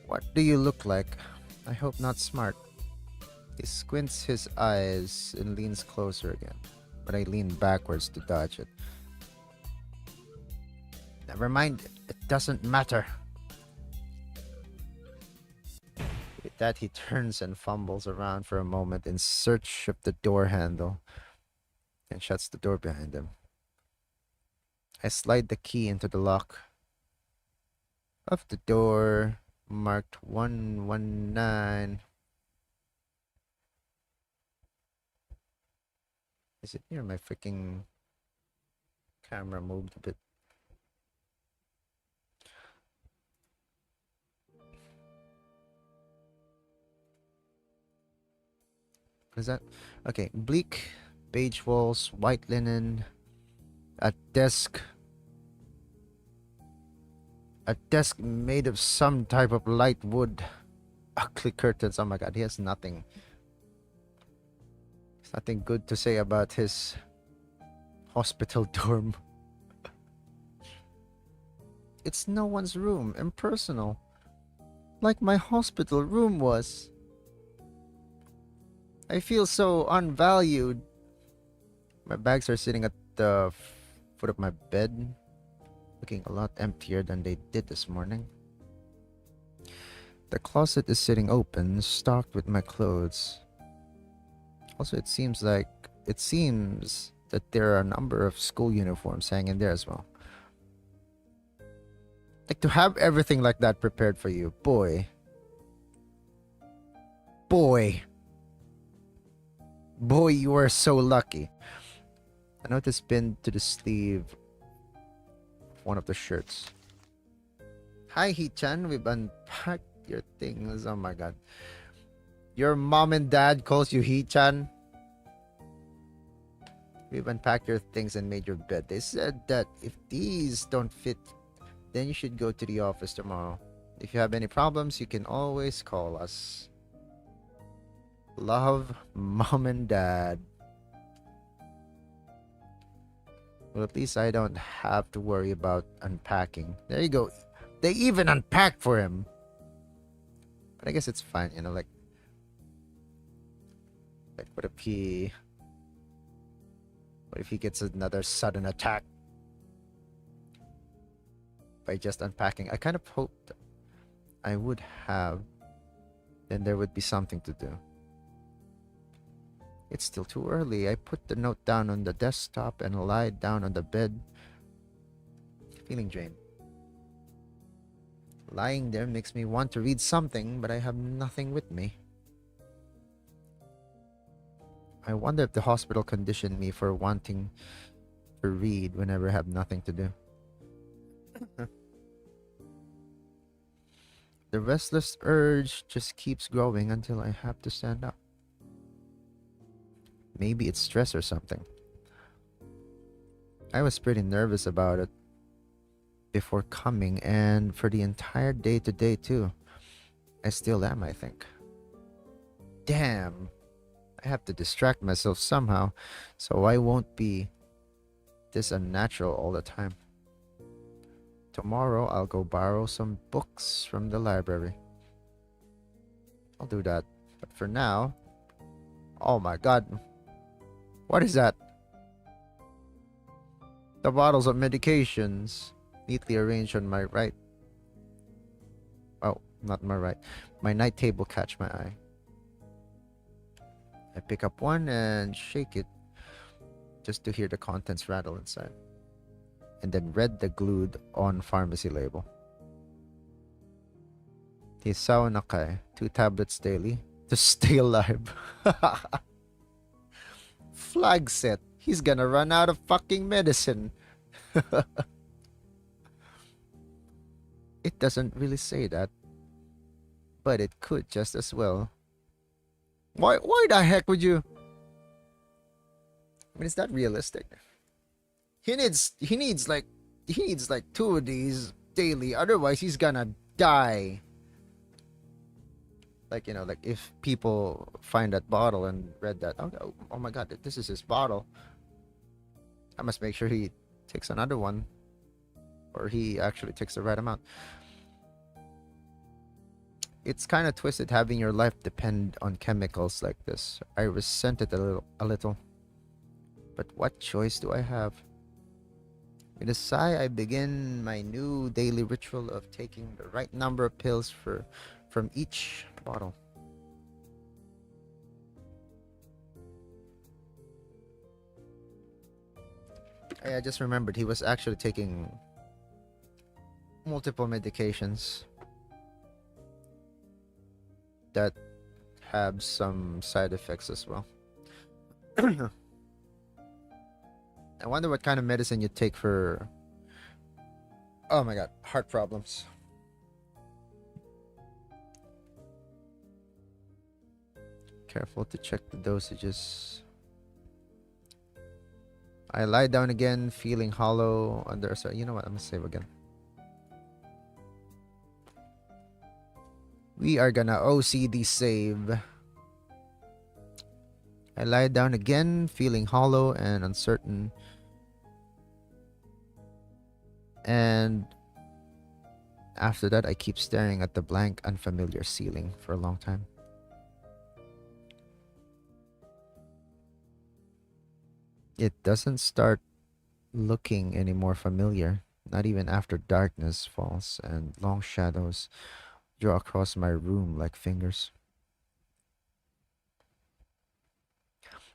What do you look like? I hope not smart. He squints his eyes and leans closer again, but I lean backwards to dodge it. Never mind, it doesn't matter. With that, he turns and fumbles around for a moment in search of the door handle and shuts the door behind him. I slide the key into the lock of the door marked 119. Is it near? My freaking camera moved a bit. Is that okay? Bleak beige walls, white linen, a desk made of some type of light wood, ugly curtains. Oh my god, he has nothing. There's nothing good to say about his hospital dorm. It's no one's room, impersonal, like my hospital room was. I feel so unvalued. My bags are sitting at the foot of my bed, looking a lot emptier than they did this morning. The closet is sitting open, stocked with my clothes. Also, it seems that there are a number of school uniforms hanging there as well. Like to have everything like that prepared for you. Boy, boy, you are so lucky. I noticed pinned to the sleeve of one of the shirts. Hi, Hee-chan. We've unpacked your things. Oh my god. Your mom and dad calls you Hee-chan. We've unpacked your things and made your bed. They said that if these don't fit, then you should go to the office tomorrow. If you have any problems, you can always call us. Love, mom and dad. Well, at least I don't have to worry about unpacking. There you go. They even unpacked for him. But I guess it's fine, you know, like what if he gets another sudden attack by just unpacking? I kind of hoped I would have. Then there would be something to do. It's still too early. I put the note down on the desktop and lied down on the bed, feeling drained. Lying there makes me want to read something, but I have nothing with me. I wonder if the hospital conditioned me for wanting to read whenever I have nothing to do. The restless urge just keeps growing until I have to stand up. Maybe it's stress or something. I was pretty nervous about it before coming, and for the entire day today too. I still am, I think. Damn. I have to distract myself somehow so I won't be this unnatural all the time. Tomorrow I'll go borrow some books from the library. I'll do that. But for now... Oh my god. What is that? The bottles of medications neatly arranged on my right. Oh, not my right. My night table catch my eye. I pick up one and shake it just to hear the contents rattle inside. And then read the glued on pharmacy label. Tisao Nakai, 2 tablets daily to stay alive. Flag set. He's gonna run out of fucking medicine. It doesn't really say that, but it could just as well. Why the heck would you? I mean, is that realistic? He needs like 2 of these daily, otherwise he's gonna die. Like, you know, like if people find that bottle and read that, oh my god, this is his bottle, I must make sure he takes another one, or he actually takes the right amount. It's kind of twisted having your life depend on chemicals like this. I resent it a little. But what choice do I have? With a sigh, I begin my new daily ritual of taking the right number of pills from each bottle. I just remembered he was actually taking multiple medications that have some side effects as well. I wonder what kind of medicine you take for, oh my god, heart problems. Careful to check the dosages. I lie down again, feeling hollow under. So you know what? I'm gonna save again. We are gonna OCD save. I lie down again, feeling hollow and uncertain. And after that, I keep staring at the blank, unfamiliar ceiling for a long time. It doesn't start looking any more familiar, not even after darkness falls and long shadows draw across my room like fingers.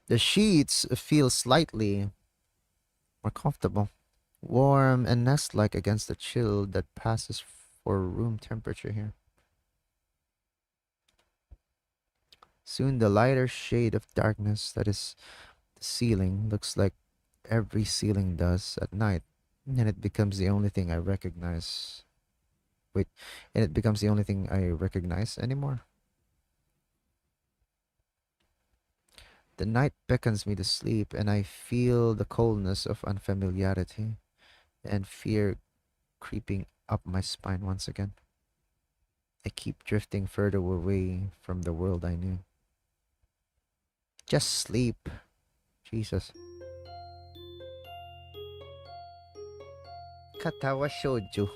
The sheets feel slightly more comfortable, Warm and nest-like against the chill that passes for room temperature here. Soon the lighter shade of darkness that is the ceiling looks like every ceiling does at night, and it becomes the only thing I recognize. Wait, and it becomes the only thing I recognize anymore. The night beckons me to sleep, and I feel the coldness of unfamiliarity and fear creeping up my spine once again. I keep drifting further away from the world I knew. Just sleep. Jesus. Katawa Shoujo.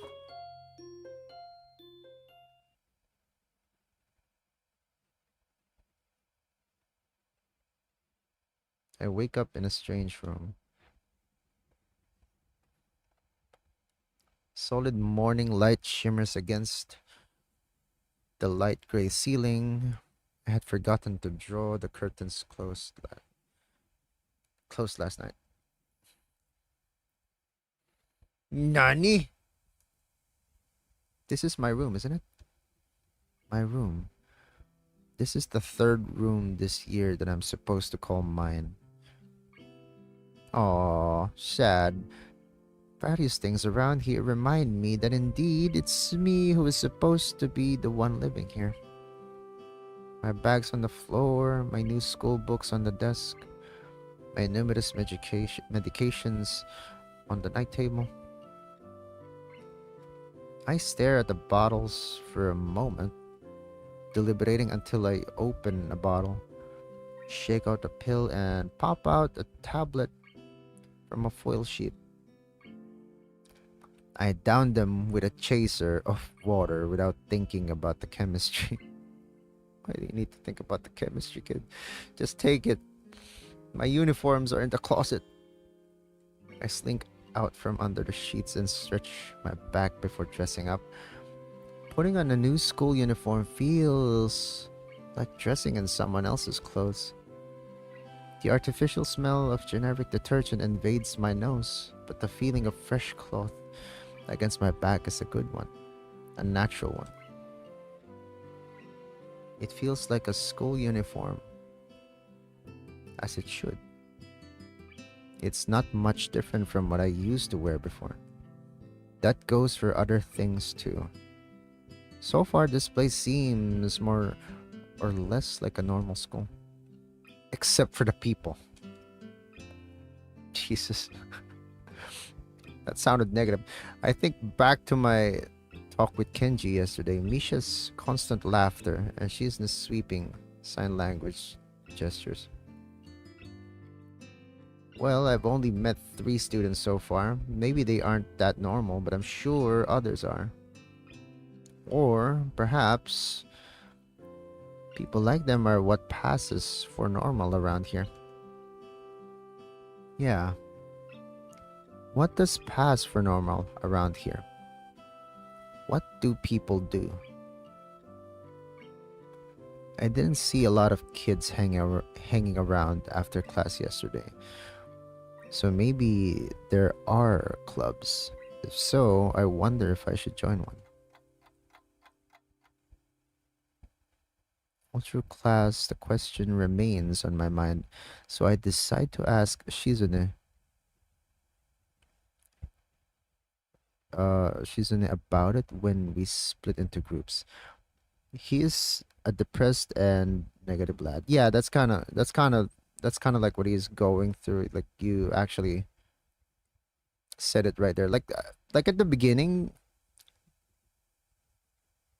I wake up in a strange room. Solid morning light shimmers against the light gray ceiling. I had forgotten to draw the curtains closed last night. Nani? This is my room, isn't it? My room. This is the third room this year that I'm supposed to call mine. Aw, sad. Various things around here remind me that indeed it's me who is supposed to be the one living here. My bag's on the floor, my new school books on the desk, my numerous medications on the night table. I stare at the bottles for a moment, deliberating until I open a bottle, shake out a pill, and pop out a tablet from a foil sheet. I down them with a chaser of water without thinking about the chemistry. Why do you need to think about the chemistry, kid? Just take it. My uniforms are in the closet. I slink out from under the sheets and stretch my back before dressing up. Putting on a new school uniform feels like dressing in someone else's clothes. The artificial smell of generic detergent invades my nose, but the feeling of fresh cloth against my back is a good one, a natural one. It feels like a school uniform, as it should. It's not much different from what I used to wear before. That goes for other things too. So far, this place seems more or less like a normal school. Except for the people. Jesus. That sounded negative. I think back to my talk with Kenji yesterday. Misha's constant laughter and she's sweeping sign language gestures. Well, I've only met 3 students so far. Maybe they aren't that normal, but I'm sure others are. Or perhaps people like them are what passes for normal around here. Yeah. What does pass for normal around here? What do people do? I didn't see a lot of kids hanging around after class yesterday. So maybe there are clubs. If so, I wonder if I should join one. All through class, the question remains on my mind, so I decide to ask Shizune about it when we split into groups. He is a depressed and negative lad. Yeah, that's kind of like what he's going through. Like you actually said it right there. Like at the beginning,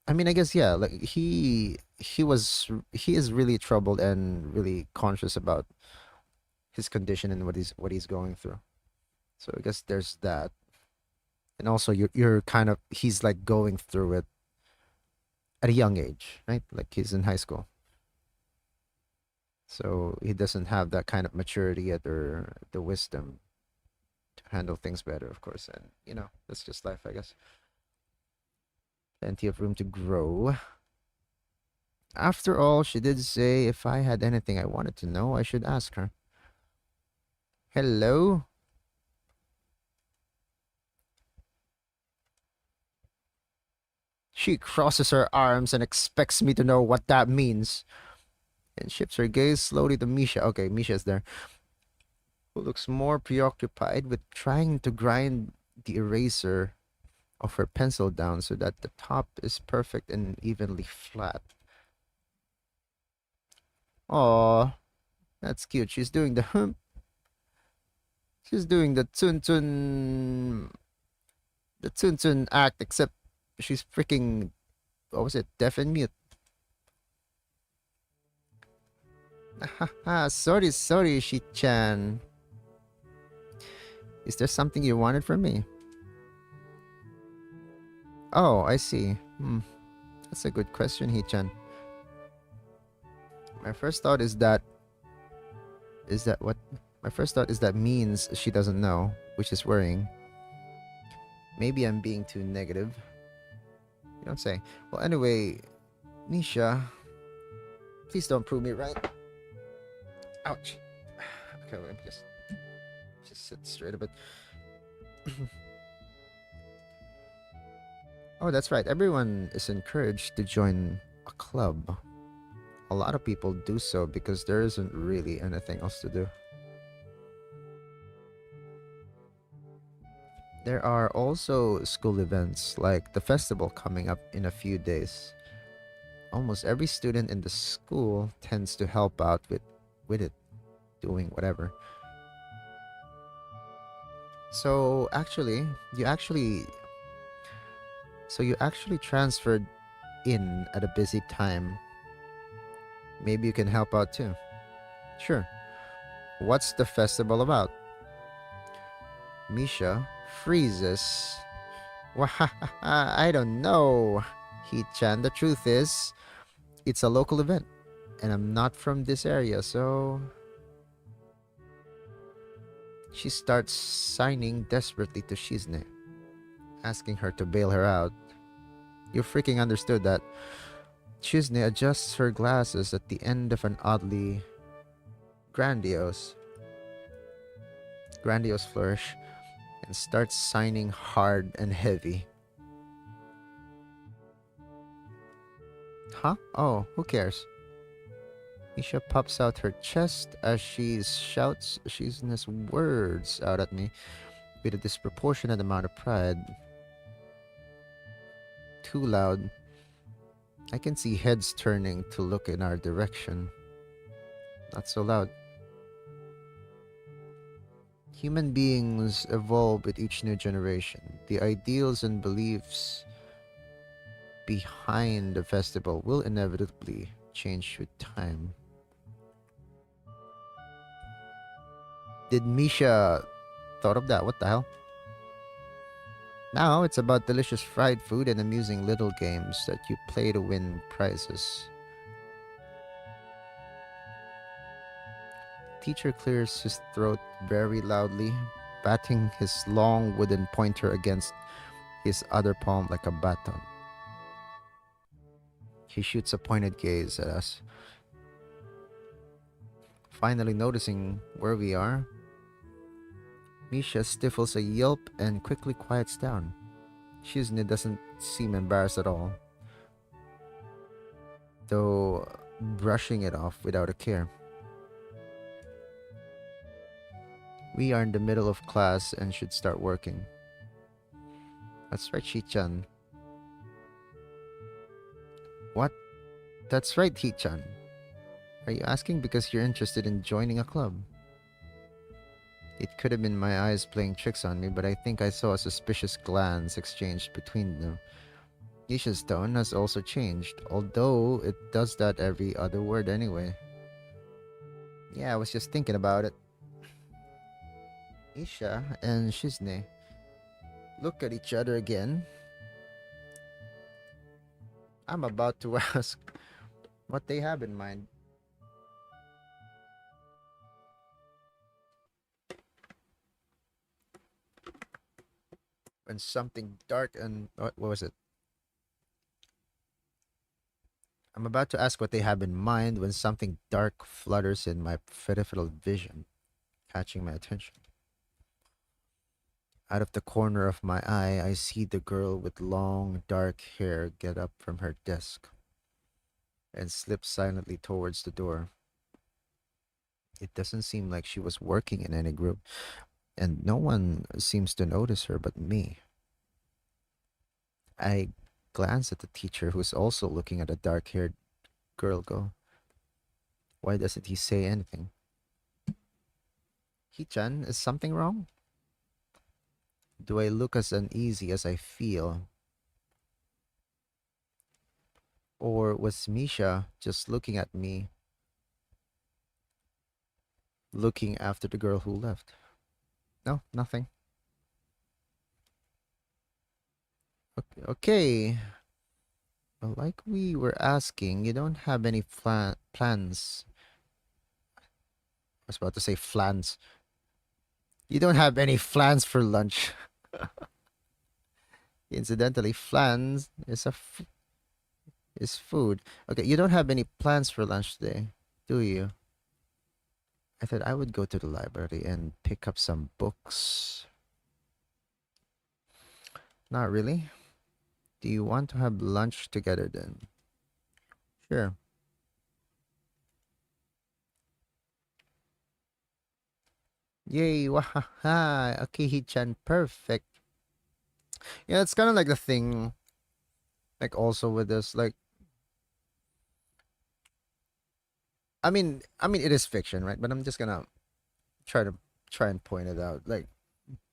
I mean, I guess yeah, like he is really troubled and really conscious about his condition and what he's going through. So I guess there's that. And also you're kind of he's like going through it at a young age, right? Like he's in high school. So he doesn't have that kind of maturity yet or the wisdom to handle things better, of course. And that's just life, I guess. Plenty of room to grow. After all, she did say if I had anything I wanted to know, I should ask her. Hello? She crosses her arms and expects me to know what that means, and shifts her gaze slowly to Misha. Okay, Misha's there, who looks more preoccupied with trying to grind the eraser of her pencil down so that the top is perfect and evenly flat. Aww, that's cute. She's doing the She's doing the tsun tsun act, except she's freaking, what was it, deaf and mute. Haha, sorry, Shi-chan. Is there something you wanted from me? Oh, I see. That's a good question, Hee-chan. My first thought is that what? My first thought is that means she doesn't know, which is worrying. Maybe I'm being too negative. You don't say. Well, anyway, Nisha, please don't prove me right. Ouch. Okay, let me just sit straight a bit. Oh, that's right. Everyone is encouraged to join a club. A lot of people do so because there isn't really anything else to do. There are also school events like the festival coming up in a few days. Almost every student in the school tends to help out with it, doing whatever. So you actually transferred in at a busy time. Maybe you can help out too. Sure. What's the festival about? Misha freezes. I don't know. Hee-chan, the truth is, it's a local event, and I'm not from this area, so... She starts signing desperately to Shizne, asking her to bail her out. You freaking understood that. Shizne adjusts her glasses at the end of an oddly grandiose flourish and starts signing hard and heavy. Huh? Oh, who cares? Misha pops out her chest as she shouts Shizne's words out at me with a disproportionate amount of pride. Too loud. I can see heads turning to look in our direction. Not so loud. Human beings evolve with each new generation. The ideals and beliefs behind the festival will inevitably change with time. Did Misha thought of that? What the hell? Now it's about delicious fried food and amusing little games that you play to win prizes. Teacher clears his throat very loudly, batting his long wooden pointer against his other palm like a baton. He shoots a pointed gaze at us. Finally noticing where we are, Misha stifles a yelp and quickly quiets down. Shizne doesn't seem embarrassed at all, though brushing it off without a care. We are in the middle of class and should start working. That's right, Shi-chan. What? That's right, Hee-chan. Are you asking because you're interested in joining a club? It could have been my eyes playing tricks on me, but I think I saw a suspicious glance exchanged between them. Nisha's tone has also changed, although it does that every other word anyway. Yeah, I was just thinking about it. Nisha and Shizne look at each other again. I'm about to ask what they have in mind. When something dark and... What was it? I'm about to ask what they have in mind when something dark flutters in my peripheral vision, catching my attention. Out of the corner of my eye, I see the girl with long, dark hair get up from her desk and slip silently towards the door. It doesn't seem like she was working in any group, and no one seems to notice her but me. I glance at the teacher, who's also looking at the dark haired girl, go, why doesn't he say anything? Hichan, is something wrong? Do I look as uneasy as I feel? Or was Misha just looking at me, looking after the girl who left? No, nothing. Okay. Well, like we were asking, you don't have any plans. I was about to say flans. You don't have any flans for lunch. Incidentally, flans is food. Okay, you don't have any plans for lunch today, do you? I thought I would go to the library and pick up some books. Not really. Do you want to have lunch together then? Sure. Yay, wahaha. Okay, Hichan, perfect. Yeah, it's kind of like the thing, like also with this, like, I mean, it is fiction, right? But I'm just gonna try to try and point it out. Like,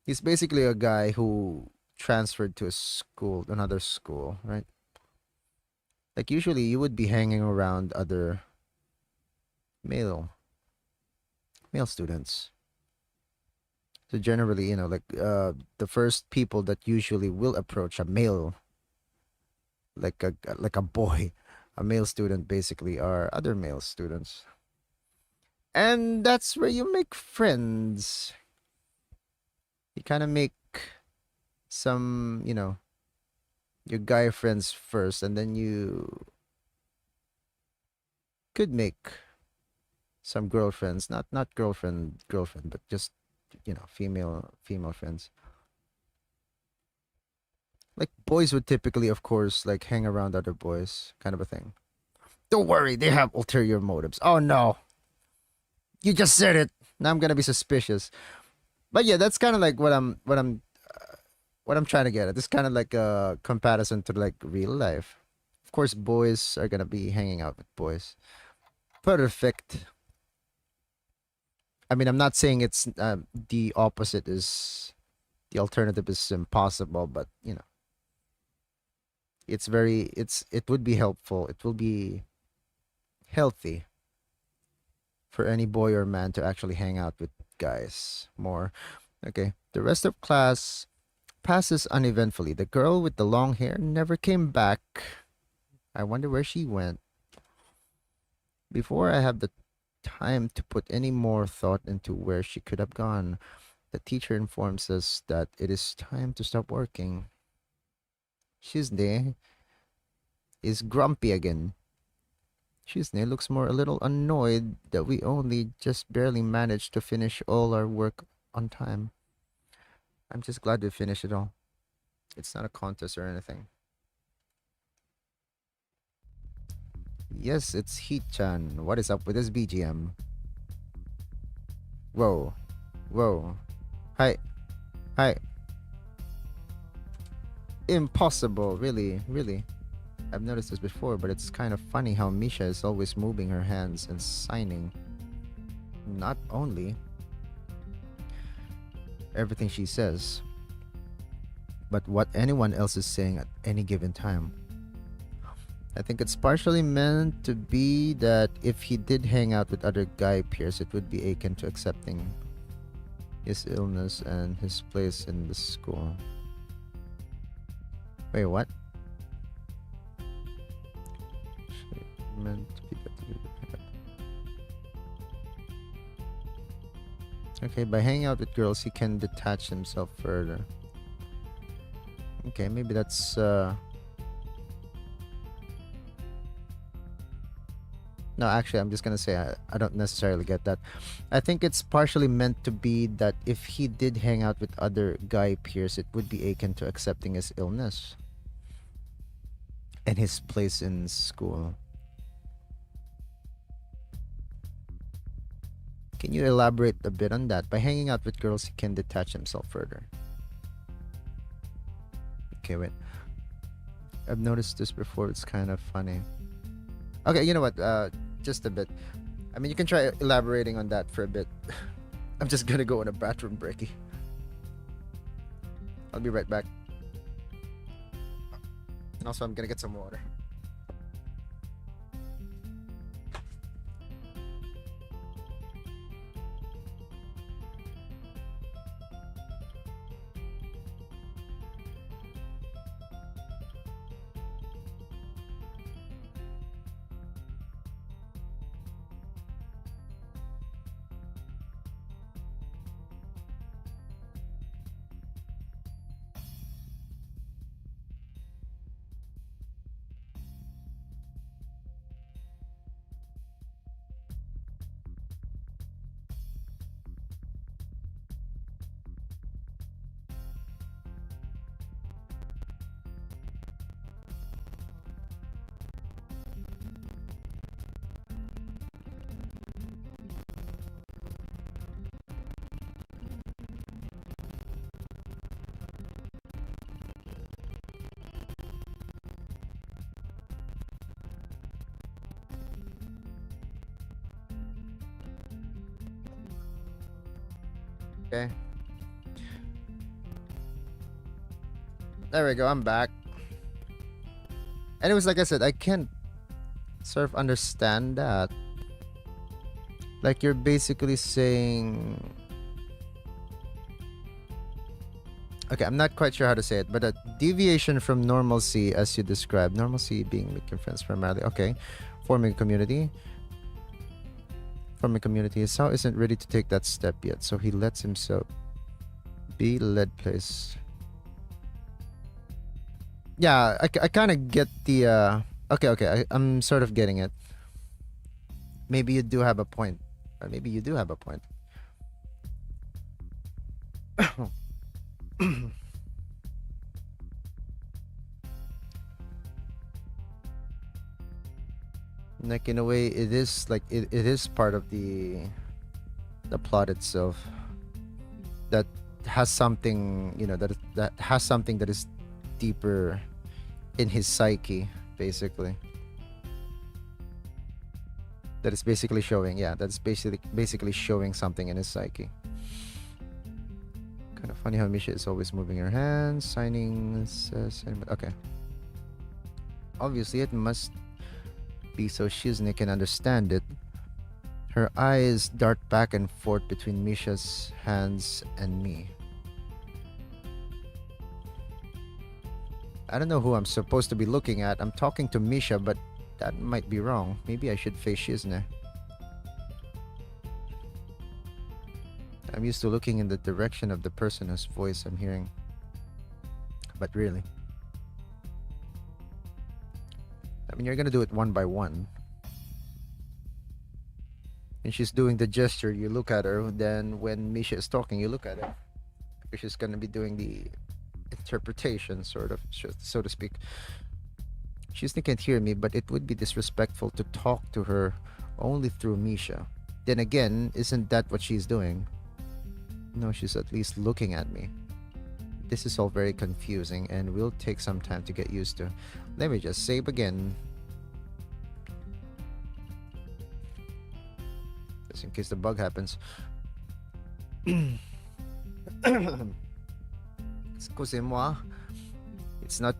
he's basically a guy who transferred to a school, another school, right? Like usually you would be hanging around other male male students. So generally, like the first people that usually will approach a male, like a boy, a male student basically are other male students. And that's where you make friends. You kind of make some, your guy friends first, and then you could make some girlfriends, not girlfriend, but just female friends. Like boys would typically, of course, like hang around other boys, kind of a thing. Don't worry, they have ulterior motives. Oh no, you just said it. Now I'm gonna be suspicious. But yeah, that's kind of like what I'm trying to get at. This kind of like a comparison to like real life. Of course, boys are gonna be hanging out with boys. Perfect. I mean, I'm not saying it's the opposite is the alternative is impossible, but it would be helpful. It will be healthy for any boy or man to actually hang out with guys more. Okay, the rest of class passes uneventfully. The girl with the long hair never came back. I wonder where she went. Before I have the time to put any more thought into where she could have gone, the teacher informs us that it is time to stop working. Shizne is grumpy again. Shizne looks more a little annoyed that we only just barely managed to finish all our work on time. I'm just glad we finished it all. It's not a contest or anything. Yes, it's Heat-chan. What is up with this BGM? Whoa. Whoa. Hi. Hi. Impossible. Really. Really. I've noticed this before, but it's kind of funny how Misha is always moving her hands and signing. Not only everything she says, but what anyone else is saying at any given time. I think it's partially meant to be that if he did hang out with other guy peers, it would be akin to accepting his illness and his place in the school. Wait, what? Meant to be that. Okay, by hanging out with girls, he can detach himself further. Okay, maybe that's No, actually, I'm just gonna say I don't necessarily get that. I think it's partially meant to be that if he did hang out with other guy peers, it would be akin to accepting his illness and his place in school. Can you elaborate a bit on that? By hanging out with girls, he can detach himself further. Okay, wait. I've noticed this before. It's kind of funny. Okay, you know what? Just a bit. I mean, you can try elaborating on that for a bit. I'm just gonna go on a bathroom breaky. I'll be right back. And also, I'm gonna get some water. Okay. There we go. I'm back. And it was like I said, I can't sort of understand that. Like you're basically saying, okay, I'm not quite sure how to say it, but a deviation from normalcy as you described. Normalcy being making friends primarily. Okay. Forming a community. Forming a community. Sao isn't ready to take that step yet, so he lets himself be led place. Yeah, I kind of get the okay, I'm sort of getting it. Maybe you do have a point. Or maybe you do have a point. Like in a way it is like it is part of the plot itself that has something, you know, that has something that is deeper in his psyche, basically. That is basically showing, yeah, that's basically showing something in his psyche. Kind of funny how Misha is always moving her hands, signing, says, okay. Obviously, it must be so Shizune can understand it. Her eyes dart back and forth between Misha's hands and me. I don't know who I'm supposed to be looking at. I'm talking to Misha, but that might be wrong. Maybe I should face Shizune. I'm used to looking in the direction of the person whose voice I'm hearing. But really. I mean, you're gonna do it one by one. And she's doing the gesture, you look at her. Then when Misha is talking, you look at her. Because she's gonna be doing the interpretation, sort of, so to speak. Shizune can't hear me, but it would be disrespectful to talk to her only through Misha. Then again, isn't that what she's doing? No, she's at least looking at me. This is all very confusing and will take some time to get used to. Let me just save again. Just in case the bug happens. Excusez-moi. It's not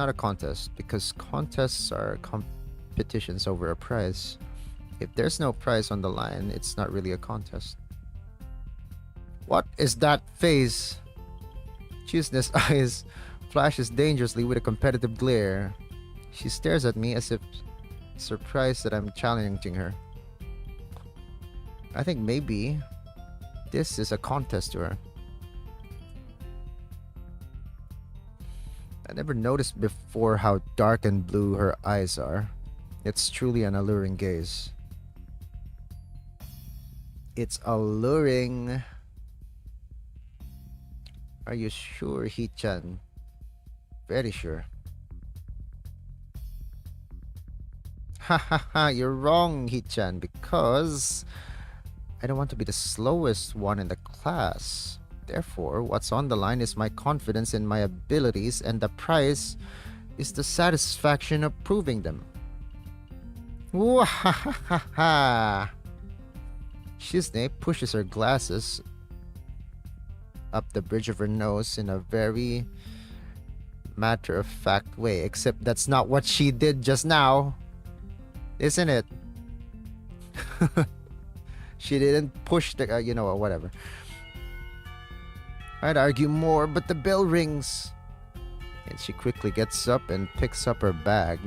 a contest, because contests are competitions over a prize. If there's no prize on the line, it's not really a contest. What is that face? Chizune's eyes flashes dangerously with a competitive glare. She stares at me as if surprised that I'm challenging her. I think maybe this is a contest to her. I never noticed before how dark and blue her eyes are. It's truly an alluring gaze. It's alluring. Are you sure, Hee-chan? Very sure. Ha ha ha, you're wrong, Hee-chan, because I don't want to be the slowest one in the class. Therefore, what's on the line is my confidence in my abilities, and the prize is the satisfaction of proving them. Wahahaha! Shizne pushes her glasses up the bridge of her nose in a very matter-of-fact way, except that's not what she did just now. Isn't it? She didn't push the, whatever. I'd argue more, but the bell rings. And she quickly gets up and picks up her bag,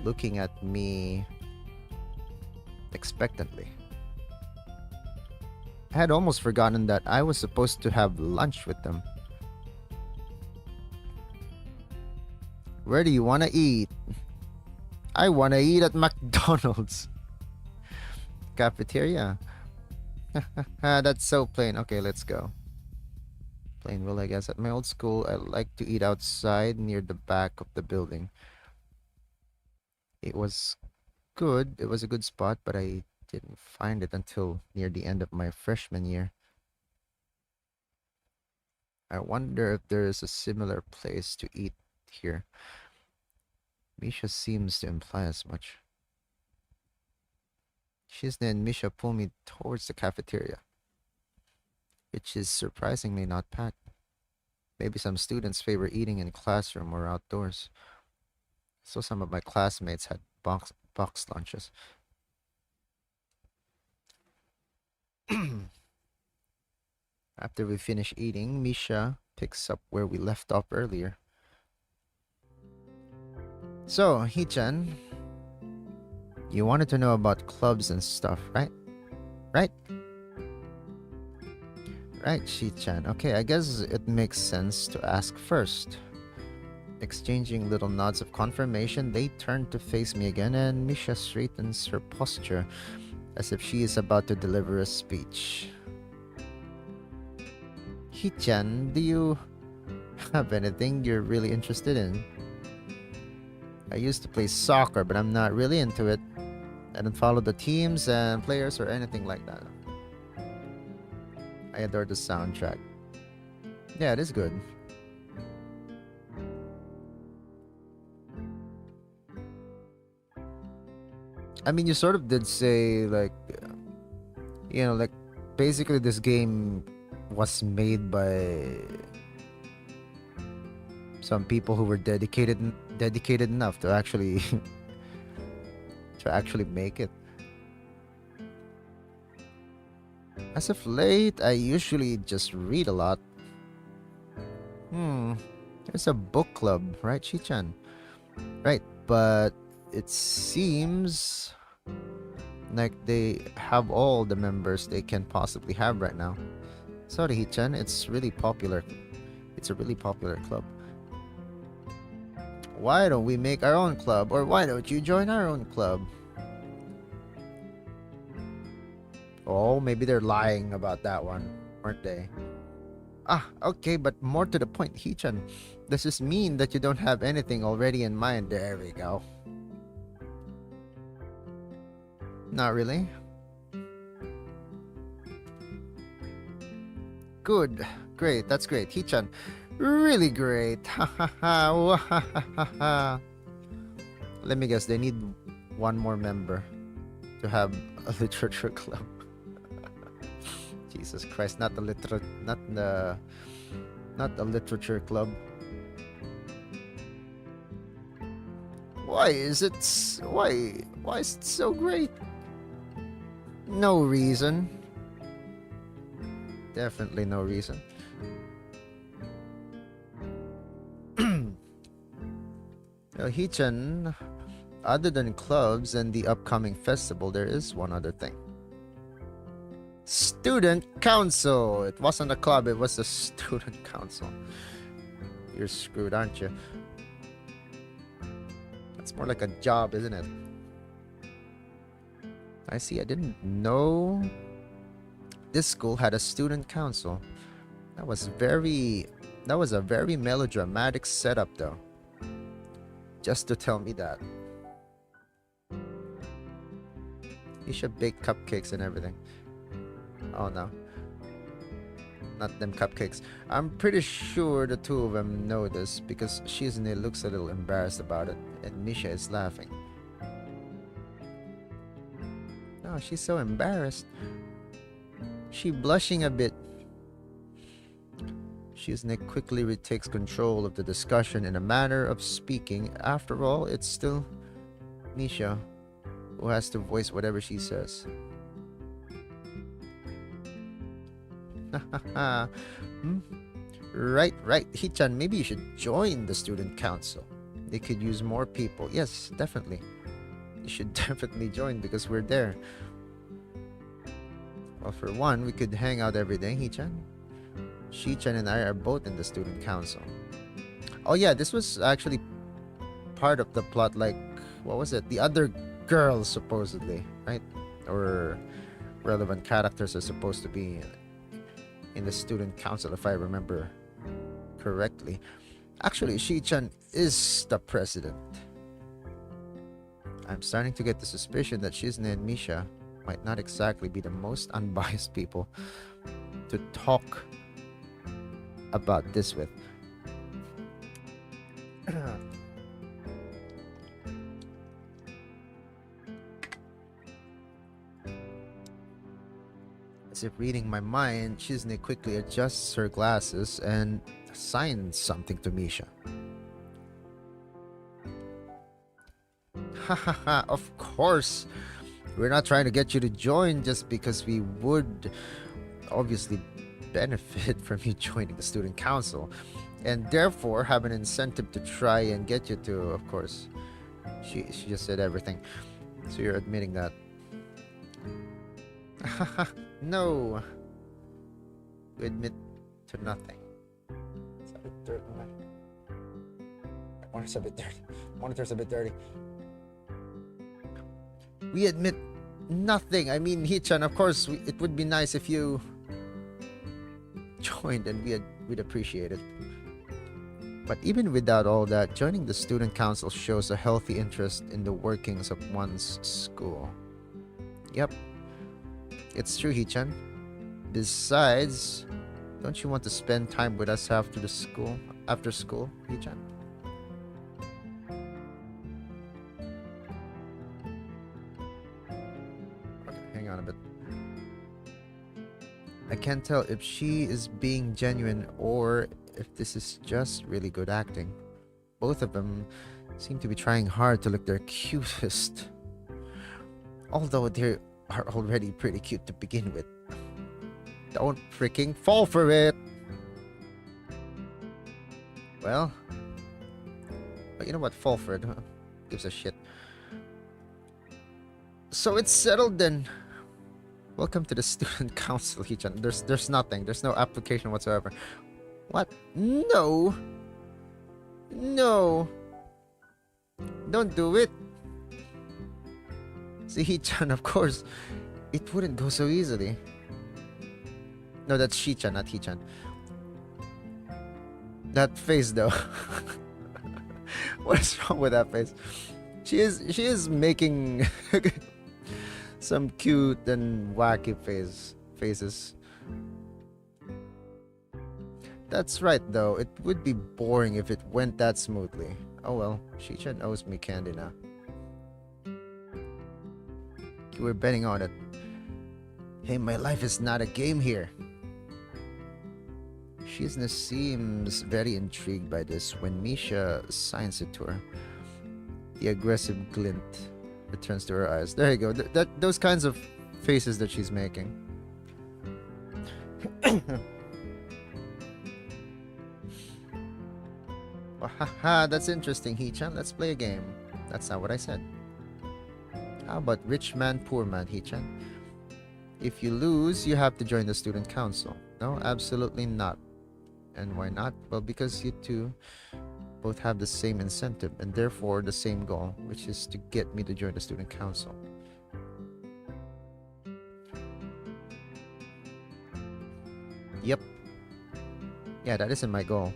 looking at me expectantly. I had almost forgotten that I was supposed to have lunch with them. Where do you want to eat? I want to eat at McDonald's. Cafeteria. That's so plain. Okay, let's go. Plainville, I guess. At my old school, I like to eat outside near the back of the building. It was good. It was a good spot, but I didn't find it until near the end of my freshman year. I wonder if there is a similar place to eat here. Misha seems to imply as much. Shizne and Misha pull me towards the cafeteria, which is surprisingly not packed. Maybe some students favor eating in classroom or outdoors. So some of my classmates had box lunches. After we finish eating, Misha picks up where we left off earlier. So, Hee-chan, you wanted to know about clubs and stuff, right? Right, Hee-chan. Okay, I guess it makes sense to ask first. Exchanging little nods of confirmation, they turn to face me again, and Misha straightens her posture as if she is about to deliver a speech. Hee-chan, do you have anything you're really interested in? I used to play soccer, but I'm not really into it. I don't follow the teams and players or anything like that. I adore the soundtrack. Yeah, it is good. I mean, you sort of did say, like, basically this game was made by some people who were dedicated enough to actually make it. As of late, I usually just read a lot. There's a book club, right, Shi-chan? Right, but it seems like they have all the members they can possibly have right now. Sorry, Hee-chan, it's really popular. It's a really popular club. Why don't we make our own club? Or why don't you join our own club? Oh, maybe they're lying about that one, aren't they? Ah, okay, but more to the point, Hee-chan. Does this mean that you don't have anything already in mind? There we go. Not really. Good. Great. That's great. Hee-chan. Really great. Ha ha ha. Ha ha ha. Let me guess. They need one more member to have a literature club. Jesus Christ. Not the literature club. Why is it so great? No reason. Definitely no reason. Hee-chan, other than clubs and the upcoming festival, there is one other thing. Student council. It wasn't a club, it was a student council. You're screwed, aren't you? That's more like a job, isn't it? I see. I didn't know this school had a student council. That was very that was a very melodramatic setup though. Just to tell me that. You should bake cupcakes and everything. Oh no. Not them cupcakes. I'm pretty sure the two of them know this because Shizune looks a little embarrassed about it and Misha is laughing. Oh, she's so embarrassed. She blushing a bit. Shizune quickly retakes control of the discussion in a manner of speaking. After all, it's still Misha who has to voice whatever she says. Hmm? Right. Hichan, maybe you should join the student council. They could use more people. Yes, definitely. You should definitely join because we're there. Well, for one, we could hang out every day, Hichan. Shichan and I are both in the student council. Oh yeah, this was actually part of the plot, like, what was it? The other girls, supposedly, right? Or relevant characters are supposed to be in the student council, if I remember correctly. Actually, Shichan is the president. I'm starting to get the suspicion that Shizune and Misha might not exactly be the most unbiased people to talk about this with. As if reading my mind, Shizune quickly adjusts her glasses and signs something to Misha. Hahaha, of course. We're not trying to get you to join just because we would obviously benefit from you joining the student council and therefore have an incentive to try and get you to, of course. She just said everything. So you're admitting that. No. We admit to nothing. It's a bit dirty. Monitor's a bit dirty. Monitor's a bit dirty. We admit nothing. I mean, Hichan, of course, it would be nice if you joined and we'd appreciate it. But even without all that, joining the student council shows a healthy interest in the workings of one's school. Yep. It's true, Hichan. Besides, don't you want to spend time with us after school, Hichan? Okay, hang on a bit. I can't tell if she is being genuine or if this is just really good acting. Both of them seem to be trying hard to look their cutest. Although they are already pretty cute to begin with. Don't freaking fall for it! Well, but you know what? Fall for it, huh? Gives a shit. So it's settled then. Welcome to the student council, Hichan. There's nothing. There's no application whatsoever. What? No. No. Don't do it. See, Hichan, of course, it wouldn't go so easily. No, that's Shichan, not Hichan. That face, though. What is wrong with that face? She is making some cute and wacky faces. That's right, though. It would be boring if it went that smoothly. Oh well, Shichan owes me candy now. You were betting on it. Hey, my life is not a game here. Shizune seems very intrigued by this when Misha signs it to her. The aggressive glint returns to her eyes. There you go. Those kinds of faces that she's making. Oh, haha, that's interesting, Hichan. Let's play a game. That's not what I said. How about rich man, poor man, Hichan? If you lose, you have to join the student council. No, absolutely not. And why not? Well, because you two both have the same incentive and therefore the same goal, which is to get me to join the student council. Yep. Yeah, that isn't my goal.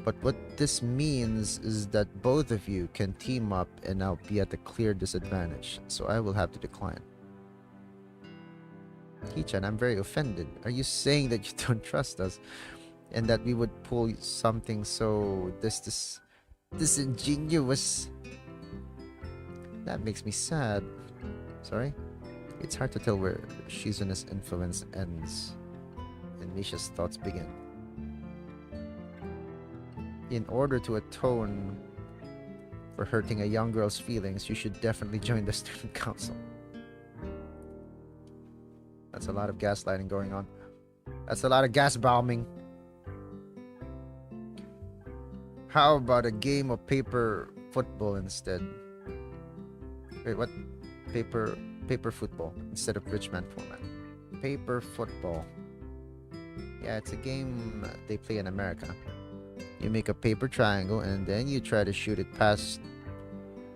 But what this means is that both of you can team up and I'll be at a clear disadvantage, so I will have to decline. Hichan, I'm very offended. Are you saying that you don't trust us? And that we would pull something so disingenuous? That makes me sad. Sorry? It's hard to tell where Shizuna's influence ends and Misha's thoughts begin. In order to atone for hurting a young girl's feelings, you should definitely join the student council. That's a lot of gaslighting going on. That's a lot of gas bombing. How about a game of paper football instead? Wait, what? Paper football instead of rich man format. Paper football. Yeah, it's a game they play in America. You make a paper triangle and then you try to shoot it past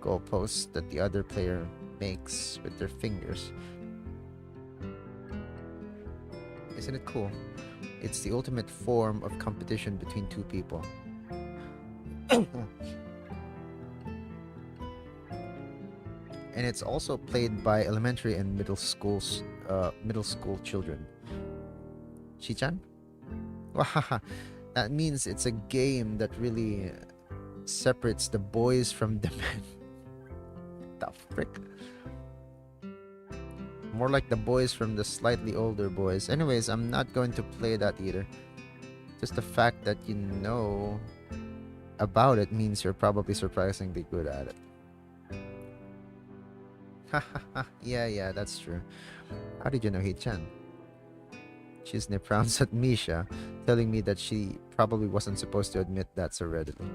goalposts that the other player makes with their fingers. Isn't it cool? It's the ultimate form of competition between two people. And it's also played by elementary and middle school children. Shichan? Wahaha. That means it's a game that really separates the boys from the men. The frick? More like the boys from the slightly older boys. Anyways, I'm not going to play that either. Just the fact that you know about it means you're probably surprisingly good at it. Yeah, that's true. How did you know Hichan? Chisne frowns at Misha, telling me that she probably wasn't supposed to admit that so readily.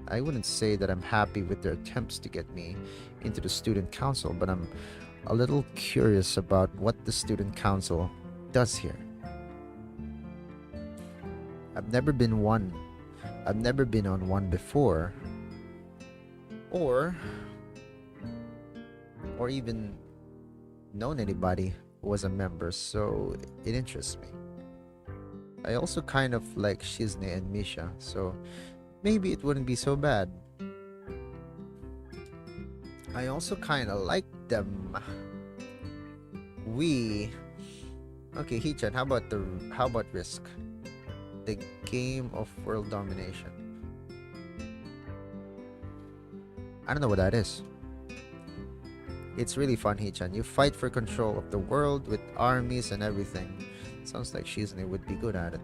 I wouldn't say that I'm happy with their attempts to get me into the student council, but I'm a little curious about what the student council does here. I've never been on one before, or even known anybody who was a member, so it interests me. I also kind of like Shizne and Misha, so maybe it wouldn't be so bad. I also kind of like them. Okay, Hichan, how about Risk? The game of world domination. I don't know what that is. It's really fun, Hichan. You fight for control of the world with armies and everything. Sounds like Shizune would be good at it.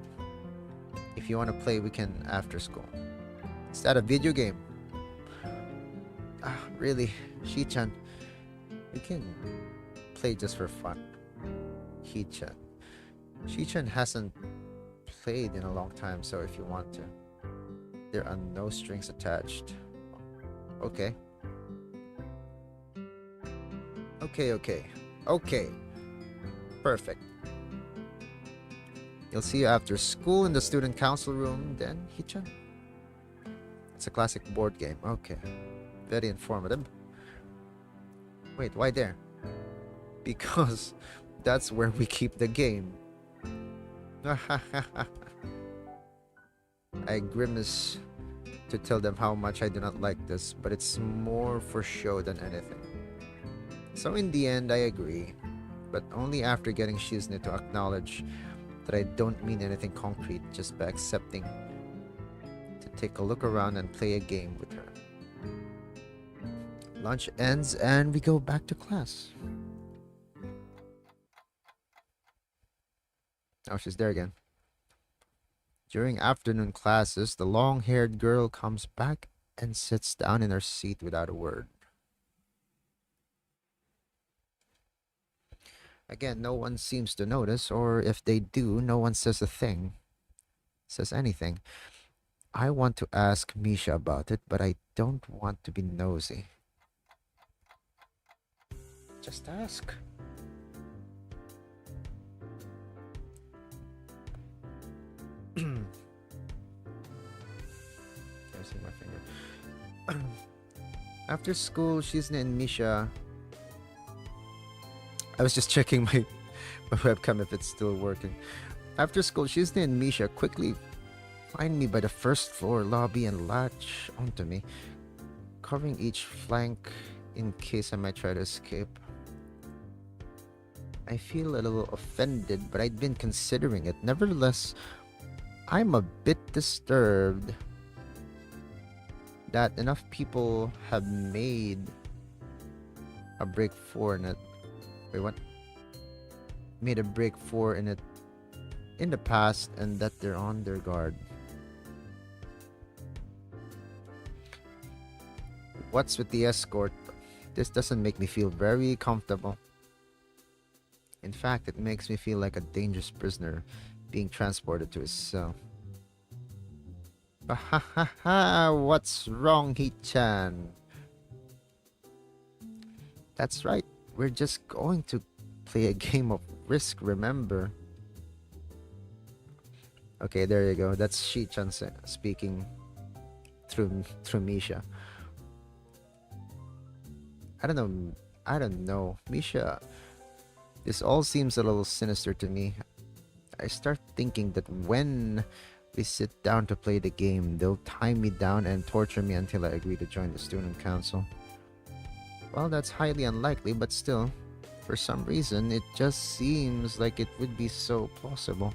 If you want to play, we can after school. Is that a video game? Really? Hichan, we can play just for fun. Hichan. Hichan hasn't played in a long time, so if you want to. There are no strings attached. Okay. Okay. Perfect. You'll see you after school in the student council room, then, Hichan? It's a classic board game. Okay. Very informative. Wait, why there? Because that's where we keep the game. I grimace to tell them how much I do not like this, but it's more for show than anything. So in the end, I agree, but only after getting Shizne to acknowledge that I don't mean anything concrete just by accepting to take a look around and play a game with her. Lunch ends and we go back to class. Oh, she's there again. During afternoon classes, the long-haired girl comes back and sits down in her seat without a word. Again, no one seems to notice, or if they do, no one says anything. I want to ask Misha about it, but I don't want to be nosy. Just ask. Can I see my finger? After school, Shizne and Misha... I was just checking my webcam if it's still working. After school, Shizne and Misha quickly find me by the first floor lobby and latch onto me, covering each flank in case I might try to escape. I feel a little offended, but I'd been considering it. Nevertheless, I'm a bit disturbed that enough people have made a break for in it. Wait, what? Made a break for in it in the past and that they're on their guard. What's with the escort? This doesn't make me feel very comfortable. In fact, it makes me feel like a dangerous prisoner being transported to his cell. Ha ha ha! What's wrong, Hee-chan? That's right. We're just going to play a game of Risk, remember? Okay, there you go. That's Shi-chan speaking through Misha. I don't know. I don't know. Misha, this all seems a little sinister to me. I start thinking that when we sit down to play the game, they'll tie me down and torture me until I agree to join the student council. Well, that's highly unlikely, but still, for some reason, it just seems like it would be so plausible.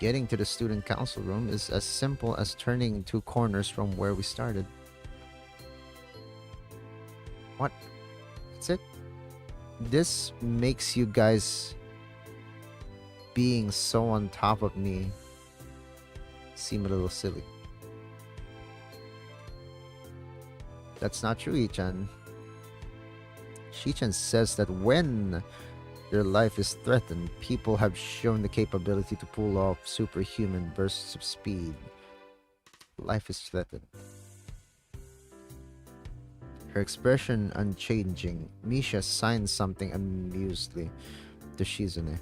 Getting to the student council room is as simple as turning 2 corners from where we started. What? That's it? This makes you guys being so on top of me seem a little silly. That's not true, Ichan. Shichan says that when their life is threatened, people have shown the capability to pull off superhuman bursts of speed. Life is threatened. Her expression unchanging, Misha signs something amusedly to Shizune,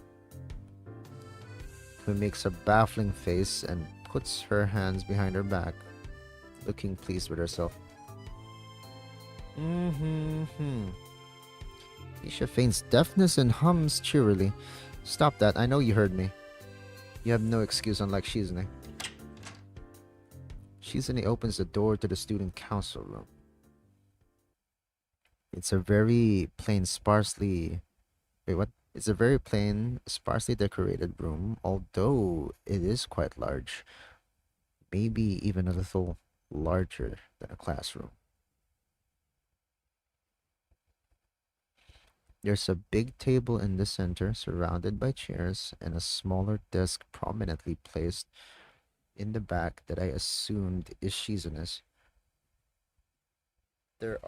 who makes a baffling face and puts her hands behind her back, looking pleased with herself. Misha feigns deafness and hums cheerily. Stop that, I know you heard me. You have no excuse, unlike Shizune. Shizune opens the door to the student council room. It's a very plain, sparsely... Wait, what? It's a very plain, sparsely decorated room, although it is quite large. Maybe even a little larger than a classroom. There's a big table in the center, surrounded by chairs, and a smaller desk prominently placed in the back that I assumed is Shizune's. There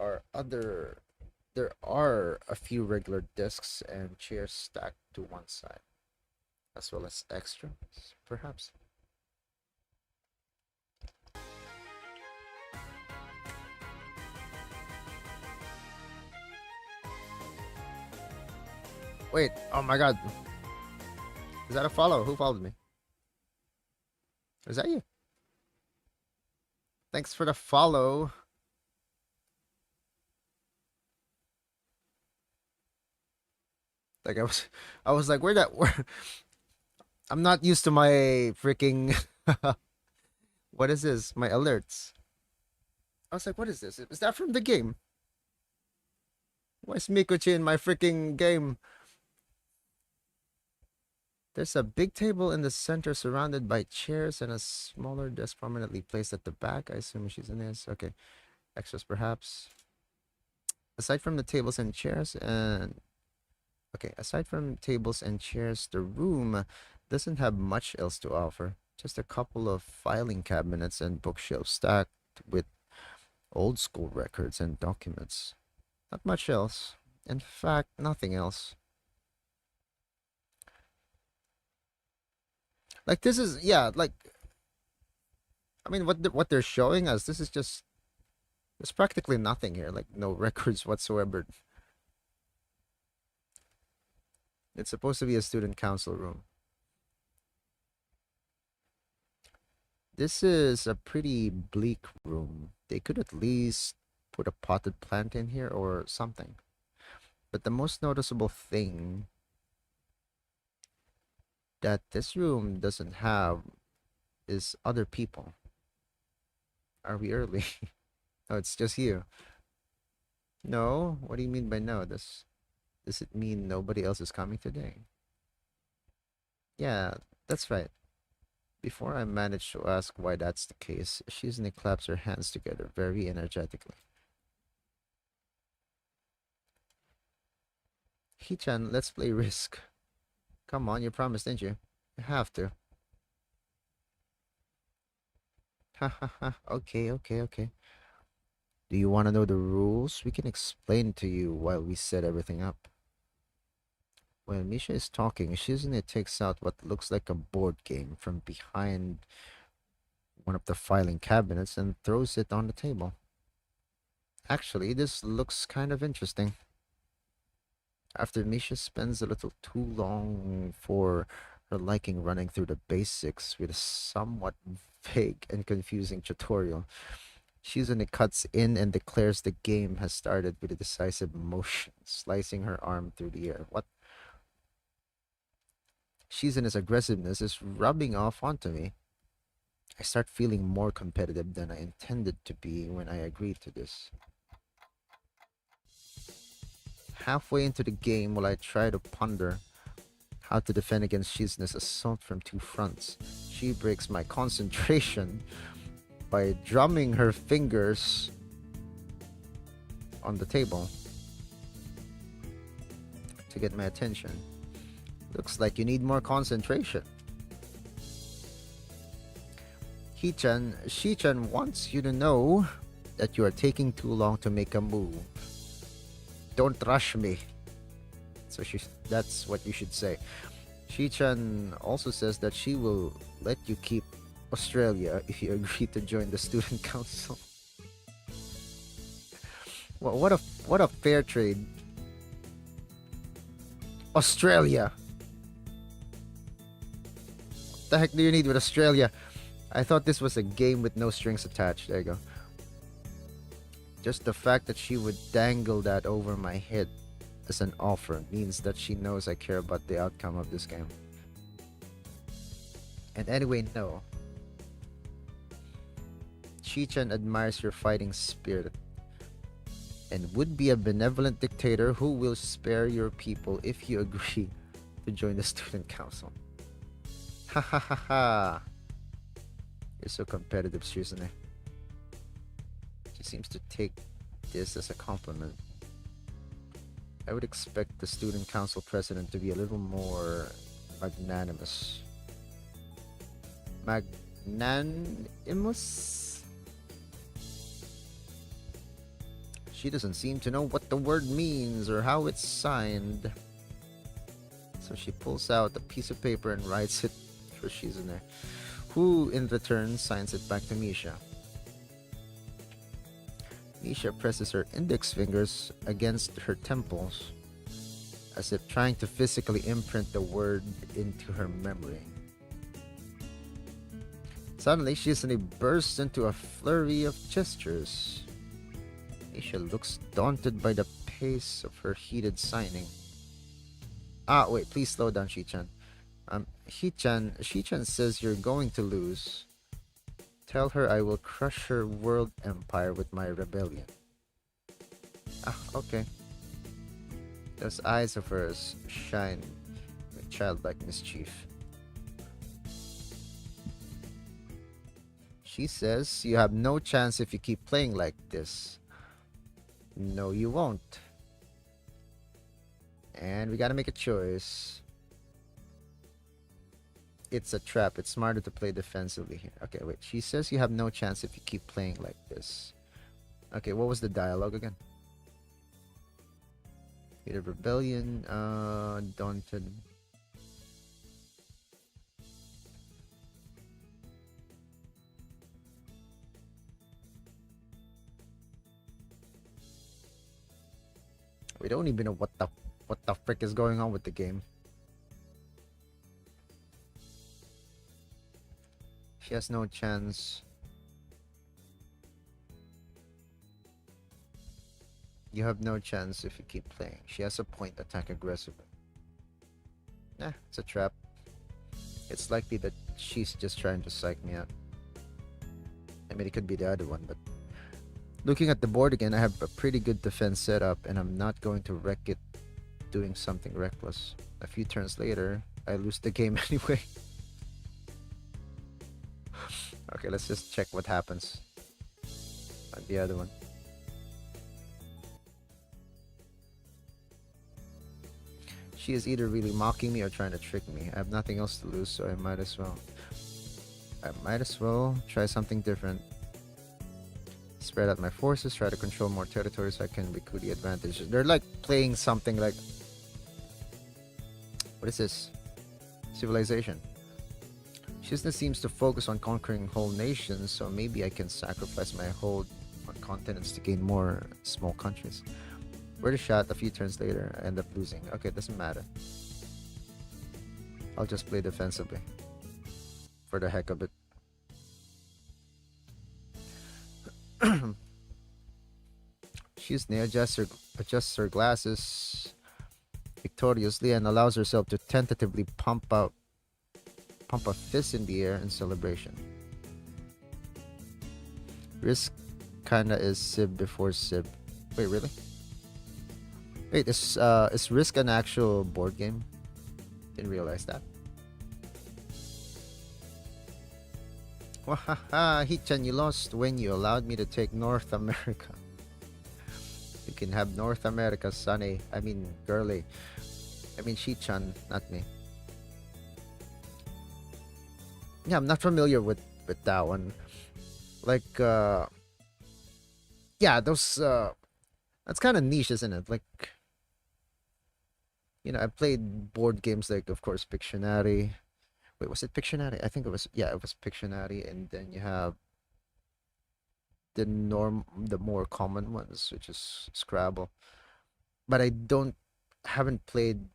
are a few regular desks and chairs stacked to one side, as well as extras, perhaps. Wait, oh my god. Is that a follow? Who followed me? Is that you? Thanks for the follow. Like I was like, where I'm not used to my freaking what is this? My alerts. I was like, what is this? Is that from the game? Why is Mikochi in my freaking game? There's a big table in the center surrounded by chairs and a smaller desk prominently placed at the back. I assume she's in this. Okay. Extras perhaps. Aside from the tables and chairs and aside from tables and chairs, the room doesn't have much else to offer. Just a couple of filing cabinets and bookshelves stacked with old school records and documents. Not much else. In fact, nothing else. Like this is like I mean what they're showing us, this is just there's practically nothing here, like no records whatsoever. It's supposed to be a student council room. This is a pretty bleak room. They could at least put a potted plant in here or something. But the most noticeable thing that this room doesn't have is other people. Are we early? Oh, it's just you. No? What do you mean by no? Does it mean nobody else is coming today? Yeah, that's right. Before I manage to ask why that's the case, Shizune claps her hands together very energetically. Hichan, let's play Risk. Come on, you promised, didn't you? You have to. Ha ha ha. Okay, okay, okay. Do you want to know the rules? We can explain to you while we set everything up. When Misha is talking, Shizune takes out what looks like a board game from behind one of the filing cabinets and throws it on the table. Actually, this looks kind of interesting. After Misha spends a little too long for her liking running through the basics with a somewhat vague and confusing tutorial, Shizune cuts in and declares the game has started with a decisive motion, slicing her arm through the air. What? Shizune's aggressiveness is rubbing off onto me. I start feeling more competitive than I intended to be when I agreed to this. Halfway into the game, while I try to ponder how to defend against Shizune's assault from two fronts, she breaks my concentration by drumming her fingers on the table to get my attention. Looks like you need more concentration. Shichan wants you to know that you are taking too long to make a move. Don't rush me. So that's what you should say. Shichan also says that she will let you keep Australia if you agree to join the student council. What a fair trade. Australia. What the heck do you need with Australia? I thought this was a game with no strings attached. There you go. Just the fact that she would dangle that over my head as an offer means that she knows I care about the outcome of this game. And anyway, no. Shichan admires your fighting spirit and would be a benevolent dictator who will spare your people if you agree to join the student council. Ha ha ha ha. You're so competitive, Shizune. She seems to take this as a compliment. I would expect the student council president to be a little more magnanimous. Magnanimous? She doesn't seem to know what the word means or how it's signed. So she pulls out a piece of paper and writes it for Shizune, who in return signs it back to Misha. Misha presses her index fingers against her temples, as if trying to physically imprint the word into her memory. Suddenly, Shizune bursts into a flurry of gestures. Misha looks daunted by the pace of her heated signing. Wait, please slow down, Shichan. Shichan says you're going to lose. Tell her I will crush her world empire with my rebellion. Okay. Those eyes of hers shine with childlike mischief. She says you have no chance if you keep playing like this. No, you won't. And we gotta make a choice. It's a trap. It's smarter to play defensively here. Okay, wait. She says you have no chance if you keep playing like this. Okay, what was the dialogue again? Either rebellion, daunted. We don't even know what the frick is going on with the game. She has no chance. You have no chance if you keep playing. She has a point. Attack aggressively. Nah, it's a trap. It's likely that she's just trying to psych me out. I mean, it could be the other one, but looking at the board again, I have a pretty good defense setup, and I'm not going to wreck it doing something reckless. A few turns later, I lose the game anyway. Okay, let's just check what happens on the other one. She is either really mocking me or trying to trick me. I have nothing else to lose, so I might as well try something different. Spread out my forces, try to control more territory so I can recoup the advantage. They're like playing something like, what is this? Civilization. Chisna seems to focus on conquering whole nations, so maybe I can sacrifice my hold on continents to gain more small countries. Word a shot, a few turns later, I end up losing. Okay, it doesn't matter. I'll just play defensively. For the heck of it. Chisna adjusts her glasses victoriously and allows herself to tentatively pump a fist in the air in celebration. Risk kinda is Sib before Sib. Wait, really? Wait, is Risk an actual board game? Didn't realize that. Wahaha, Hichan, you lost when you allowed me to take North America. You can have North America, Sunny. I mean, girly. I mean, Hichan, not me. Yeah, I'm not familiar with that one. Like, yeah, those, that's kind of niche, isn't it? Like, you know, I played board games like, of course, Pictionary. Wait, was it Pictionary? I think it was, yeah, it was Pictionary. And then you have the more common ones, which is Scrabble. But haven't played.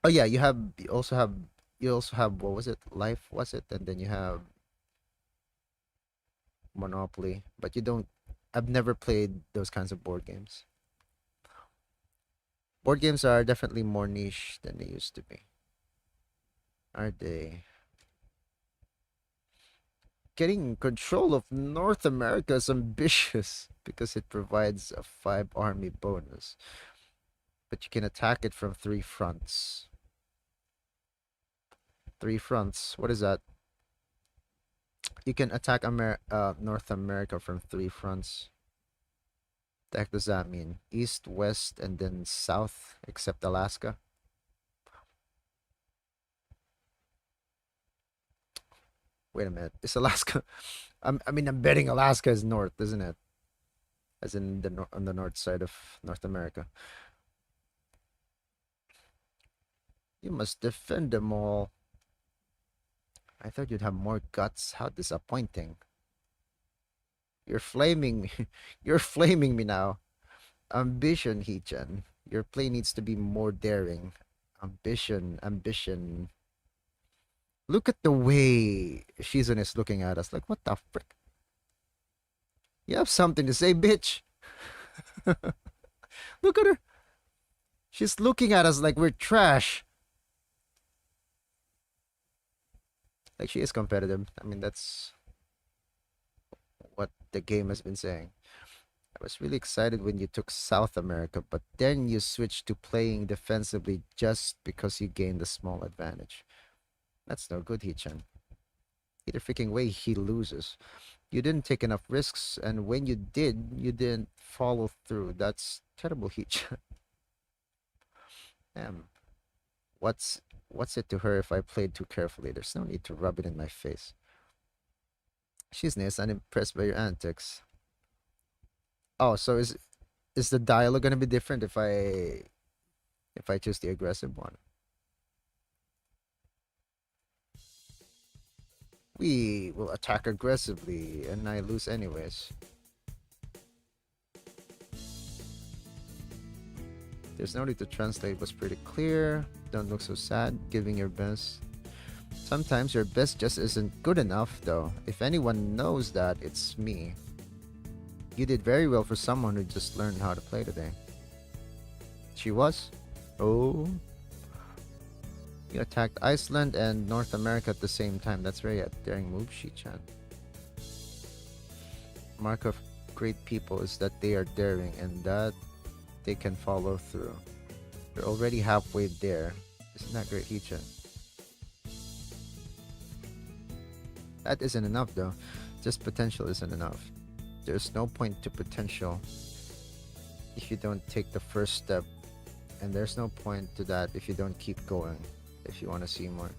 Oh yeah, you also have, what was it? Life, was it? And then you have Monopoly. But I've never played those kinds of board games. Board games are definitely more niche than they used to be. Are they? Getting control of North America is ambitious because it provides a 5 army bonus. But you can attack it from 3 fronts. 3 fronts. What is that? You can attack North America from 3 fronts. The heck does that mean? East, west, and then south, except Alaska? Wait a minute. Is Alaska... I mean, I'm betting Alaska is north, isn't it? As in on the north side of North America. You must defend them all. I thought you'd have more guts. How disappointing. You're flaming me. You're flaming me now. Ambition, Hichan. Your play needs to be more daring. Ambition. Look at the way Shizun is looking at us. Like, what the frick? You have something to say, bitch. Look at her. She's looking at us like we're trash. Like, she is competitive. I mean, that's what the game has been saying. I was really excited when you took South America, but then you switched to playing defensively just because you gained a small advantage. That's no good, Hichan. Either freaking way, he loses. You didn't take enough risks, and when you did, you didn't follow through. That's terrible, Hichan. Damn. What's it to her if I played too carefully? There's no need to rub it in my face. She's nice, unimpressed by your antics. Oh, so is the dialogue gonna be different if I choose the aggressive one? We will attack aggressively, and I lose anyways. There's no need to translate, was pretty clear. Don't look so sad, giving your best. Sometimes your best just isn't good enough, though. If anyone knows that, it's me. You did very well for someone who just learned how to play today. She was? Oh. You attacked Iceland and North America at the same time. That's very daring move, Shi-chan. Mark of great people is that they are daring and that they can follow through. You're already halfway there. Isn't that great, Hichan? That isn't enough though. Just potential isn't enough. There's no point to potential if you don't take the first step. And there's no point to that if you don't keep going. If you want to see more.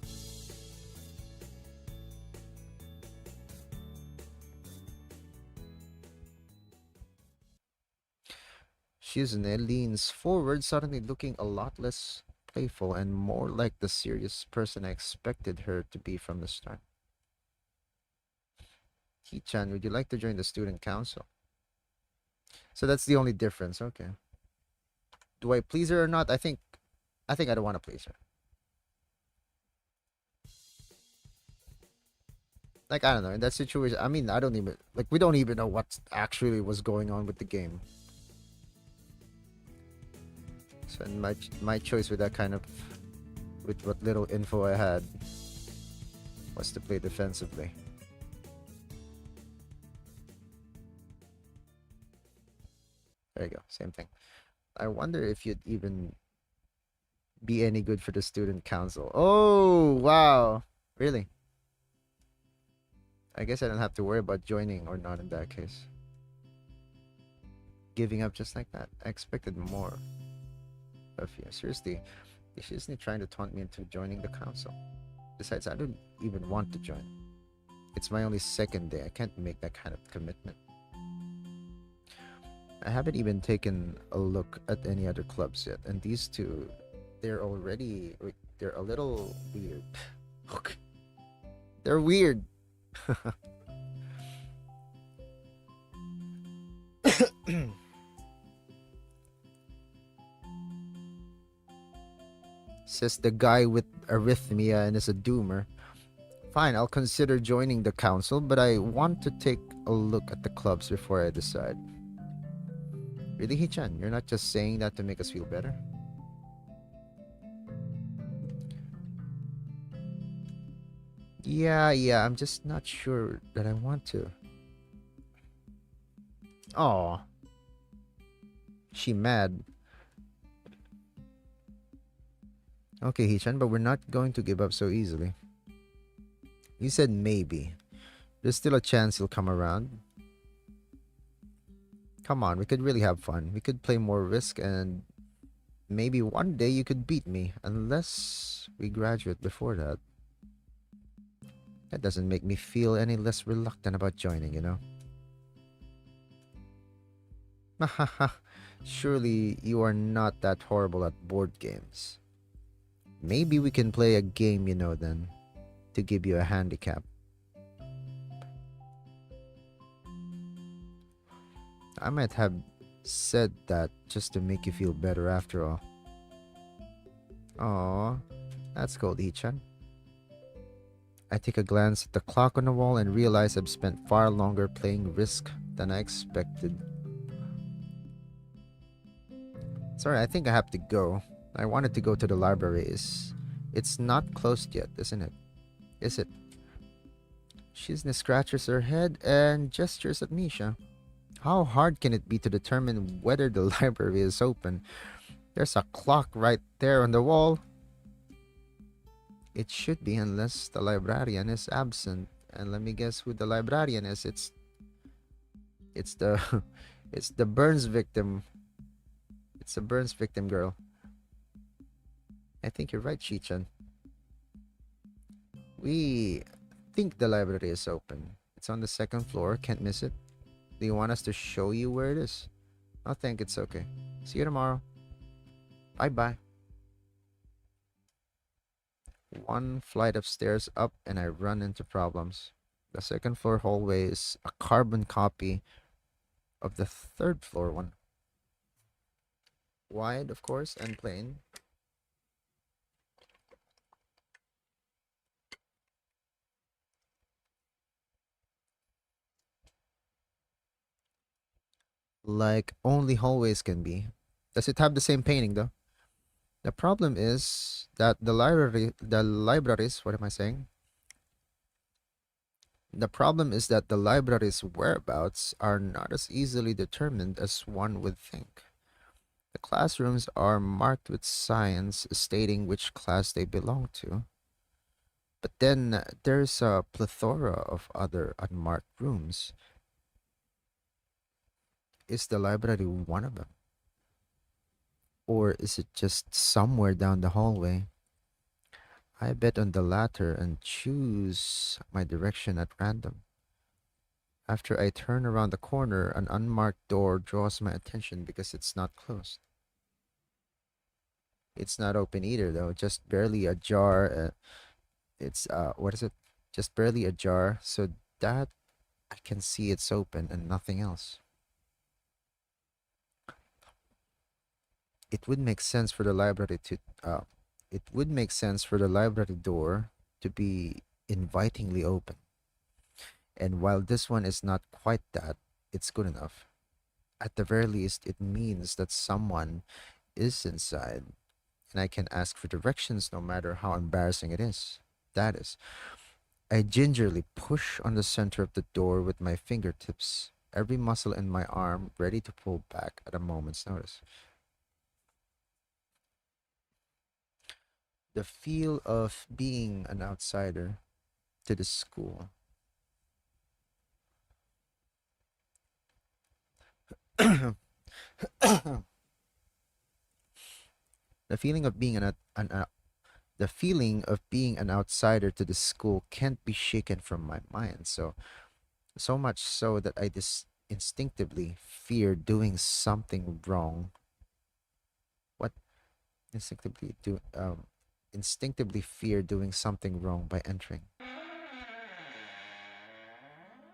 Shizune leans forward, suddenly looking a lot less playful and more like the serious person I expected her to be from the start. Ki-chan, would you like to join the student council? So that's the only difference. Okay. Do I please her or not? I think I don't want to please her. Like, I don't know, in that situation, I mean, I don't even, like, we don't even know what actually was going on with the game. So my choice with that kind of, with what little info I had, was to play defensively. There you go, same thing. I wonder if you'd even be any good for the student council. Oh, wow. Really? I guess I don't have to worry about joining or not in that case. Giving up just like that. I expected more of you. Seriously, is Disney trying to taunt me into joining the council? Besides, I don't even want to join. It's my only second day. I can't make that kind of commitment. I haven't even taken a look at any other clubs yet, and these two, they're a little weird. Okay. They're weird. Says the guy with arrhythmia and is a doomer. Fine, I'll consider joining the council, but I want to take a look at the clubs before I decide. Really, Hichan? You're not just saying that to make us feel better? Yeah, I'm just not sure that I want to. Aw. She mad. Okay, Hichan, but we're not going to give up so easily. You said maybe. There's still a chance he'll come around. Come on, we could really have fun. We could play more Risk and maybe one day you could beat me, unless we graduate before that. That doesn't make me feel any less reluctant about joining, you know? Hahaha. Surely you are not that horrible at board games. Maybe we can play a game, you know, then, to give you a handicap. I might have said that just to make you feel better after all. Aw, that's cold, Ichan. I take a glance at the clock on the wall and realize I've spent far longer playing Risk than I expected. Sorry, I think I have to go. I wanted to go to the library. It's not closed yet, isn't it? Is it? Shizne scratches her head and gestures at Misha. How hard can it be to determine whether the library is open? There's a clock right there on the wall. It should be, unless the librarian is absent. And let me guess who the librarian is. It's the it's the Burns victim. It's a Burns victim girl. I think you're right, Shichan. We think the library is open. It's on the second floor. Can't miss it. Do you want us to show you where it is? I think it's okay. See you tomorrow. Bye-bye. One flight of stairs up and I run into problems. The second floor hallway is a carbon copy of the third floor one. Wide, of course, and plain. Like only hallways can be. Does it have the same painting though? The problem is that what am I saying? The problem is that the library's whereabouts are not as easily determined as one would think. The classrooms are marked with signs stating which class they belong to, but then there's a plethora of other unmarked rooms. Is the library one of them? Or is it just somewhere down the hallway? I bet on the latter and choose my direction at random. After I turn around the corner, an unmarked door draws my attention because it's not closed. It's not open either, though, just barely ajar. It's, what is it? Just barely ajar, so that I can see it's open and nothing else. It would make sense for the library to, it would make sense for the library door to be invitingly open. And while this one is not quite that, it's good enough. At the very least, it means that someone is inside, and I can ask for directions no matter how embarrassing it is. That is. I gingerly push on the center of the door with my fingertips, every muscle in my arm ready to pull back at a moment's notice. The feel of being an outsider to the school. The feeling of being the feeling of being an outsider to the school can't be shaken from my mind. So much so that I instinctively fear doing something wrong. What instinctively do instinctively fear doing something wrong by entering.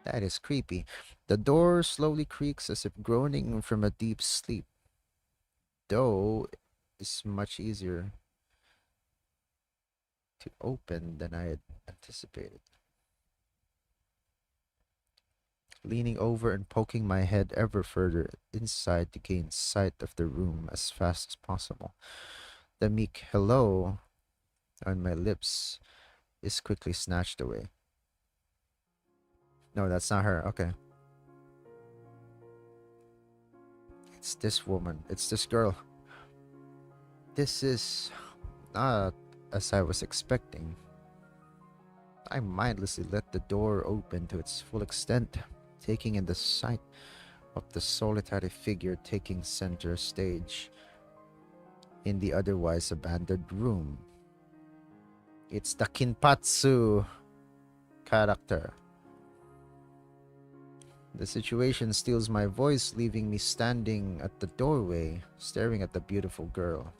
That is creepy. The door slowly creaks as if groaning from a deep sleep. Though is much easier to open than I had anticipated. Leaning over and poking my head ever further inside to gain sight of the room as fast as possible. The meek hello on my lips is quickly snatched away. No, that's not her. Okay. It's this woman. It's this girl. This is not as I was expecting. I mindlessly let the door open to its full extent, taking in the sight of the solitary figure taking center stage in the otherwise abandoned room. It's the Kinpatsu character. The situation steals my voice, leaving me standing at the doorway, staring at the beautiful girl.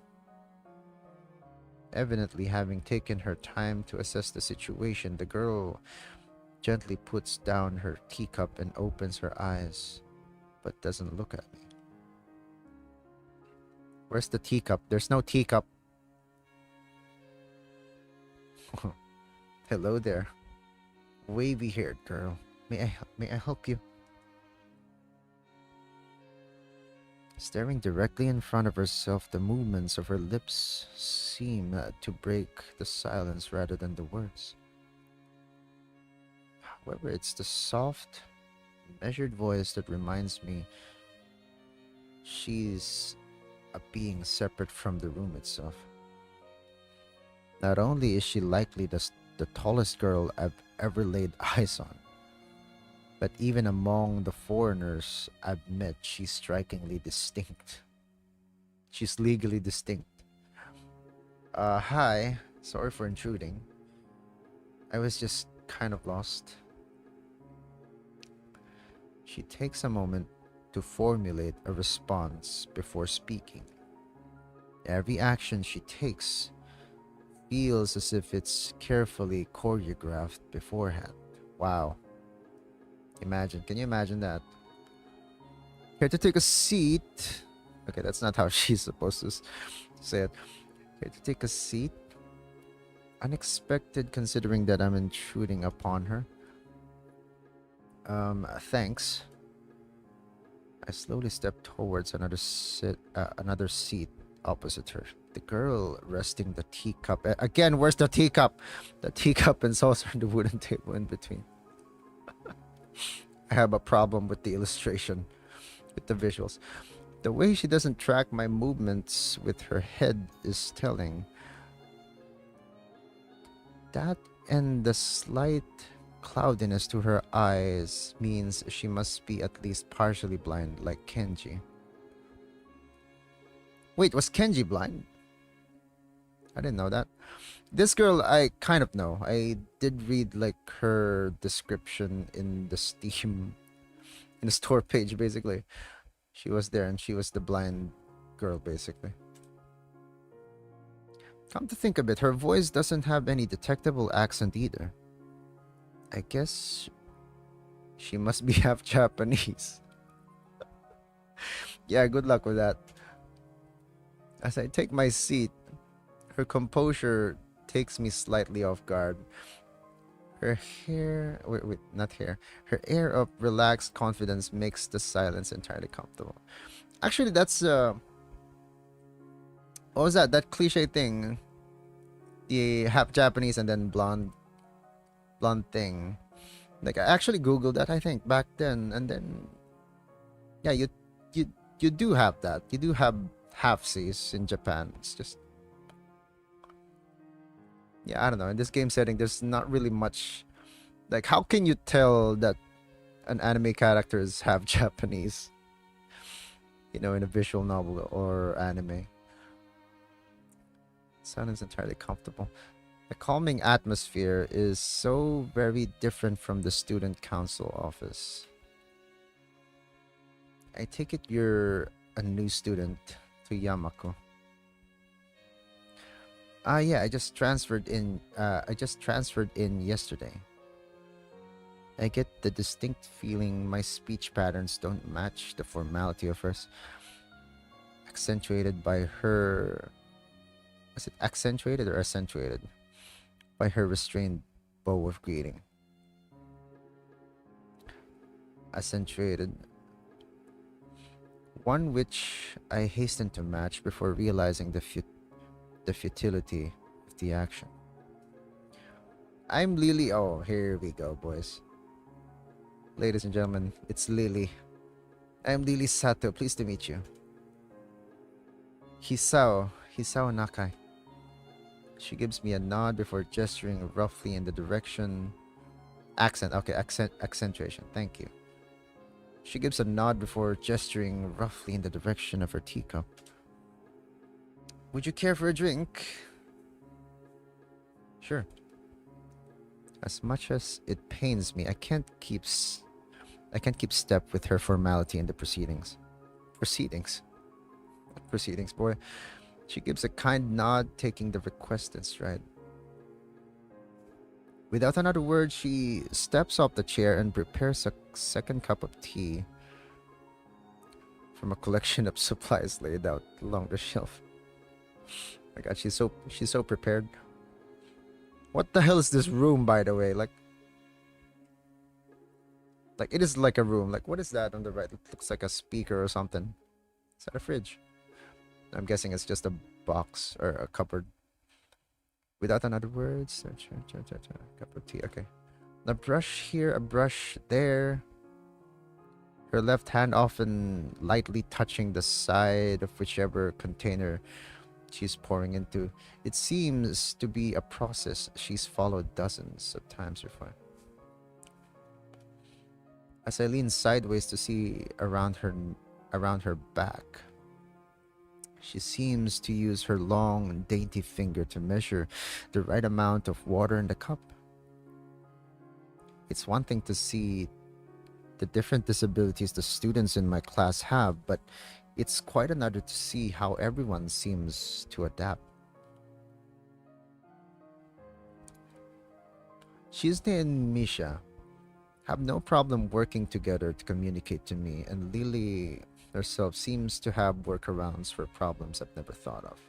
Evidently having taken her time to assess the situation, the girl gently puts down her teacup and opens her eyes, but doesn't look at me. Where's the teacup? There's no teacup. Hello there, wavy-haired girl. May I help you? Staring directly in front of herself, the movements of her lips seem to break the silence rather than the words. However, it's the soft, measured voice that reminds me she's a being separate from the room itself. Not only is she likely the tallest girl I've ever laid eyes on, but even among the foreigners I've met, she's strikingly distinct. She's legally distinct. Hi. Sorry for intruding. I was just kind of lost. She takes a moment to formulate a response before speaking. Every action she takes feels as if it's carefully choreographed beforehand. Wow. Can you imagine that? Here to take a seat. Okay, that's not how she's supposed to say it. Here to take a seat. Unexpected considering that I'm intruding upon her. Thanks. I slowly step towards another seat opposite her. The girl resting the teacup. Again, where's the teacup? The teacup and saucer on the wooden table in between. I have a problem with the illustration, with the visuals. The way she doesn't track my movements with her head is telling. That and the slight cloudiness to her eyes means she must be at least partially blind, like Kenji. Wait, was Kenji blind? I didn't know that. This girl, I kind of know. I did read like her description in the Steam, in the store page, basically. She was there and she was the blind girl, basically. Come to think of it, her voice doesn't have any detectable accent either. I guess she must be half Japanese. Yeah, good luck with that. As I take my seat, her composure takes me slightly off guard. Her hair, wait, not hair. Her air of relaxed confidence makes the silence entirely comfortable. Actually, that's what was that? That cliche thing, the half Japanese and then blonde thing. Like I actually googled that, I think, back then, and then yeah, you do have that. You do have halfsies in Japan. It's just, yeah, I don't know. In this game setting, there's not really much. Like, how can you tell that an anime character is half Japanese? You know, in a visual novel or anime. Silence entirely comfortable. The calming atmosphere is so very different from the student council office. I take it you're a new student to Yamako. Yeah, I just transferred in yesterday. I get the distinct feeling my speech patterns don't match the formality of hers. Accentuated by her. Was it accentuated or accentuated? By her restrained bow of greeting. Accentuated. One which I hasten to match before realizing the futility of the action. I'm Lily. Oh, here we go, boys. Ladies and gentlemen, it's Lily. I'm Lily Sato. Pleased to meet you. Hisao Nakai. She gives me a nod before gesturing roughly in the direction. Accentuation. Thank you. She gives a nod before gesturing roughly in the direction of her teacup. Would you care for a drink? Sure. As much as it pains me, I can't keep step with her formality in the proceedings. Proceedings, boy. She gives a kind nod, taking the request in stride. Without another word, she steps off the chair and prepares a second cup of tea from a collection of supplies laid out along the shelf. My God, she's so prepared. What the hell is this room, by the way? Like it is like a room. Like, what is that on the right? It looks like a speaker or something. Is that a fridge? I'm guessing it's just a box or a cupboard. Without another word, cup of tea. Okay, a brush here, a brush there. Her left hand often lightly touching the side of whichever container she's pouring into. It seems to be a process she's followed dozens of times before. As I lean sideways to see around her back, she seems to use her long, dainty finger to measure the right amount of water in the cup. It's one thing to see the different disabilities the students in my class have, but it's quite another to see how everyone seems to adapt. Shizne and Misha have no problem working together to communicate to me, and Lily herself seems to have workarounds for problems I've never thought of.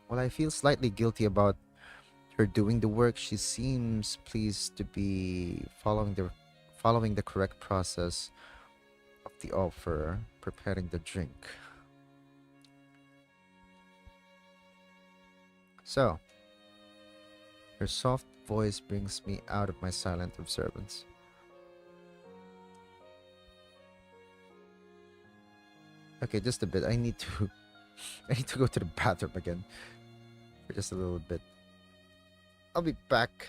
While I feel slightly guilty about her doing the work, she seems pleased to be following the correct process of the offer, preparing the drink. So, her soft voice brings me out of my silent observance. Okay, just a bit. I need to I need to go to the bathroom again for just a little bit. I'll be back.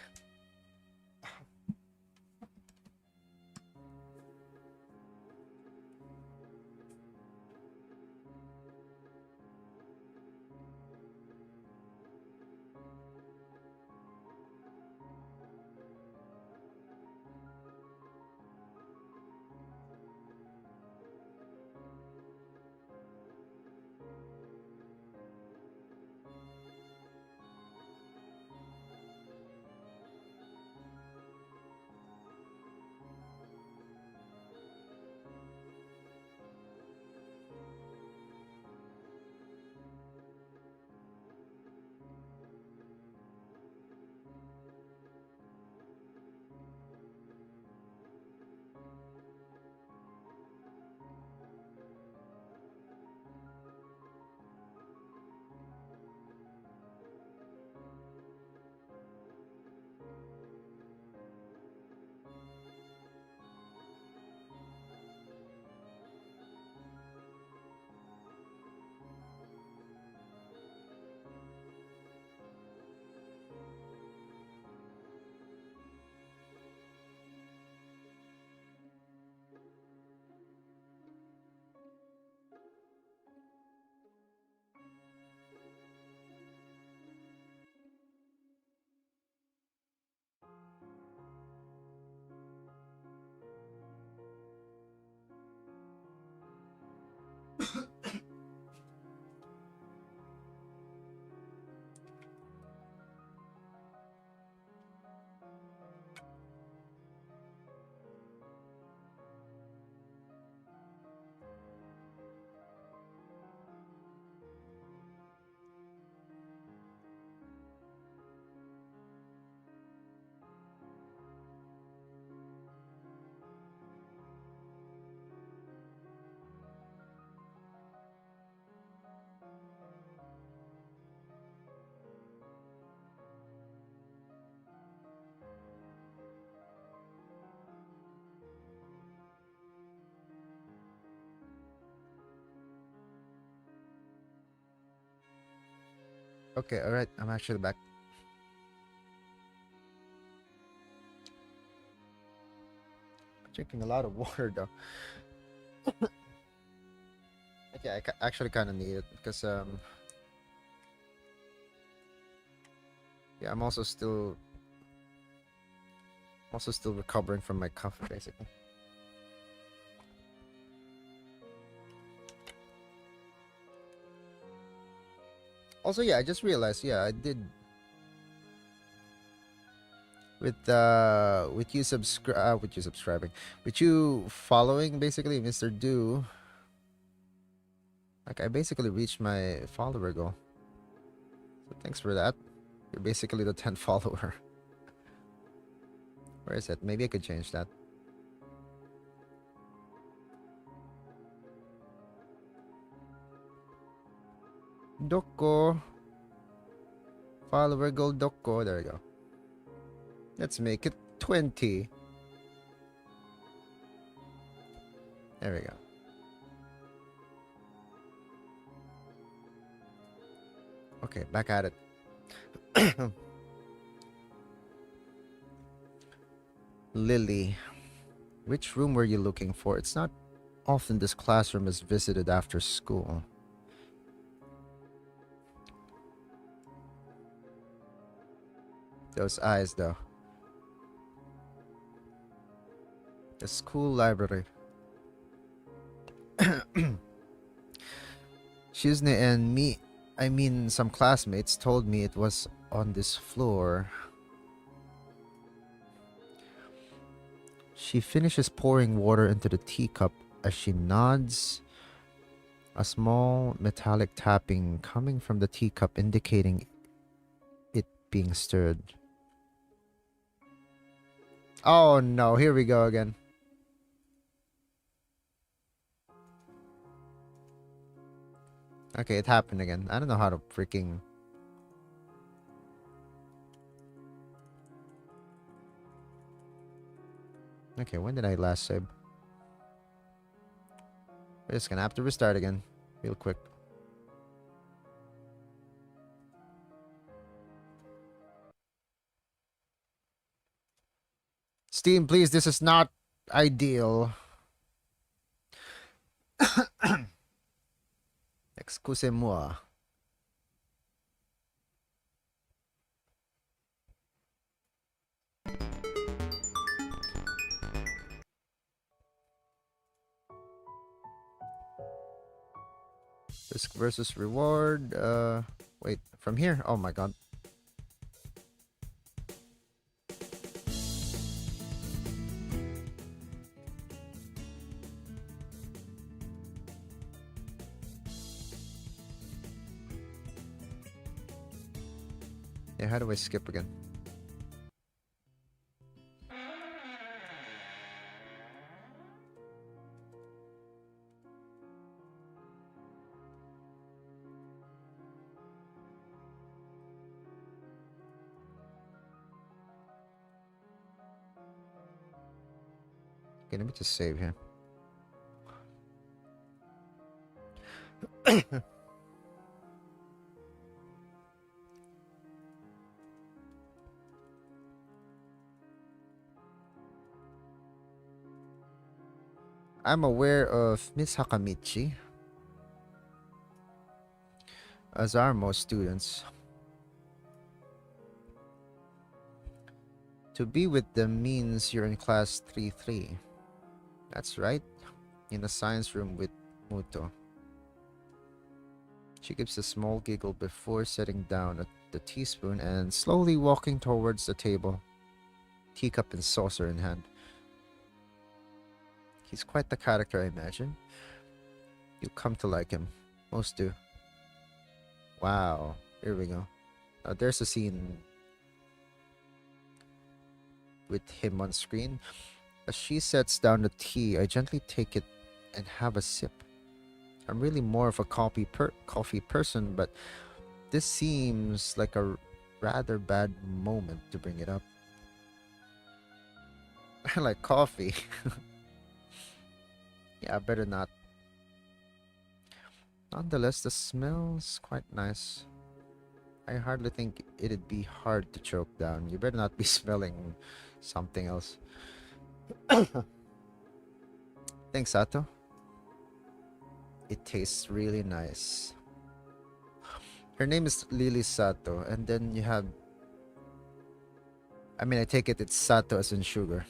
Okay, all right. I'm actually back. Drinking a lot of water though. Okay, actually kind of need it because yeah, I'm also still recovering from my cough basically. Also, yeah, I just realized, yeah, I did with you subscribing, with you following basically Mr. Do. Like I basically reached my follower goal. So thanks for that. You're basically the 10th follower. Where is it? Maybe I could change that. Doko. Follower goal Doko. There we go. Let's make it 20. There we go. Okay, back at it. Lily. Which room were you looking for? It's not often this classroom is visited after school. Those eyes, though. The school library. Shizne and me, I mean some classmates told me it was on this floor. She finishes pouring water into the teacup as she nods. A small metallic tapping coming from the teacup indicating it being stirred. Oh no, here we go again. Okay, it happened again. I don't know how to freaking... Okay, when did I last save? We're just gonna have to restart again. Real quick. Steam, please, this is not ideal. Excusez-moi. Risk versus reward. Wait, from here? Oh my god. Yeah, how do I skip again? Okay, let me just save here. I'm aware of Miss Hakamichi, as are most students. To be with them means you're in class 3-3. That's right, in the science room with Muto. She gives a small giggle before setting down the teaspoon and slowly walking towards the table, teacup and saucer in hand. He's quite the character, I imagine. You'll come to like him. Most do. Wow, here we go. There's a scene with him on screen. As she sets down the tea, I gently take it and have a sip. I'm really more of a coffee person, but this seems like a rather bad moment to bring it up. I like coffee. Yeah, I better not. Nonetheless, the smell's quite nice. I hardly think it'd be hard to choke down. You better not be smelling something else. Thanks, Sato. It tastes really nice. Her name is Lily Sato, and then you have... I mean, I take it's Sato as in sugar.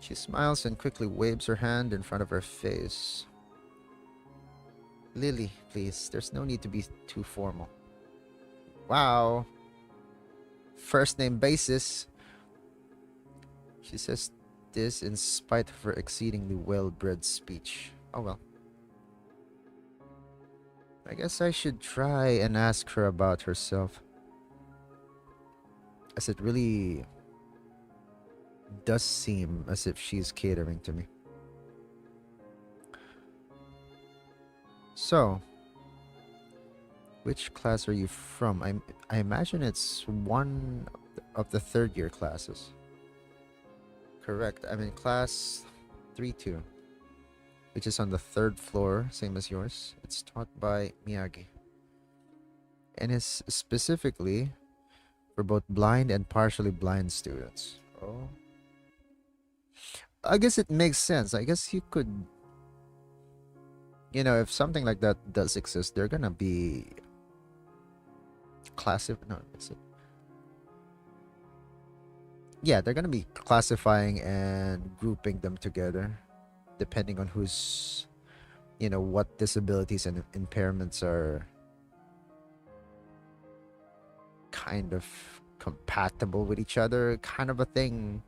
She smiles and quickly waves her hand in front of her face. Lily, please, there's no need to be too formal. Wow. First name basis. She says this in spite of her exceedingly well-bred speech. Oh well. I guess I should try and ask her about herself, as it really does seem as if she's catering to me. So, which class are you from? I imagine it's one of the third year classes. Correct. I'm in class 3-2, which is on the third floor, same as yours. It's taught by Miyagi, and is specifically for both blind and partially blind students. Oh. I guess it makes sense. I guess you could, if something like that does exist, they're gonna be they're gonna be classifying and grouping them together depending on who's, what disabilities and impairments are kind of compatible with each other, kind of a thing.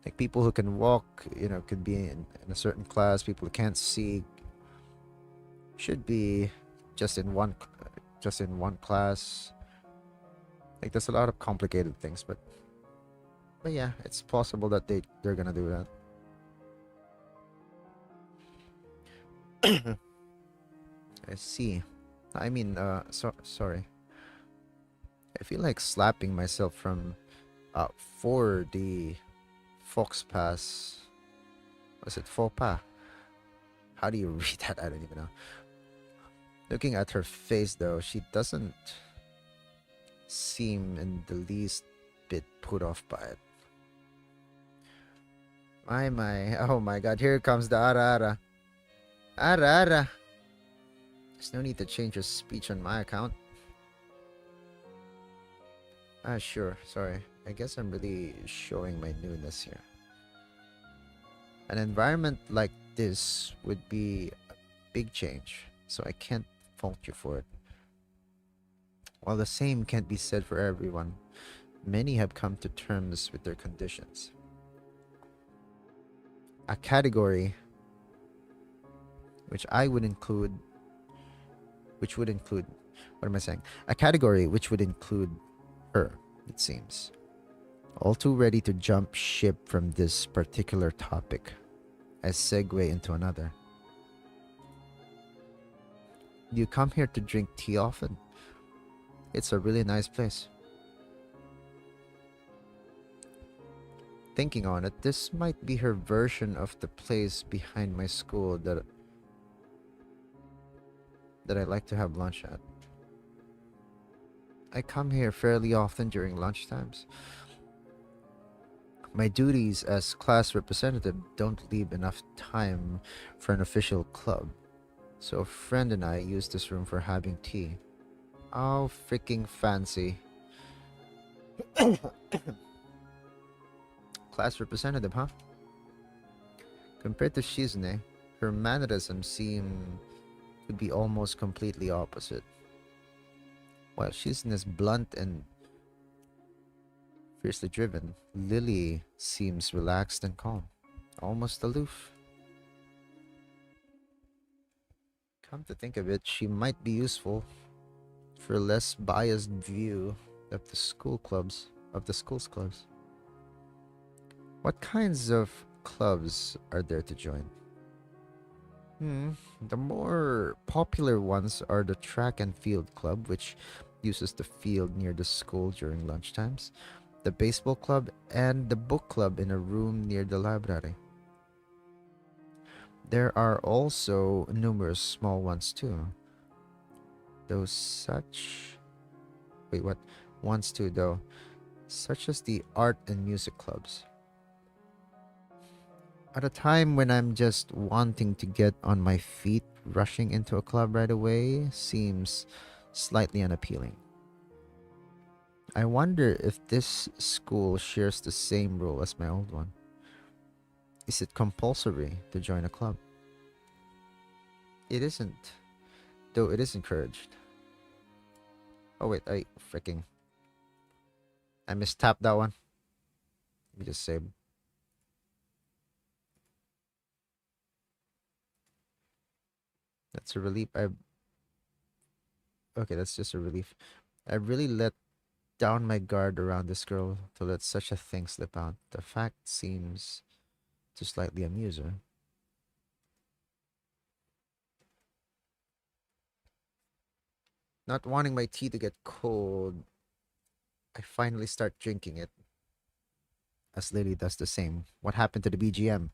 Like people who can walk, could be in a certain class. People who can't see should be just in one class. Like there's a lot of complicated things, but yeah, it's possible that they're gonna do that. I see. I mean, sorry. I feel like slapping myself from for the Fox Pass. Was it faux pas? How do you read that? I don't even know. Looking at her face, though, she doesn't seem in the least bit put off by it. My. Oh my god, here comes the ara. Ara. There's no need to change your speech on my account. Sure. Sorry. I guess I'm really showing my newness here. An environment like this would be a big change, so I can't fault you for it. While the same can't be said for everyone, many have come to terms with their conditions. A category which would include, what am I saying? A category which would include her, it seems. All too ready to jump ship from this particular topic as segue into another. Do you come here to drink tea often? It's a really nice place. Thinking on it, this might be her version of the place behind my school that I like to have lunch at. I come here fairly often during lunchtimes. My duties as class representative don't leave enough time for an official club, so a friend and I use this room for having tea. How freaking fancy. Class representative, huh? Compared to Shizune, her mannerisms seem to be almost completely opposite. While Shizune is blunt and fiercely driven, Lily seems relaxed and calm, almost aloof. Come to think of it, she might be useful for a less biased view of the school's clubs. What kinds of clubs are there to join? The more popular ones are the track and field club, which uses the field near the school during lunchtimes, the baseball club, and the book club in a room near the library. There are also numerous small ones too. Ones too, though, such as the art and music clubs. At a time when I'm just wanting to get on my feet, rushing into a club right away seems slightly unappealing. I wonder if this school shares the same rule as my old one. Is it compulsory to join a club? It isn't, though it is encouraged. Oh wait, I mistapped that one. Let me just save. That's a relief. Okay, that's just a relief. I really let down my guard around this girl to let such a thing slip out. The fact seems to slightly amuse her. Not wanting my tea to get cold, I finally start drinking it, as Lily does the same. What happened to the BGM?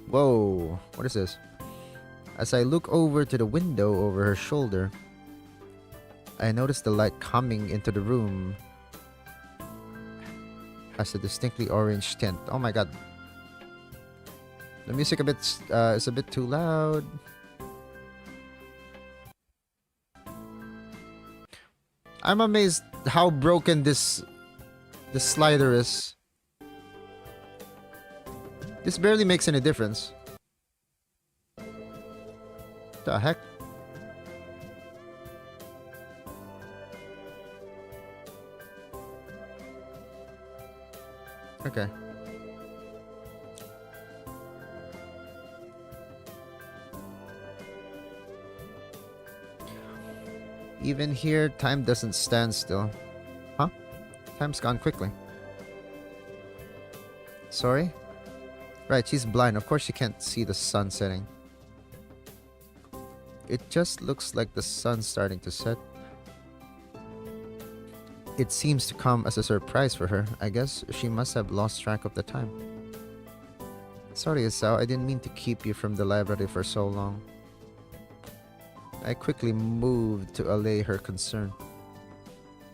Whoa, what is this? As I look over to the window over her shoulder, I notice the light coming into the room has a distinctly orange tint. Oh my god. The music is a bit too loud. I'm amazed how broken this slider is. This barely makes any difference. The heck? Okay. Even here, time doesn't stand still. Huh? Time's gone quickly. Sorry? Right, she's blind. Of course she can't see the sun setting. It just looks like the sun's starting to set. It seems to come as a surprise for her. I guess she must have lost track of the time. Sorry, Isao, I didn't mean to keep you from the library for so long. I quickly moved to allay her concern.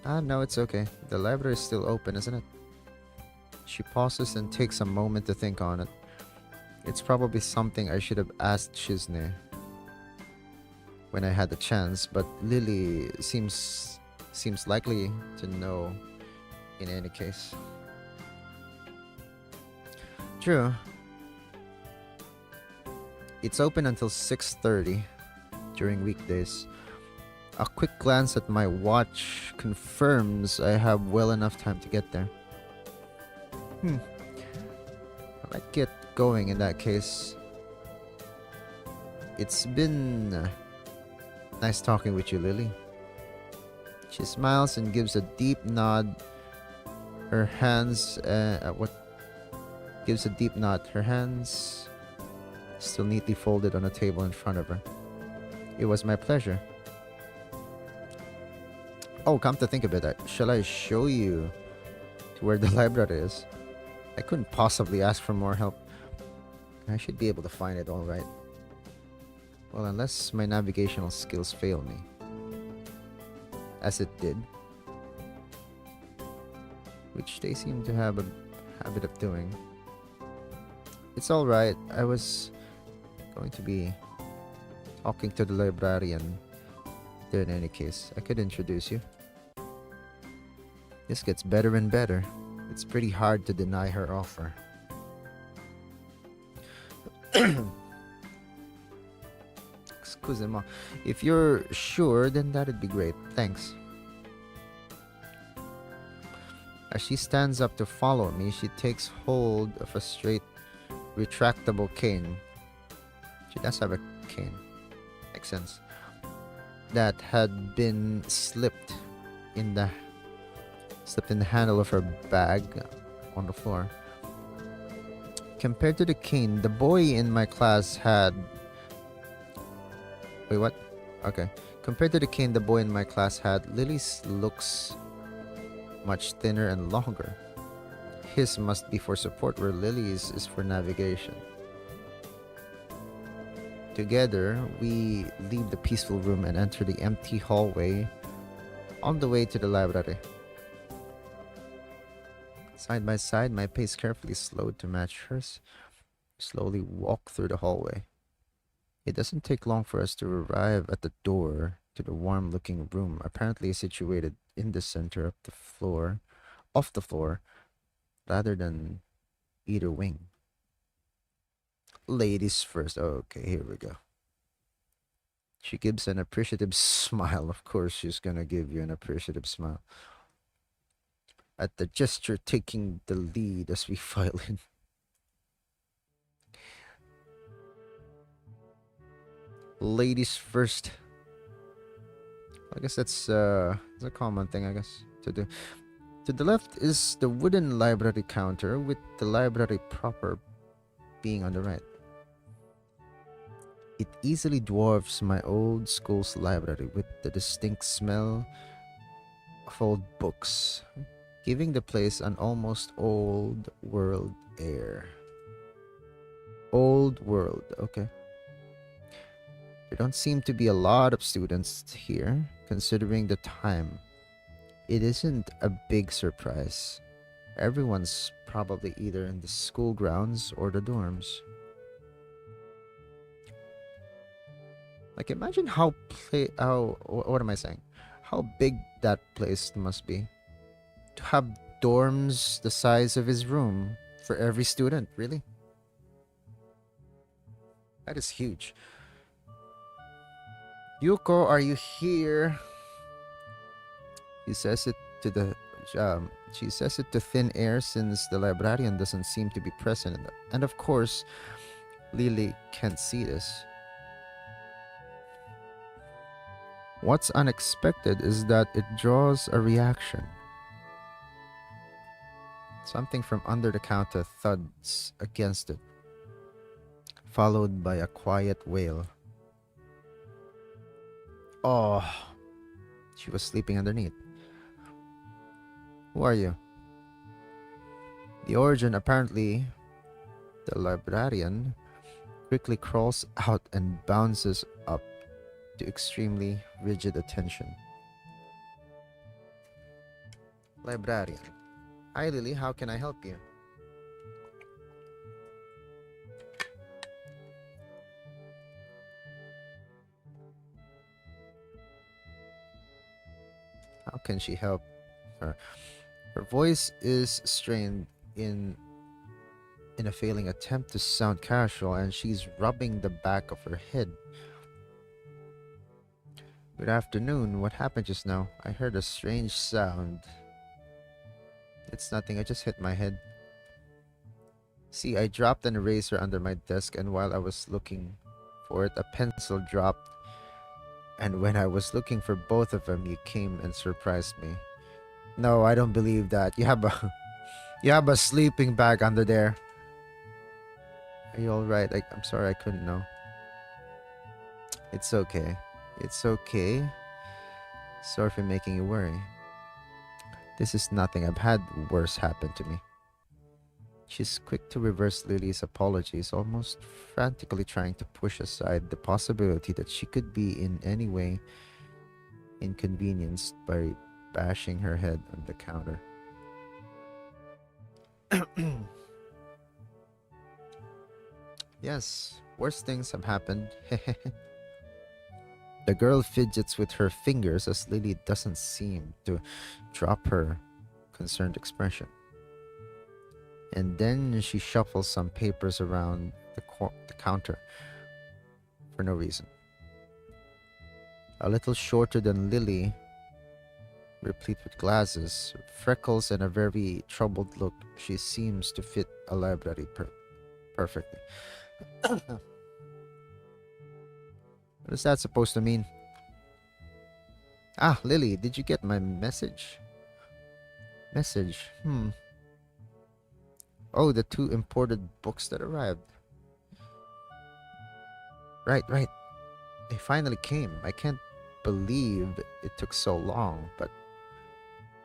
No, it's okay. The library is still open, isn't it? She pauses and takes a moment to think on it. It's probably something I should have asked Shizne when I had the chance, but Lily seems likely to know in any case. True. It's open until 6:30 during weekdays. A quick glance at my watch confirms I have well enough time to get there. I might get going in that case. It's been nice talking with you, Lily. She smiles and gives a deep nod. Her hands, gives a deep nod. Her hands still neatly folded on a table in front of her. It was my pleasure. Oh, come to think of it, shall I show you to where the library is? I couldn't possibly ask for more help. I should be able to find it all right. Well, unless my navigational skills fail me. As it did. Which they seem to have a habit of doing. It's alright. I was going to be talking to the librarian there in any case. I could introduce you. This gets better and better. It's pretty hard to deny her offer. Excusez-moi. If you're sure, then that'd be great. Thanks. As she stands up to follow me, she takes hold of a straight, retractable cane. She does have a cane. Makes sense. That had been slipped in the handle of her bag on the floor. Compared to the cane, the boy in my class had... Wait, what? Okay. Compared to the cane the boy in my class had, Lily's looks much thinner and longer. His must be for support, where Lily's is for navigation. Together, we leave the peaceful room and enter the empty hallway on the way to the library. Side by side, my pace carefully slowed to match hers. We slowly walk through the hallway. It doesn't take long for us to arrive at the door to the warm-looking room, apparently situated in the center of the floor, rather than either wing. Ladies first. Okay, here we go. She gives an appreciative smile. Of course, she's gonna give you an appreciative smile at the gesture taking the lead as we file in. Ladies first. I guess that's a common thing, I guess, to do. To the left is the wooden library counter, with the library proper being on the right. It easily dwarfs my old school's library, with the distinct smell of old books, giving the place an almost old world air. Old world, okay. There don't seem to be a lot of students here, considering the time. It isn't a big surprise. Everyone's probably either in the school grounds or the dorms. Like, imagine what am I saying? How big that place must be. To have dorms the size of his room for every student, really? That is huge. Yuko, are you here? She says it to thin air, since the librarian doesn't seem to be present. And of course, Lily can't see this. What's unexpected is that it draws a reaction. Something from under the counter thuds against it, followed by a quiet wail. Oh, she was sleeping underneath. Who are you? The origin, apparently, the librarian, quickly crawls out and bounces up to extremely rigid attention. Librarian. Hi, Lily. How can I help you? How can she help her? Her voice is strained in a failing attempt to sound casual, and she's rubbing the back of her head. Good afternoon. What happened just now? I heard a strange sound. It's nothing. I just hit my head. See, I dropped an eraser under my desk, and while I was looking for it, a pencil dropped. And when I was looking for both of them, you came and surprised me. No, I don't believe that. You have a you have a sleeping bag under there. Are you all right? I'm sorry, I couldn't know. It's okay. It's okay. Sorry for making you worry. This is nothing. I've had worse happen to me. She's quick to reverse Lily's apologies, almost frantically trying to push aside the possibility that she could be in any way inconvenienced by bashing her head on the counter. Yes, worse things have happened. The girl fidgets with her fingers as Lily doesn't seem to drop her concerned expression. And then she shuffles some papers around the counter for no reason. A little shorter than Lily, replete with glasses, freckles, and a very troubled look, she seems to fit a library perfectly. What is that supposed to mean? Ah, Lily, did you get my message? Message? Oh, the 2 imported books that arrived. Right. They finally came. I can't believe it took so long, but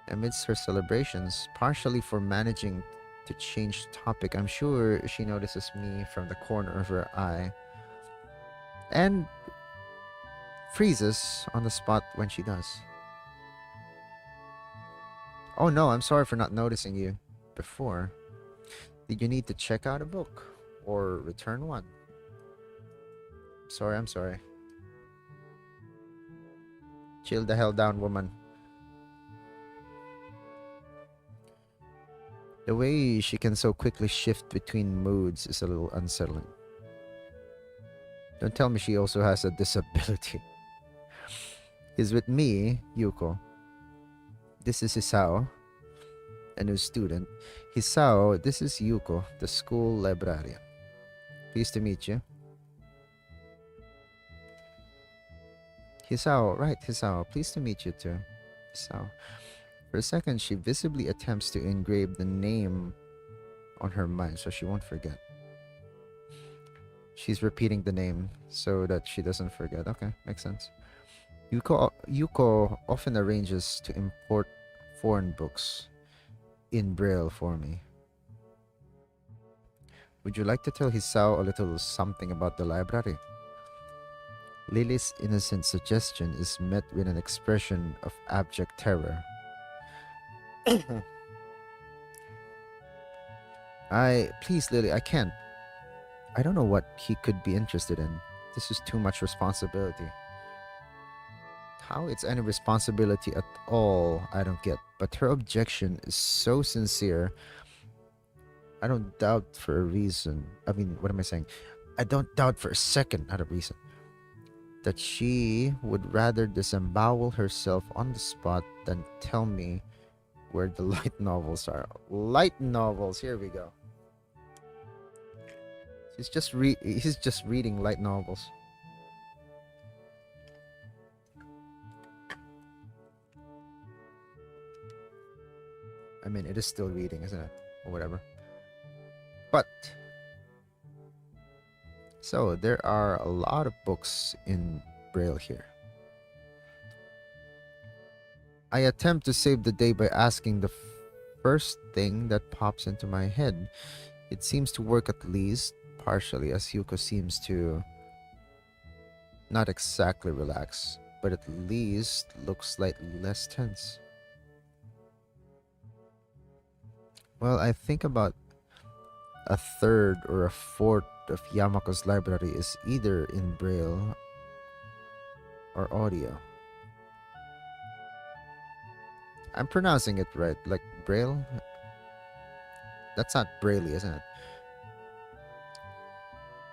amidst her celebrations, partially for managing to change topic, I'm sure she notices me from the corner of her eye and freezes on the spot when she does. Oh no, I'm sorry for not noticing you before. Did you need to check out a book or return one? I'm sorry. Chill the hell down, woman. The way she can so quickly shift between moods is a little unsettling. Don't tell me she also has a disability. He's with me, Yuko. This is Hisao, a new student. Hisao, this is Yuko, the school librarian. Pleased to meet you. Hisao, right, Hisao. Pleased to meet you too. Hisao. For a second, she visibly attempts to engrave the name on her mind so she won't forget. She's repeating the name so that she doesn't forget. Okay, makes sense. Yuko often arranges to import foreign books in Braille for me. Would you like to tell Hisao a little something about the library? Lily's innocent suggestion is met with an expression of abject terror. Please, Lily, I can't. I don't know what he could be interested in. This is too much responsibility. How it's any responsibility at all, I don't get. But her objection is so sincere. I don't doubt for a reason. I mean, what am I saying? I don't doubt for a second, not a reason, that she would rather disembowel herself on the spot than tell me where the light novels are. Light novels, here we go. He's just reading light novels. I mean, it is still reading, isn't it? or whatever. But so there are a lot of books in Braille here. I attempt to save the day by asking the first thing that pops into my head. It seems to work at least partially, as Yuko seems to not exactly relax, but at least looks slightly less tense. Well, I think about a third or a fourth of Yamako's library is either in Braille or audio. I'm pronouncing it right, like Braille? That's not Braille, isn't it?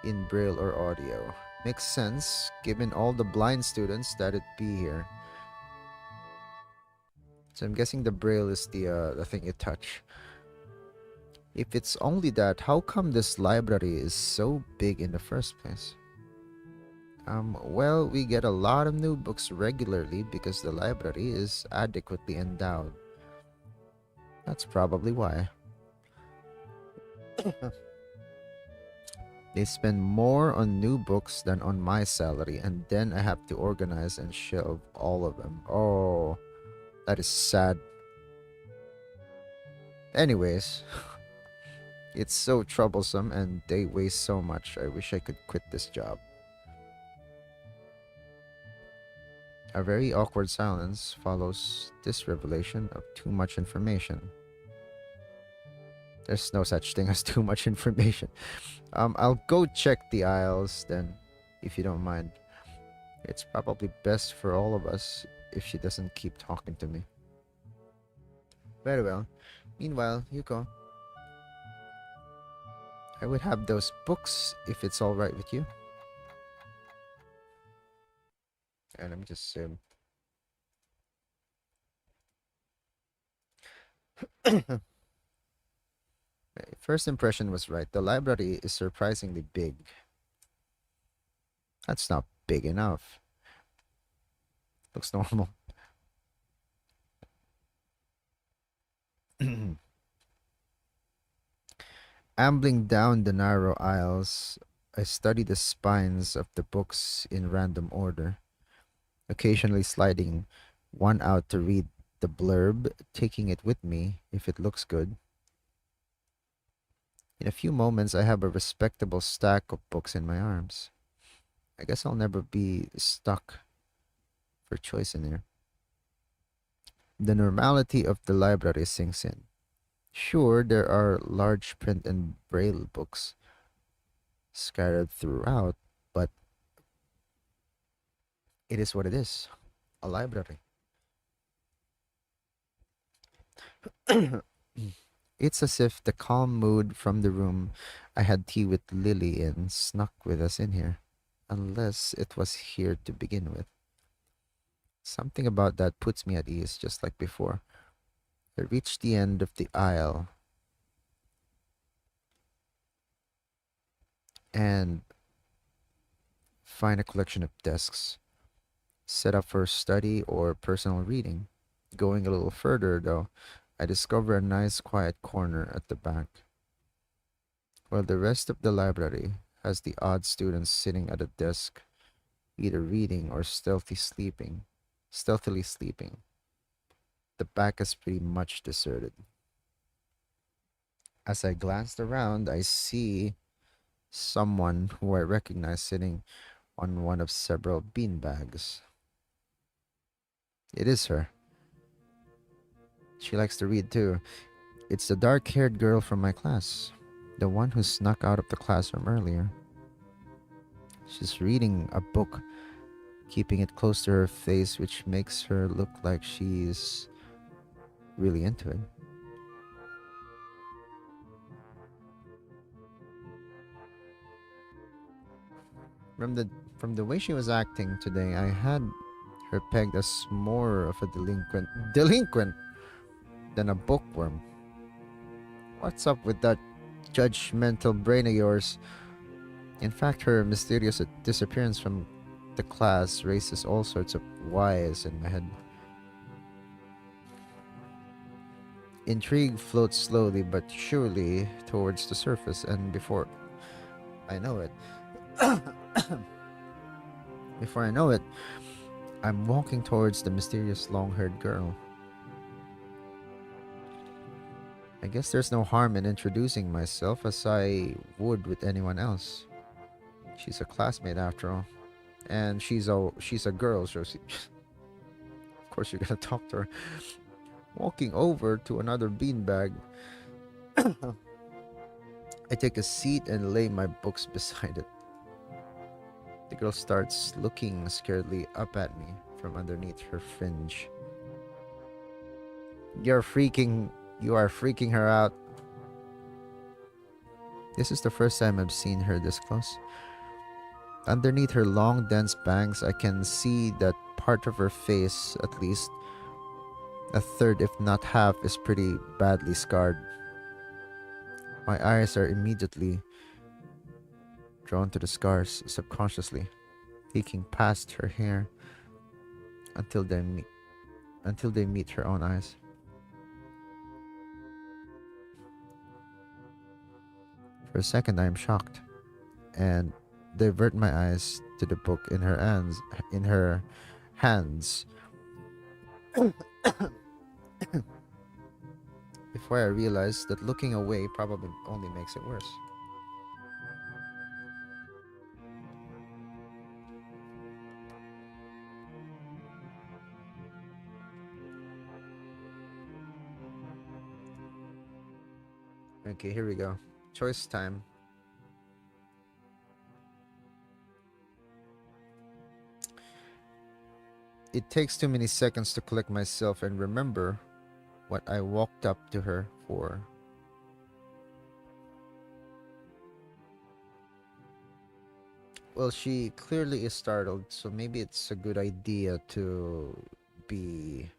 In Braille or audio. Makes sense, given all the blind students that'd be here. So I'm guessing the Braille is the thing you touch. If it's only that, how come this library is so big in the first place? Well, we get a lot of new books regularly because the library is adequately endowed. That's probably why. They spend more on new books than on my salary, and then I have to organize and shelve all of them. Oh, that is sad. Anyways, it's so troublesome and they waste so much. I wish I could quit this job. A very awkward silence follows this revelation of too much information. There's no such thing as too much information. I'll go check the aisles then, if you don't mind. It's probably best for all of us if she doesn't keep talking to me. Very well. Meanwhile, Yuko, I would have those books if it's alright with you. And let me just my first impression was right. The library is surprisingly big. That's not big enough. Looks normal. Ambling down the narrow aisles, I study the spines of the books in random order, occasionally sliding one out to read the blurb, taking it with me if it looks good. In a few moments, I have a respectable stack of books in my arms. I guess I'll never be stuck for choice in here. The normality of the library sinks in. Sure, there are large print and braille books scattered throughout, but it is what it is. A library. It's as if the calm mood from the room I had tea with Lily in snuck with us in here. Unless it was here to begin with. Something about that puts me at ease, just like before. I reach the end of the aisle and find a collection of desks set up for study or personal reading. Going a little further, though, I discover a nice quiet corner at the back, while the rest of the library has the odd students sitting at a desk, either reading or stealthily sleeping. The back is pretty much deserted. As I glanced around, I see someone who I recognize sitting on one of several beanbags. It is her. She likes to read too. It's the dark-haired girl from my class, the one who snuck out of the classroom earlier. She's reading a book, keeping it close to her face, which makes her look like she's really into it. From the way she was acting today, I had her pegged as more of a delinquent than a bookworm. What's up with that judgmental brain of yours? In fact, her mysterious disappearance from the class raises all sorts of whys in my head. Intrigue floats slowly but surely towards the surface, and I know it, before I know it, I'm walking towards the mysterious long haired girl. I guess there's no harm in introducing myself as I would with anyone else. She's a classmate after all. And she's a girl, so of course you're gonna talk to her. Walking over to another beanbag, I take a seat and lay my books beside it. The girl starts looking scaredly up at me from underneath her fringe. You're freaking you are freaking her out. This is the first time I've seen her this close. Underneath her long, dense bangs, I can see that part of her face, at least a third, if not half, is pretty badly scarred. My eyes are immediately drawn to the scars subconsciously, peeking past her hair until they meet her own eyes. For a second, I am shocked and divert my eyes to the book in her hands. In her hands, before I realize that looking away probably only makes it worse. Okay, here we go. Choice time. It takes too many seconds to collect myself and remember what I walked up to her for. Well, she clearly is startled, so maybe it's a good idea to be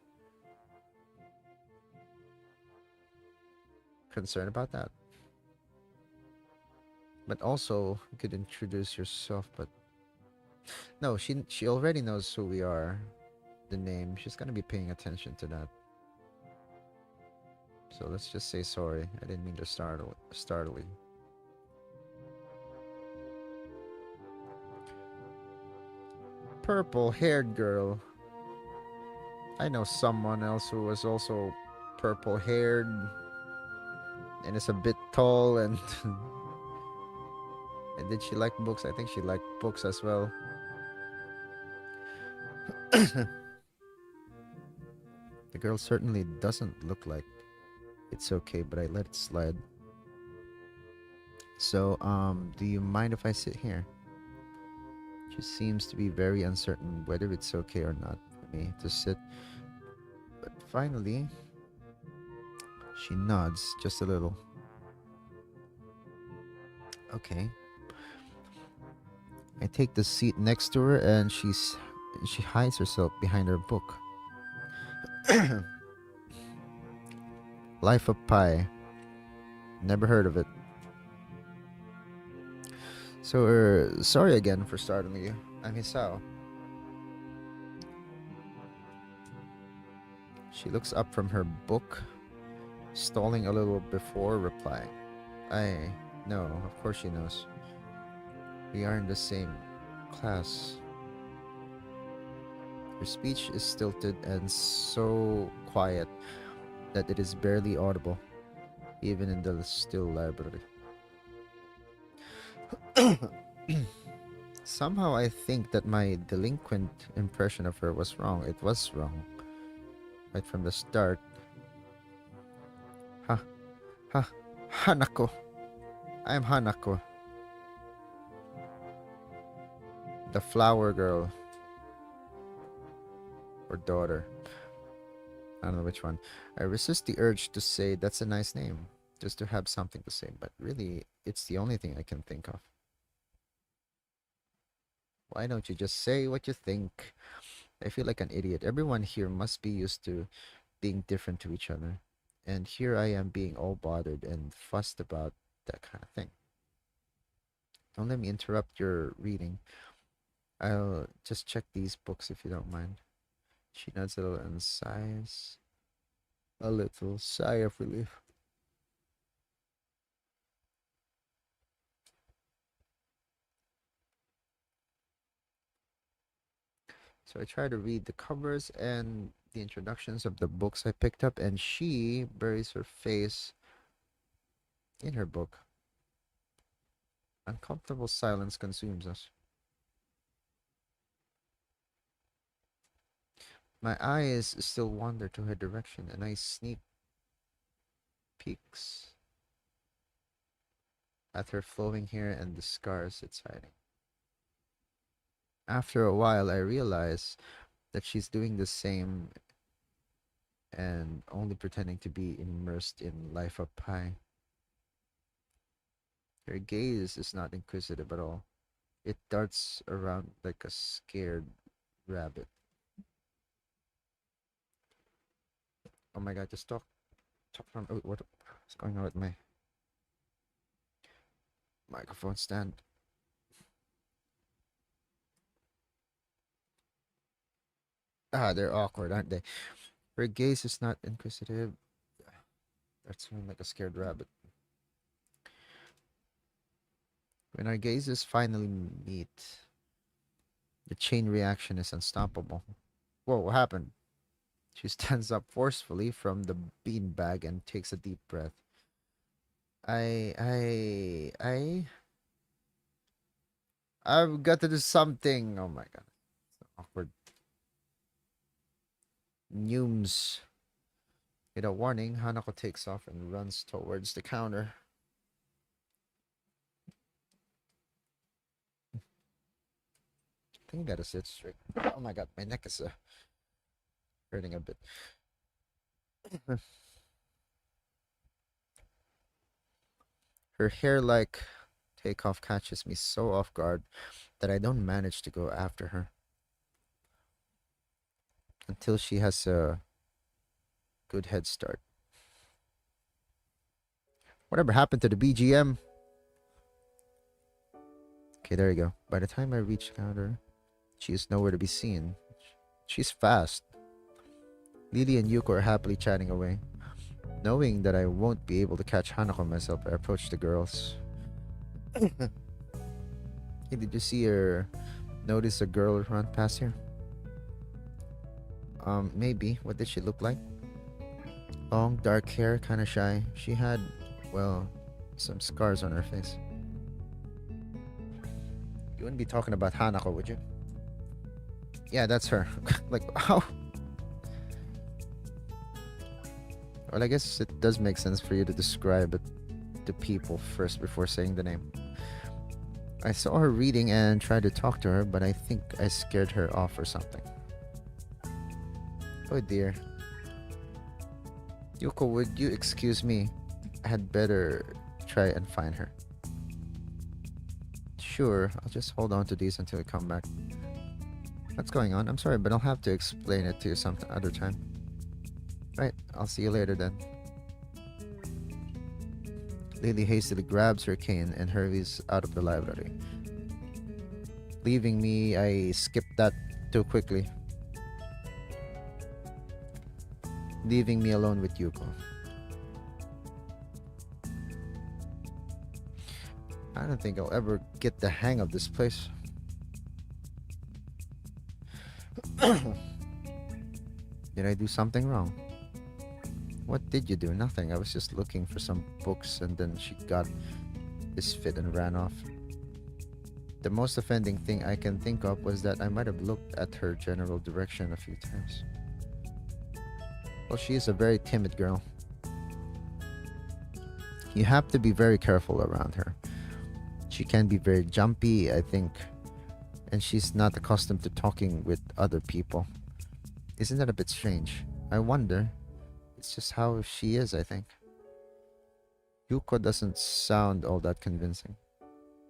concerned about that. But also, you could introduce yourself, but no, she already knows who we are, the name. She's gonna be paying attention to that. So let's just say sorry. I didn't mean to startle you. Purple-haired girl. I know someone else who was also purple-haired and is a bit tall and and did she like books? I think she liked books as well. The girl certainly doesn't look like it's okay, but I let it slide. So, do you mind if I sit here? She seems to be very uncertain whether it's okay or not for me to sit. But finally, she nods just a little. Okay. I take the seat next to her and she hides herself behind her book. Life of Pi. Never heard of it. So, sorry again for startling you. I'm Hisao. She looks up from her book, stalling a little before replying. I know, of course she knows. We are in the same class. Her speech is stilted and so quiet that it is barely audible, even in the still library. Somehow I think that my delinquent impression of her was wrong. It was wrong. Right from the start. Ha, ha, Hanako. I'm Hanako. The flower girl. Or daughter. I don't know which one. I resist the urge to say that's a nice name. Just to have something to say. But really, it's the only thing I can think of. Why don't you just say what you think? I feel like an idiot. Everyone here must be used to being different to each other. And here I am being all bothered and fussed about that kind of thing. Don't let me interrupt your reading. I'll just check these books if you don't mind. She nods a little and sighs. a little sigh of relief. So I try to read the covers and the introductions of the books I picked up, and she buries her face in her book. Uncomfortable silence consumes us. My eyes still wander to her direction, and I sneak peeks at her flowing hair and the scars it's hiding. After a while, I realize that she's doing the same and only pretending to be immersed in life up high. Her gaze is not inquisitive at all. It darts around like a scared rabbit. Oh my god, just talk from. Oh, what's going on with my microphone stand? Ah, they're awkward, aren't they? Her gaze is not inquisitive. That's like a scared rabbit. When our gazes finally meet, the chain reaction is unstoppable. Whoa, what happened? She stands up forcefully from the beanbag and takes a deep breath. I, I, I, I've got to do something. Oh my god, so awkward. Neumes. Without warning, Hanako takes off and runs towards the counter. I think I gotta sit straight. Oh my god, my neck is hurting a bit. Her hair like takeoff catches me so off guard that I don't manage to go after her until she has a good head start. Whatever happened to the BGM? Okay, there you go. By the time I reach the counter, she is nowhere to be seen. She's fast. Lily and Yuko are happily chatting away. Knowing that I won't be able to catch Hanako myself, I approach the girls. Hey, did you see or notice a girl run past here? Maybe. What did she look like? Long, dark hair, kinda shy. She had, well, some scars on her face. You wouldn't be talking about Hanako, would you? Yeah, that's her. Like, how? Well, I guess it does make sense for you to describe it to people first before saying the name. I saw her reading and tried to talk to her, but I think I scared her off or something. Oh dear. Yuko, would you excuse me? I had better try and find her. Sure, I'll just hold on to these until we come back. What's going on? I'm sorry, but I'll have to explain it to you some other time. Right, I'll see you later then. Lily hastily grabs her cane and hurries out of the library. Leaving me, I skipped that too quickly. Leaving me alone with Yuko. I don't think I'll ever get the hang of this place. Did I do something wrong? What did you do? Nothing. I was just looking for some books and then she got this fit and ran off. The most offending thing I can think of was that I might have looked at her general direction a few times. Well, she is a very timid girl. You have to be very careful around her. She can be very jumpy, I think, and she's not accustomed to talking with other people. Isn't that a bit strange? I wonder. It's just how she is, I think. Yuko doesn't sound all that convincing.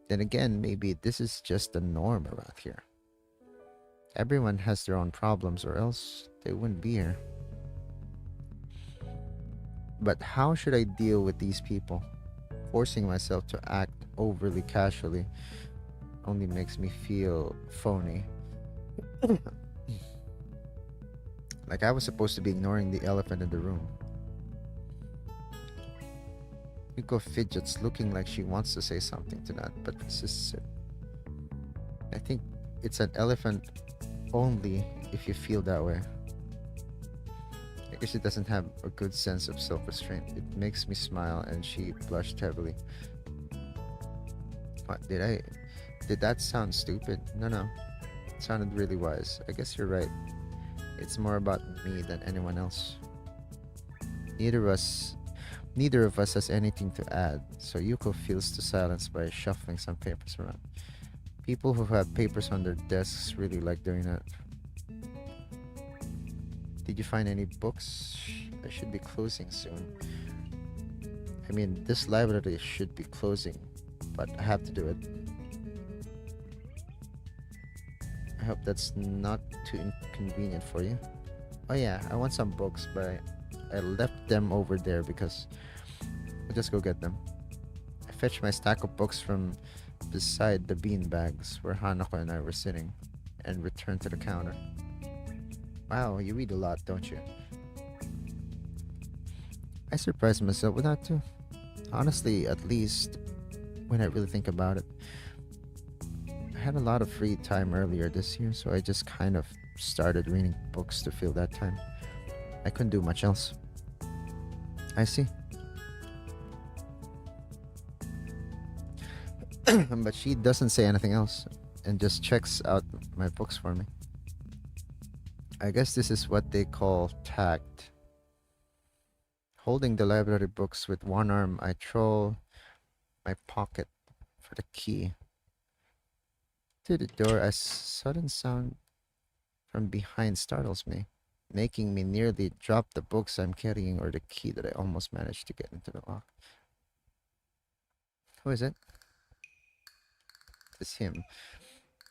Then again, maybe this is just the norm around here. Everyone has their own problems or else they wouldn't be here. But how should I deal with these people? Forcing myself to act overly casually only makes me feel phony. Like I was supposed to be ignoring the elephant in the room. Yuko fidgets, looking like she wants to say something to that, but resists it. I think it's an elephant only if you feel that way. I guess she doesn't have a good sense of self-restraint. It makes me smile, and she blushed heavily. What did that sound stupid? No. It sounded really wise. I guess you're right. It's more about me than anyone else. Neither of us Neither of us has anything to add, so Yuko fills the silence by shuffling some papers around. People who have papers on their desks really like doing that. Did you find any books? I should be closing soon. I mean, this library should be closing, but I have to do it. I hope that's not too inconvenient for you. Oh yeah, I want some books, but I left them over there because I'll just go get them. I fetched my stack of books from beside the bean bags where Hanako and I were sitting and returned to the counter. Wow, you read a lot, don't you? I surprised myself with that too. Honestly, at least when I really think about it. I had a lot of free time earlier this year, so I just kind of started reading books to fill that time. I couldn't do much else. I see. But she doesn't say anything else and just checks out my books for me. I guess this is what they call tact. Holding the library books with one arm, I troll my pocket for the key. To the door, a sudden sound from behind startles me, making me nearly drop the books I'm carrying or the key that I almost managed to get into the lock. Who is it? It's him.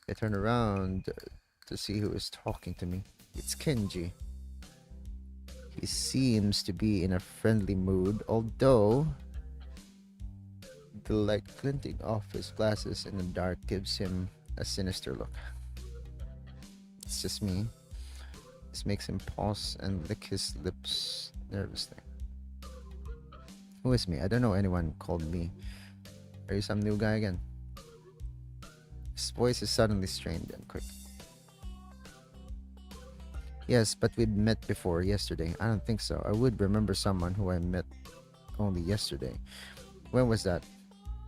I turn around to see who is talking to me. It's Kenji. He seems to be in a friendly mood, although the light glinting off his glasses in the dark gives him a sinister look. It's just me. This makes him pause and lick his lips nervously. Who is me? I don't know anyone called me. Are you some new guy again? His voice is suddenly strained and quick. Yes, but we'd met before yesterday. I don't think so. I would remember someone who I met only yesterday. When was that?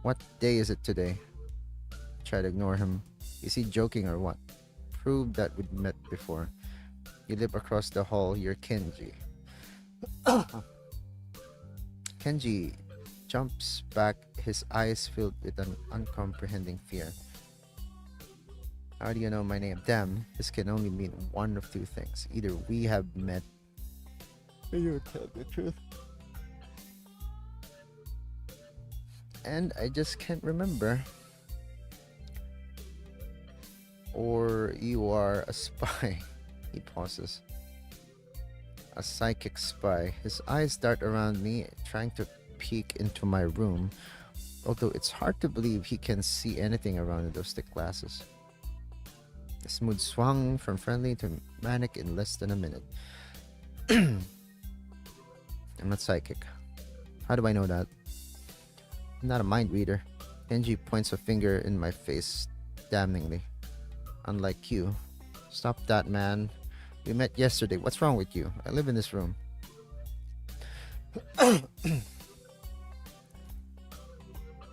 What day is it today? Try to ignore him. Is he joking or what? Prove that we'd met before. You live across the hall. You're Kenji. Kenji jumps back, his eyes filled with an uncomprehending fear. How do you know my name? Damn, this can only mean one of two things. Either we have met, or you tell the truth, and I just can't remember, or you are a spy. He pauses. A psychic spy. His eyes dart around me, trying to peek into my room, although it's hard to believe he can see anything around in those thick glasses. His mood swung from friendly to manic in less than a minute. I'm not psychic. How do I know that? I'm not a mind reader. Kenji points a finger in my face damningly. Unlike you. Stop that, man. We met yesterday. What's wrong with you? I live in this room.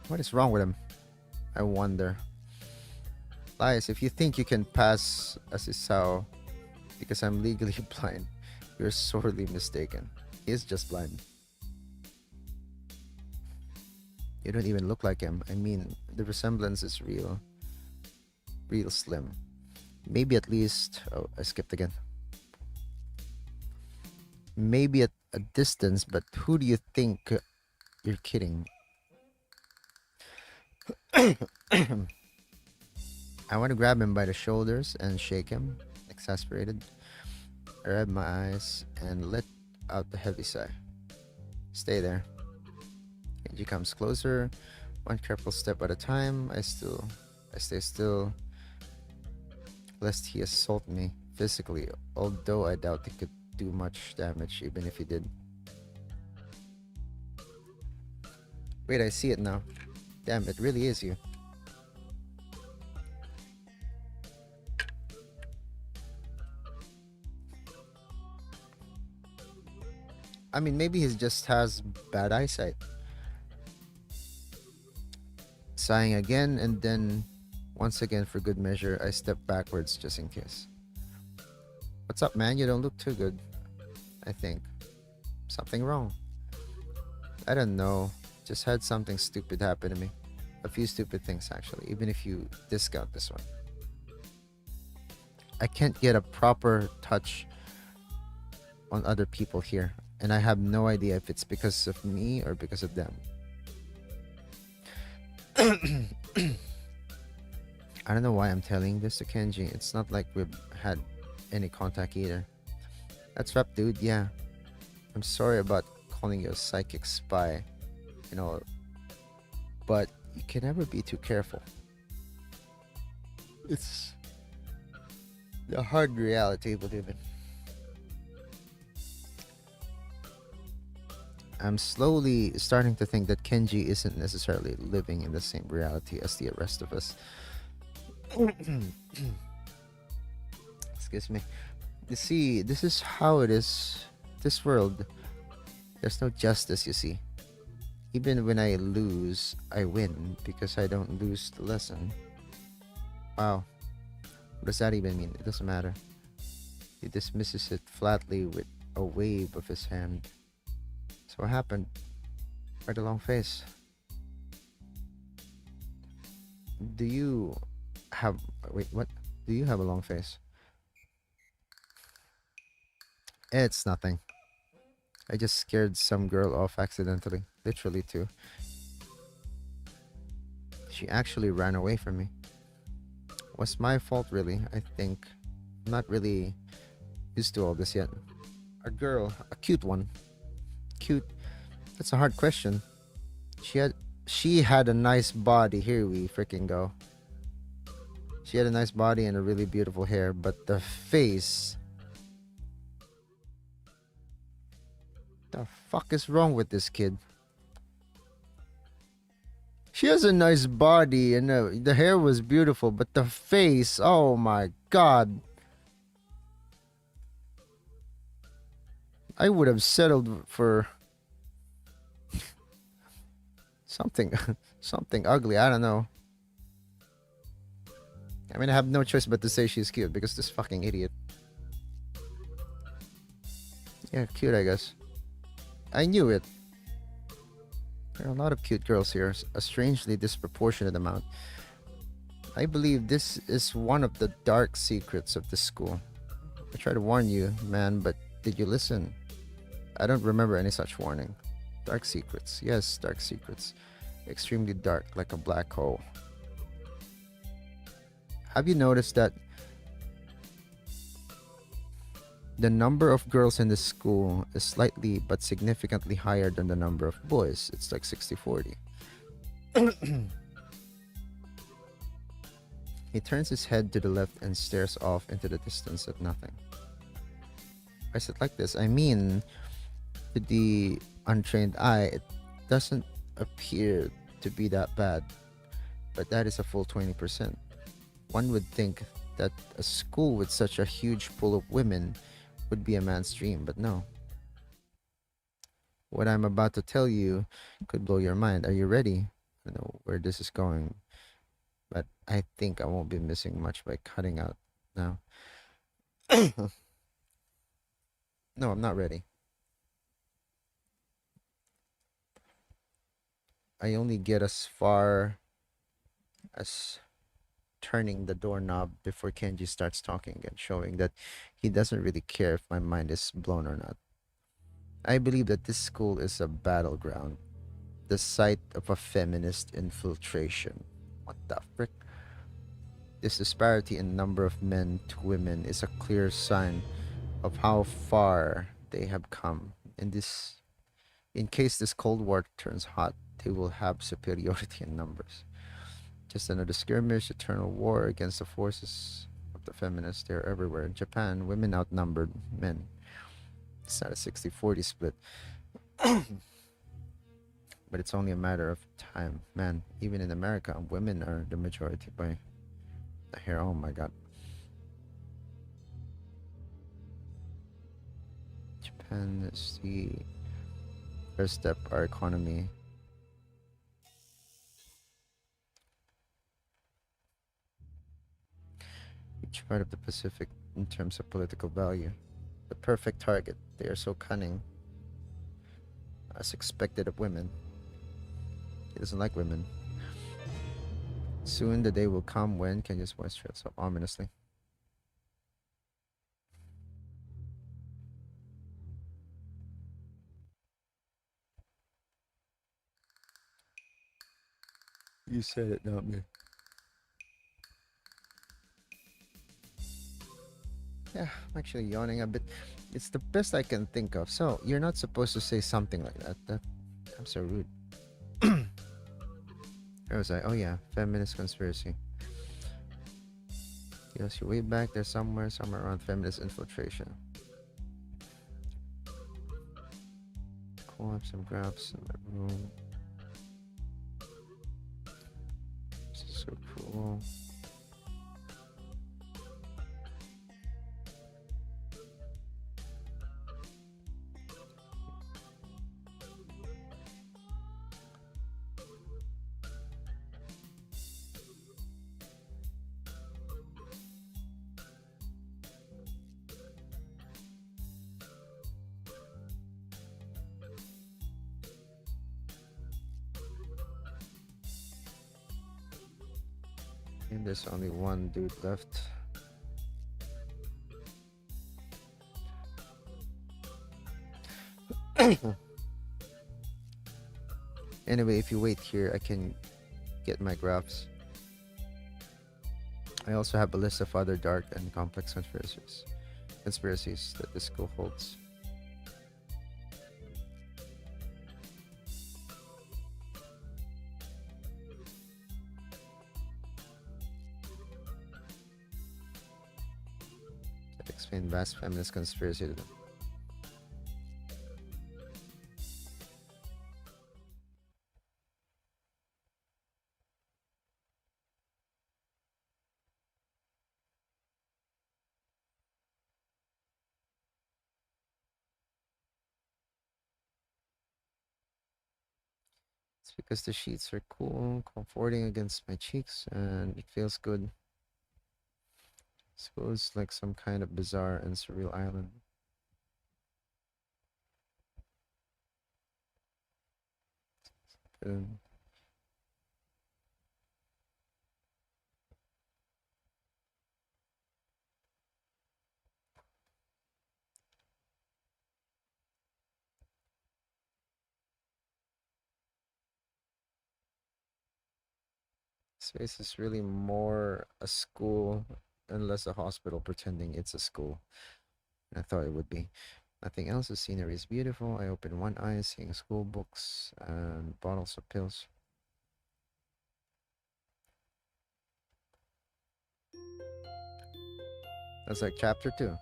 What is wrong with him? I wonder. Lies, if you think you can pass as Isao because I'm legally blind, you're sorely mistaken. He is just blind. You don't even look like him. I mean, the resemblance is real slim. Maybe at least... Oh, I skipped again. Maybe at a distance, but who do you think you're kidding? I want to grab him by the shoulders and shake him, exasperated. I rub my eyes and let out the heavy sigh. Stay there. Kenji comes closer, one careful step at a time. I stay still, lest he assault me physically, although I doubt he could do much damage even if he did. Wait, I see it now. Damn, it really is you. I mean, maybe he just has bad eyesight. Sighing again, and then once again, for good measure, I step backwards just in case. What's up, man? You don't look too good. I think. Something wrong. I don't know. Just had something stupid happen to me. A few stupid things, actually, even if you discount this one. I can't get a proper touch on other people here, and I have no idea if it's because of me or because of them. I don't know why I'm telling this to Kenji. It's not like we've had any contact either. That's rap, dude. Yeah. I'm sorry about calling you a psychic spy, you know, but you can never be too careful. It's the hard reality we live in. I'm slowly starting to think that Kenji isn't necessarily living in the same reality as the rest of us. Excuse me. You see, this is how it is. This world, there's no justice, you see. Even when I lose, I win because I don't lose the lesson. Wow. What does that even mean? It doesn't matter. He dismisses it flatly with a wave of his hand. So what happened? Why the long face? Do you have... Wait, what? Do you have a long face? It's nothing. I just scared some girl off accidentally. Literally, too. She actually ran away from me. Was my fault, really, I think. I'm not really used to all this yet. A girl, a cute one. Cute? That's a hard question. She had a nice body. Here we freaking go. She had a nice body and a really beautiful hair, but the face... The fuck is wrong with this kid? She has a nice body and the hair was beautiful, but the face, oh my god. I would have settled for something something ugly, I don't know. I mean, I have no choice but to say she's cute because this fucking idiot. Yeah, cute, I guess. I knew it. There are a lot of cute girls here, a strangely disproportionate amount. I believe this is one of the dark secrets of the school. I tried to warn you, man, but did you listen? I don't remember any such warning. Dark secrets. Yes, dark secrets. Extremely dark, like a black hole. Have you noticed that the number of girls in the school is slightly but significantly higher than the number of boys? It's like 60-40. He turns his head to the left and stares off into the distance at nothing. Why is it like this? I mean, to the untrained eye, it doesn't appear to be that bad, but that is a full 20%. One would think that a school with such a huge pool of women would be a man's dream, but no. What I'm about to tell you could blow your mind. Are you ready? I don't know where this is going, but I think I won't be missing much by cutting out now. No, I'm not ready. I only get as far as turning the doorknob before Kenji starts talking and showing that he doesn't really care if my mind is blown or not. I believe that this school is a battleground, the site of a feminist infiltration. What the frick? This disparity in number of men to women is a clear sign of how far they have come. In case this Cold War turns hot, they will have superiority in numbers. Just another skirmish, eternal war against the forces of the feminists. They're everywhere. In Japan, women outnumbered men. It's not a 60-40 split. but it's only a matter of time. Man, even in America, women are the majority by here. Oh my god. Japan is the first step our economy. Each part of the Pacific in terms of political value. The perfect target. They are so cunning, as expected of women. He doesn't like women. Soon the day will come when Kenya's voice trails up ominously. You said it, not me. Yeah, I'm actually yawning a bit. It's the best I can think of. So, you're not supposed to say something like that. I'm so rude. Where was I? Oh yeah, feminist conspiracy. Yes, you're way back there somewhere around feminist infiltration. Pull up some graphs in my room. This is so cool. And there's only one dude left. Anyway, if you wait here, I can get my graphs. I also have a list of other dark and complex conspiracies that the school holds. That explain vast feminist conspiracy to them. It's because the sheets are cool, comforting against my cheeks, and it feels good. Suppose like some kind of bizarre and surreal island. Um, Space is really more a school and less a hospital pretending it's a school. I thought it would be. Nothing else. The scenery is beautiful. I open one eye, seeing school books and bottles of pills. That's like chapter 2.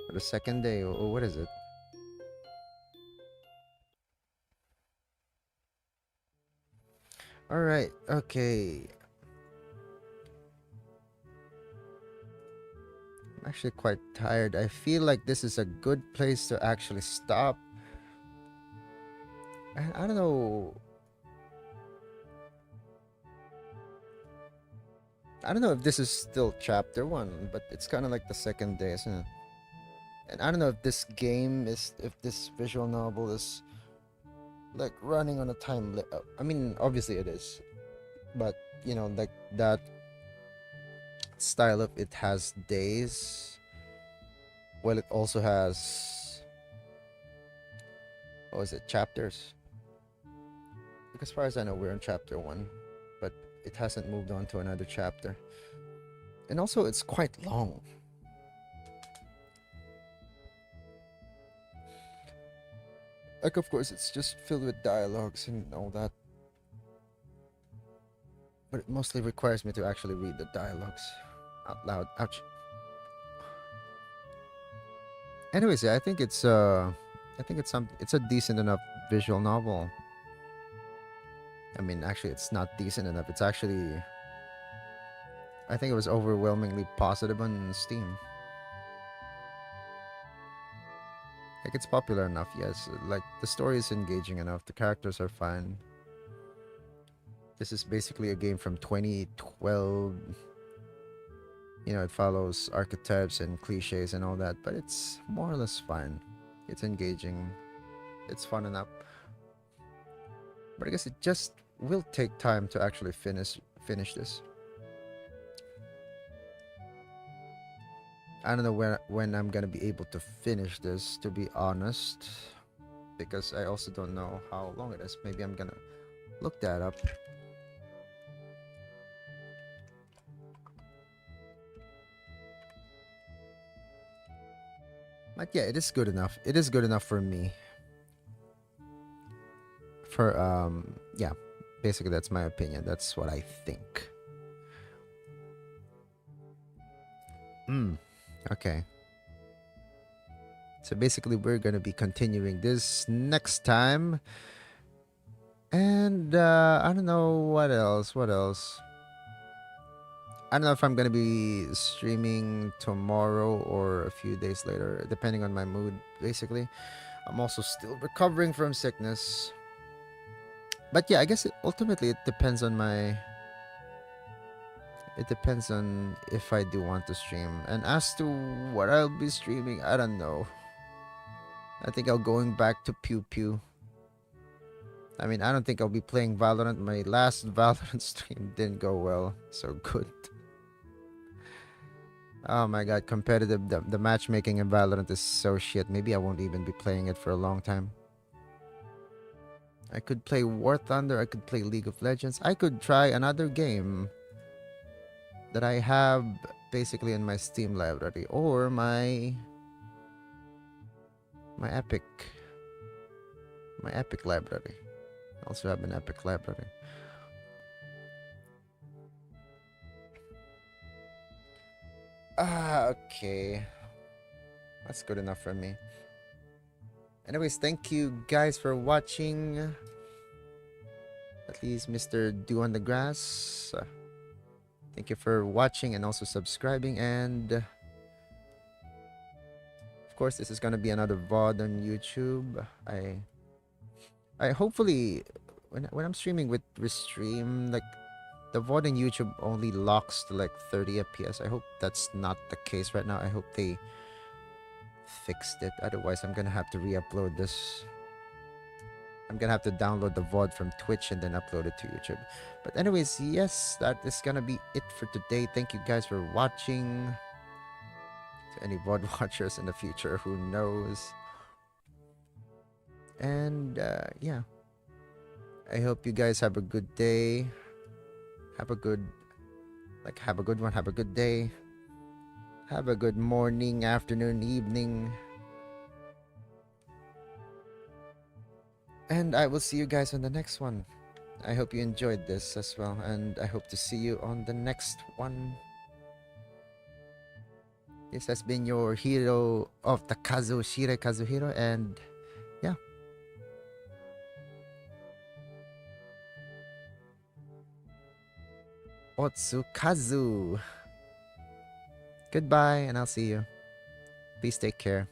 For the second day. What is it? Alright, okay. I'm actually quite tired. I feel like this is a good place to actually stop. I don't know. I don't know if this is still chapter 1, but it's kind of like the second day, isn't it? And I don't know if this game is, if this visual novel is like running on a time. I mean, obviously it is, but you know, like that style of it has days. Well, it also has, what was it, chapters? Because as far as I know, we're in chapter 1, but it hasn't moved on to another chapter. And also, it's quite long. Like, of course, it's just filled with dialogues and all that. But it mostly requires me to actually read the dialogues out loud. Ouch. Anyways, yeah, I think it's it's a decent enough visual novel. I mean, actually, it's not decent enough. It's actually, I think it was overwhelmingly positive on Steam. Like, it's popular enough, yes. Like, the story is engaging enough. The characters are fine. This is basically a game from 2012. You know, it follows archetypes and cliches and all that, but it's more or less fine. It's engaging. It's fun enough. But I guess it just will take time to actually finish this. I don't know when I'm gonna be able to finish this, to be honest, because I also don't know how long it is. Maybe I'm gonna look that up. But yeah, it is good enough. It is good enough for me. For yeah, basically that's my opinion. That's what I think. Okay. So basically we're gonna be continuing this next time. And I don't know what else. What else? I don't know if I'm gonna be streaming tomorrow or a few days later, depending on my mood. Basically, I'm also still recovering from sickness. But yeah, I guess ultimately it depends on my. It depends on if I do want to stream. And as to what I'll be streaming, I don't know. I think I'll going back to Pew Pew. I mean, I don't think I'll be playing Valorant. My last Valorant stream didn't go well, so good. Oh my god, competitive. The matchmaking in Valorant is so shit. Maybe I won't even be playing it for a long time. I could play War Thunder. I could play League of Legends. I could try another game that I have basically in my Steam library or my Epic library. I also have an Epic library. Okay. That's good enough for me. Anyways, thank you guys for watching. At least Mr. Dew on the Grass. Thank you for watching and also subscribing. And of course, this is gonna be another VOD on YouTube. I hopefully when I'm streaming with Restream, like the VOD on YouTube only locks to like 30 FPS. I hope that's not the case right now. I hope they fixed it. Otherwise, I'm gonna have to re-upload this. I'm gonna have to download the VOD from Twitch and then upload it to YouTube. But anyways, yes, that is gonna be it for today. Thank you guys for watching. To any VOD watchers in the future, who knows? And yeah, I hope you guys have a good day. Have a good one. Have a good day. Have a good morning, afternoon, evening. And I will see you guys on the next one. I hope you enjoyed this as well. And I hope to see you on the next one. This has been your hero of the Shire Kazuhiro. And yeah. Otsukazu. Goodbye, and I'll see you. Please take care.